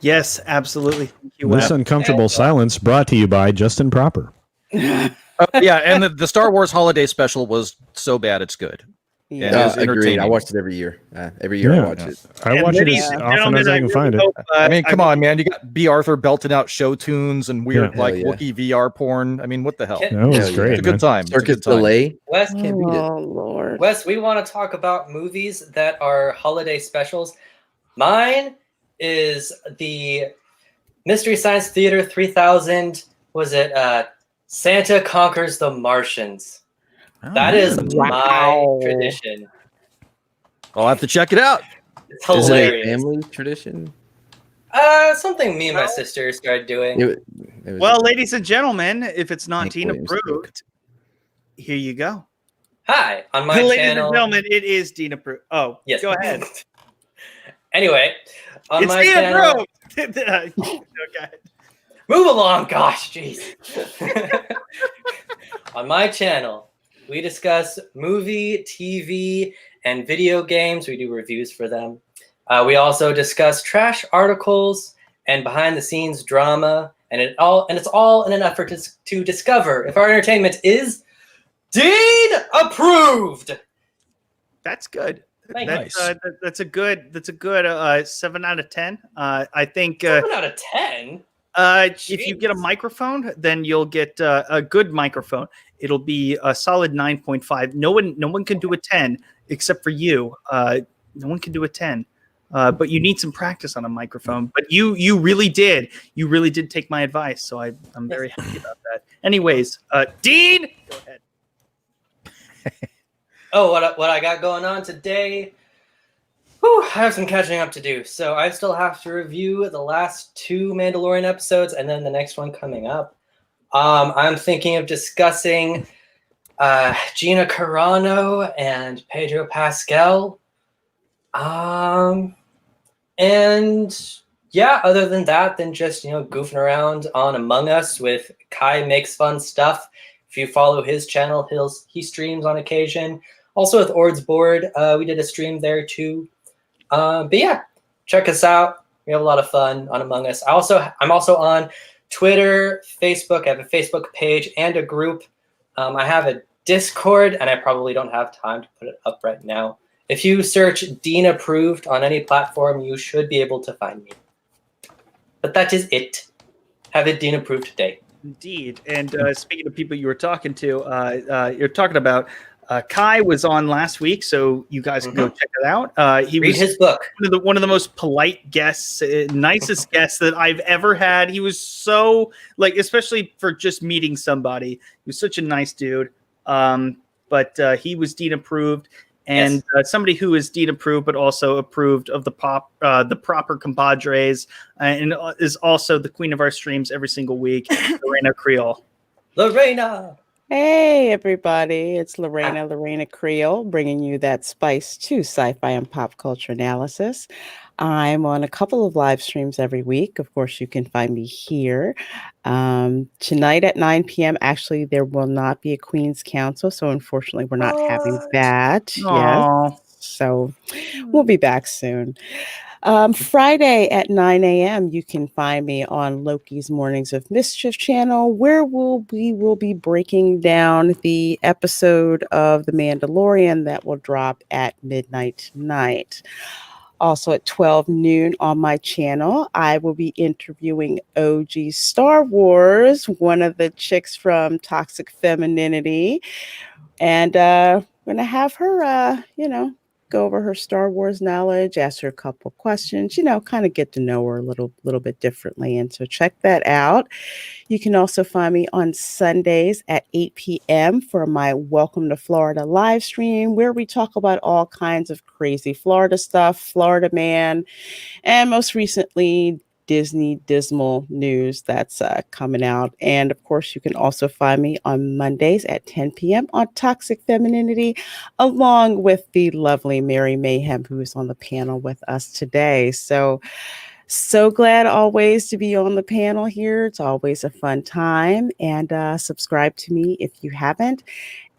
Yes, absolutely. Thank you, Wes. This uncomfortable silence brought to you by Justin Proper. And the Star Wars holiday special was so bad it's good. Yeah, it's agreed. I watched it every year. I watch it. I watch it as often as I can find it. I mean, come on, man. You got B. Arthur belting out show tunes and weird Wookiee VR porn. I mean, what the hell? That was great. It's a good time. Circus delay. Wes, can't beat it. Oh, Lord. Wes, we want to talk about movies that are holiday specials. Mine is the Mystery Science Theater 3000. Was it Santa Conquers the Martians? That is my tradition. I'll have to check it out. It's hilarious. Is it a family tradition? Something me and my sister started doing. Well, ladies and gentlemen, if it's not Dean approved, here you go. Hi, on my ladies channel. and gentlemen, it is Dean approved. Oh, yes. Go ahead. Anyway, on it's my Dean channel. approved. Okay. Move along, gosh, jeez. On my channel, we discuss movie, TV, and video games. We do reviews for them. We also discuss trash articles and behind-the-scenes drama, and it's all in an effort to discover if our entertainment is Dean approved. That's good. Nice. That's a good 7 out of 10. I think 7 out of 10. If you get a microphone, then you'll get a good microphone. It'll be a solid 9.5. No one can do a 10 except for you. No one can do a 10. But you need some practice on a microphone. But you really did. You really did take my advice. So I'm very happy about that. Anyways, Dean, go ahead. Oh, what I got going on today? Whew, I have some catching up to do. So I still have to review the last 2 Mandalorian episodes and then the next one coming up. I'm thinking of discussing Gina Carano and Pedro Pascal. And yeah, other than that, then just, goofing around on Among Us with Kai Makes Fun Stuff. If you follow his channel, he streams on occasion. Also with Ord's Board, we did a stream there too. But yeah, check us out. We have a lot of fun on Among Us. I'm also on Twitter, Facebook. I have a Facebook page and a group. I have a Discord, and I probably don't have time to put it up right now. If you search Dean Approved on any platform, you should be able to find me. But that is it. Have a Dean Approved day. Indeed. And speaking of people you were talking to, you're talking about Kai was on last week, so you guys can go check it out. He Read was his book. One of the most polite guests, nicest guests that I've ever had. He was so especially for just meeting somebody. He was such a nice dude. But he was Dean approved, and somebody who is Dean approved, but also approved of the proper compadres, and is also the queen of our streams every single week, Reina Creole. Lorena. Hey, everybody. It's Reina Creole, bringing you that spice to sci-fi and pop culture analysis. I'm on a couple of live streams every week. Of course, you can find me here. Tonight at 9 p.m., actually, there will not be a Queen's Council, so unfortunately, we're not having that. Aw. Yes. So we'll be back soon. Friday at 9 a.m., you can find me on Loki's Mornings of Mischief channel, where we will be breaking down the episode of The Mandalorian that will drop at midnight tonight. Also at 12 noon on my channel, I will be interviewing OG Star Wars, one of the chicks from Toxic Femininity. And I'm going to have her, go over her Star Wars knowledge, ask her a couple questions, kind of get to know her a little bit differently. And so check that out. You can also find me on Sundays at 8 p.m. for my Welcome to Florida live stream, where we talk about all kinds of crazy Florida stuff, Florida Man, and most recently, Disney dismal news that's coming out. And of course, you can also find me on Mondays at 10 p.m. on Toxic Femininity, along with the lovely Mary Mayhem, who is on the panel with us today. So glad always to be on the panel here. It's always a fun time. And subscribe to me if you haven't.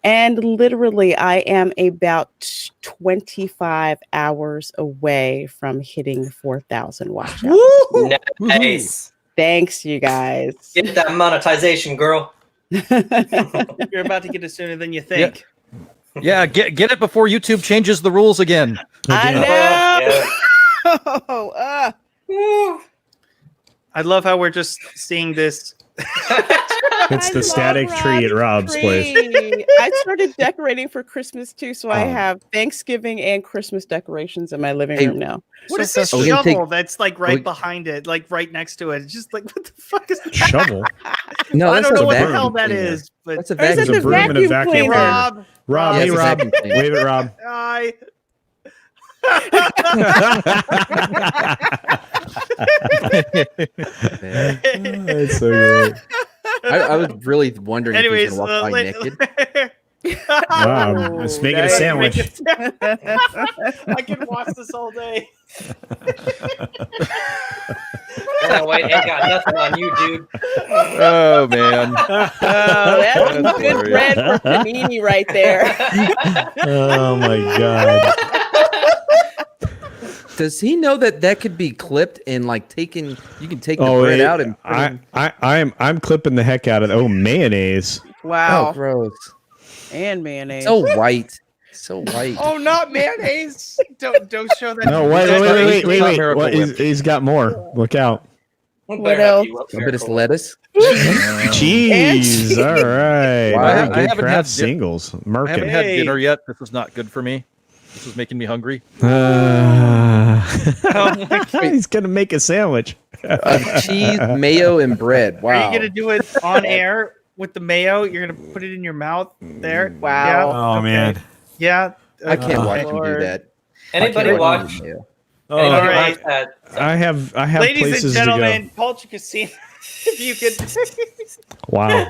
And literally, I am about 25 hours away from hitting 4,000 watch hours. Nice. Thanks, you guys. Get that monetization, girl. You're about to get it sooner than you think. Yeah, get it before YouTube changes the rules again. I know. I love how we're just seeing this. It's the static tree at Rob's place. I started decorating for Christmas too, so I have Thanksgiving and Christmas decorations in my living room now. What is this shovel that's like right behind it, like right next to it? It's just like, what the fuck is that? Shovel? No, I that's don't know a what the vacuum hell that cleaner. is. But That's a Or is vacuum. it the broom and a vacuum vacuum cleaner? cleaner. Rob, Yeah, hey it's a Rob, vacuum cleaner. wave it, Rob. Hi. That's so great. I was really wondering Anyways, if he was gonna walk by naked. Wow, it's making a sandwich. I can watch this all day. That white ain't got nothing on you, dude. Oh man. That's some good bread for panini right there. Oh my god. Does he know that could be clipped and like taken? You can take the bread out and. I'm clipping the heck out of mayonnaise. Wow. Oh, gross. And mayonnaise. So white. So white. Oh, not mayonnaise! Don't show that. No, wait. What, he's got more. Look out. What else? A bit of lettuce. Cheese. All right. Wow. Very I good haven't craft had singles. I haven't Merkin. had dinner yet. This is not good for me. This is making me hungry. He's gonna make a sandwich. Cheese, mayo, and bread. Wow. Are you gonna do it on air with the mayo? You're gonna put it in your mouth there. Wow. Yeah? Oh man. Yeah. I can't Okay. watch him do that. Anybody I can't watch? mayo. Oh, Anybody all right. watch that? I have Ladies and places gentlemen, Culture Casino. If you could. to go. Wow.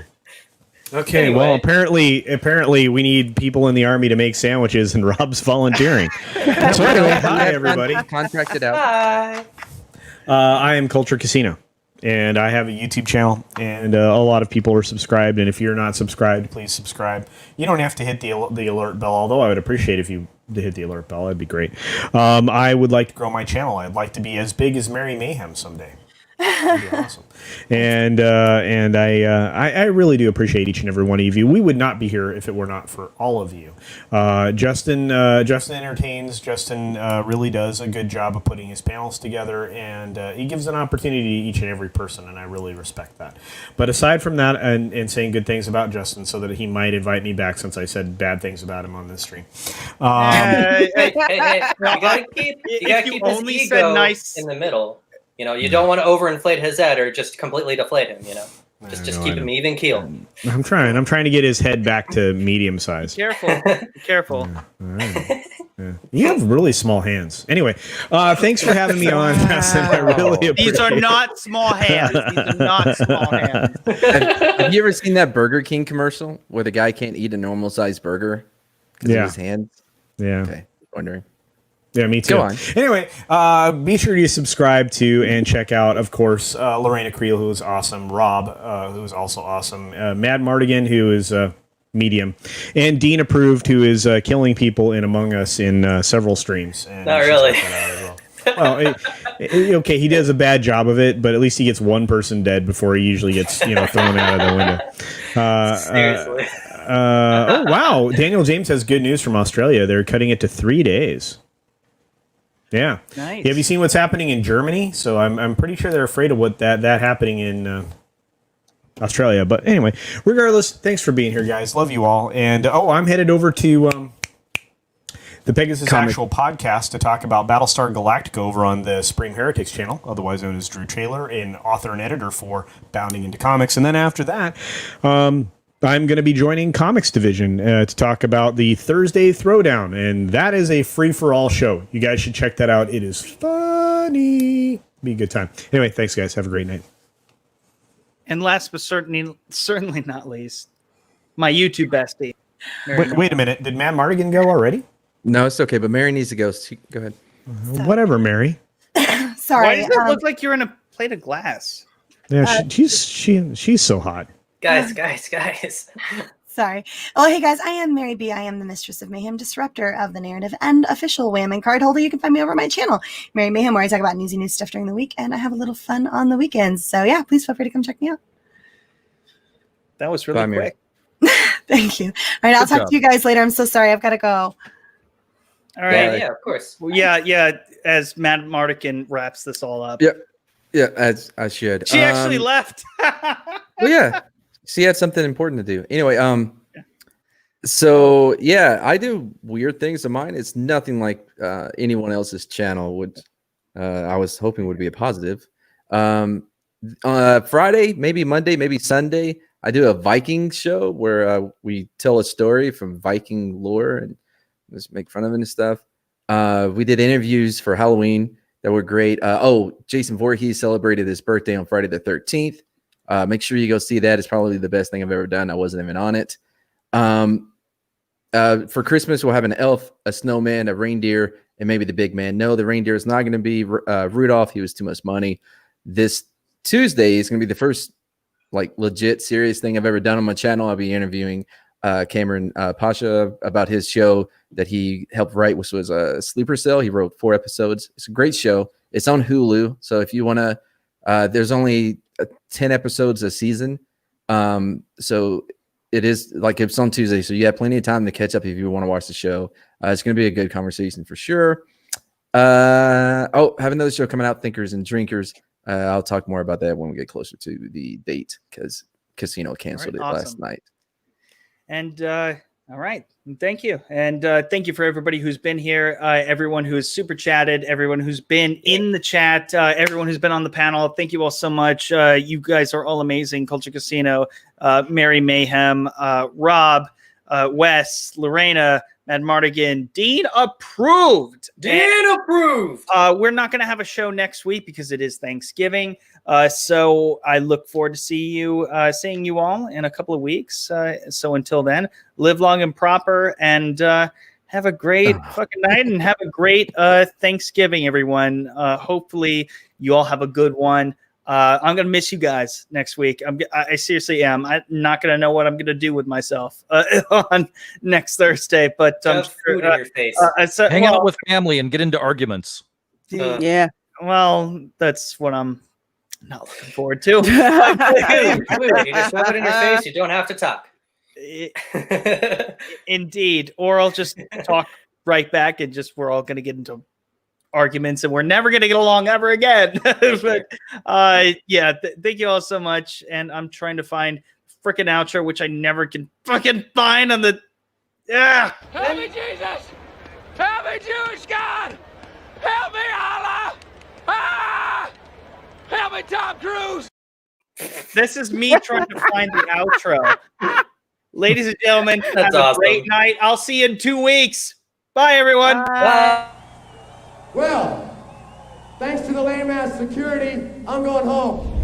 Okay, Anyway. well, apparently we need people in the army to make sandwiches, and Rob's volunteering. So anyway, hi everybody. Contract it out. Hi. I am Culture Casino, and I have a YouTube channel, and a lot of people are subscribed. And if you're not subscribed, please subscribe. You don't have to hit the alert bell, although I would appreciate if you hit the alert bell. That'd be great. I would like to grow my channel. I'd like to be as big as Mary Mayhem someday. That'd be awesome. And I really do appreciate each and every one of you. We would not be here if it were not for all of you. Justin entertains. Justin really does a good job of putting his panels together, and he gives an opportunity to each and every person, and I really respect that. But aside from that, and saying good things about Justin, so that he might invite me back, since I said bad things about him on this stream. Hey, you gotta keep his only ego said nice in the middle. You know, you don't want to overinflate his head or just completely deflate him. You know, just keep him even keel. I'm trying to get his head back to medium size. Careful. Careful. All right. Yeah. You have really small hands. Anyway, thanks for having me on. I really appreciate These are not small hands. These are not small hands. Have you ever seen that Burger King commercial where the guy can't eat a normal sized burger because of his hands? Yeah. Okay. Wondering. Yeah, me too. Go on. Anyway, be sure to subscribe to and check out, of course, Reina Creole, who is awesome, Rob, who is also awesome, Madmartigan, who is medium, and Dean Approved, who is killing people in Among Us in several streams. And Not really. Well, okay, he does a bad job of it, but at least he gets one person dead before he usually gets thrown out of the window. Seriously. Oh wow, Daniel James has good news from Australia. They're cutting it to 3 days. Yeah. Nice. Have you seen what's happening in Germany? So I'm pretty sure they're afraid of what that happening in Australia. But anyway, regardless, thanks for being here, guys. Love you all. And I'm headed over to the Pegasus Actual Podcast to talk about Battlestar Galactica over on the Supreme Heretics channel, otherwise known as Drew Taylor, an author and editor for Bounding into Comics. And then after that, I'm going to be joining Comics Division to talk about the Thursday Throwdown, and that is a free-for-all show. You guys should check that out. It is funny. Be a good time. Anyway, thanks, guys. Have a great night. And last but certainly not least, my YouTube bestie. Wait a minute. Did Madmartigan go already? No, it's okay, but Mary needs to go. Go ahead. Whatever, Mary. Sorry. Why does it look like you're in a plate of glass? Yeah, she's so hot. Guys. Sorry. Oh, hey guys, I am Mary B. I am the Mistress of Mayhem, disruptor of the narrative and official Wham and card holder. You can find me over at my channel, Mary Mayhem, where I talk about newsy news stuff during the week, and I have a little fun on the weekends. So yeah, please feel free to come check me out. That was really quick. Thank you. All right, I'll talk to you guys later. I'm so sorry. I've got to go. All right. Yeah, of course. Well, yeah. As Madmartigan wraps this all up. Yeah, as I should. She actually left. Well, yeah. She had something important to do. Anyway, so yeah, I do weird things of mine. It's nothing like anyone else's channel would. I was hoping would be a positive. Friday, maybe Monday, maybe Sunday, I do a Viking show where we tell a story from Viking lore and just make fun of it and stuff. We did interviews for Halloween that were great. Jason Voorhees celebrated his birthday on Friday the 13th. Make sure you go see that. It's probably the best thing I've ever done. I wasn't even on it. For Christmas, we'll have an elf, a snowman, a reindeer, and maybe the big man. No, the reindeer is not going to be Rudolph. He was too much money. This Tuesday is going to be the first legit serious thing I've ever done on my channel. I'll be interviewing Cameron Pasha about his show that he helped write, which was a Sleeper Cell. He wrote 4 episodes. It's a great show. It's on Hulu. So if you want to, there's only 10 episodes a season. So it is it's on Tuesday. So you have plenty of time to catch up if you want to watch the show. It's going to be a good conversation for sure. Have another show coming out, Thinkers and Drinkers. I'll talk more about that when we get closer to the date because Casino canceled it last night. And all right. Thank you. And thank you for everybody who's been here, everyone who has super chatted, everyone who's been in the chat, everyone who's been on the panel. Thank you all so much. You guys are all amazing. Culture Casino, Mary Mayhem, Rob, Wes, Lorena, Madmartigan, Dean Approved. We're not going to have a show next week because it is Thanksgiving. So I look forward to seeing you all in a couple of weeks. So until then, live long and proper, and have a great fucking night, and have a great Thanksgiving, everyone. Hopefully you all have a good one. I'm gonna miss you guys next week. I seriously am. I'm not gonna know what I'm gonna do with myself on next Thursday. But food in your face. Hang out with family and get into arguments. Yeah. Well, that's what I'm not looking forward to. You just rub it in your face. You don't have to talk. Indeed. Or I'll just talk right back, and we're all gonna get into arguments, and we're never going to get along ever again. But thank you all so much. And I'm trying to find freaking outro, which I never can fucking find on the Help me, Jesus! Help me, Jewish God! Help me, Allah! Help me, Tom Cruise! This is me trying to find the outro. Ladies and gentlemen, have a great night. I'll see you in 2 weeks. Bye, everyone. Bye. Well, thanks to the lame ass security, I'm going home.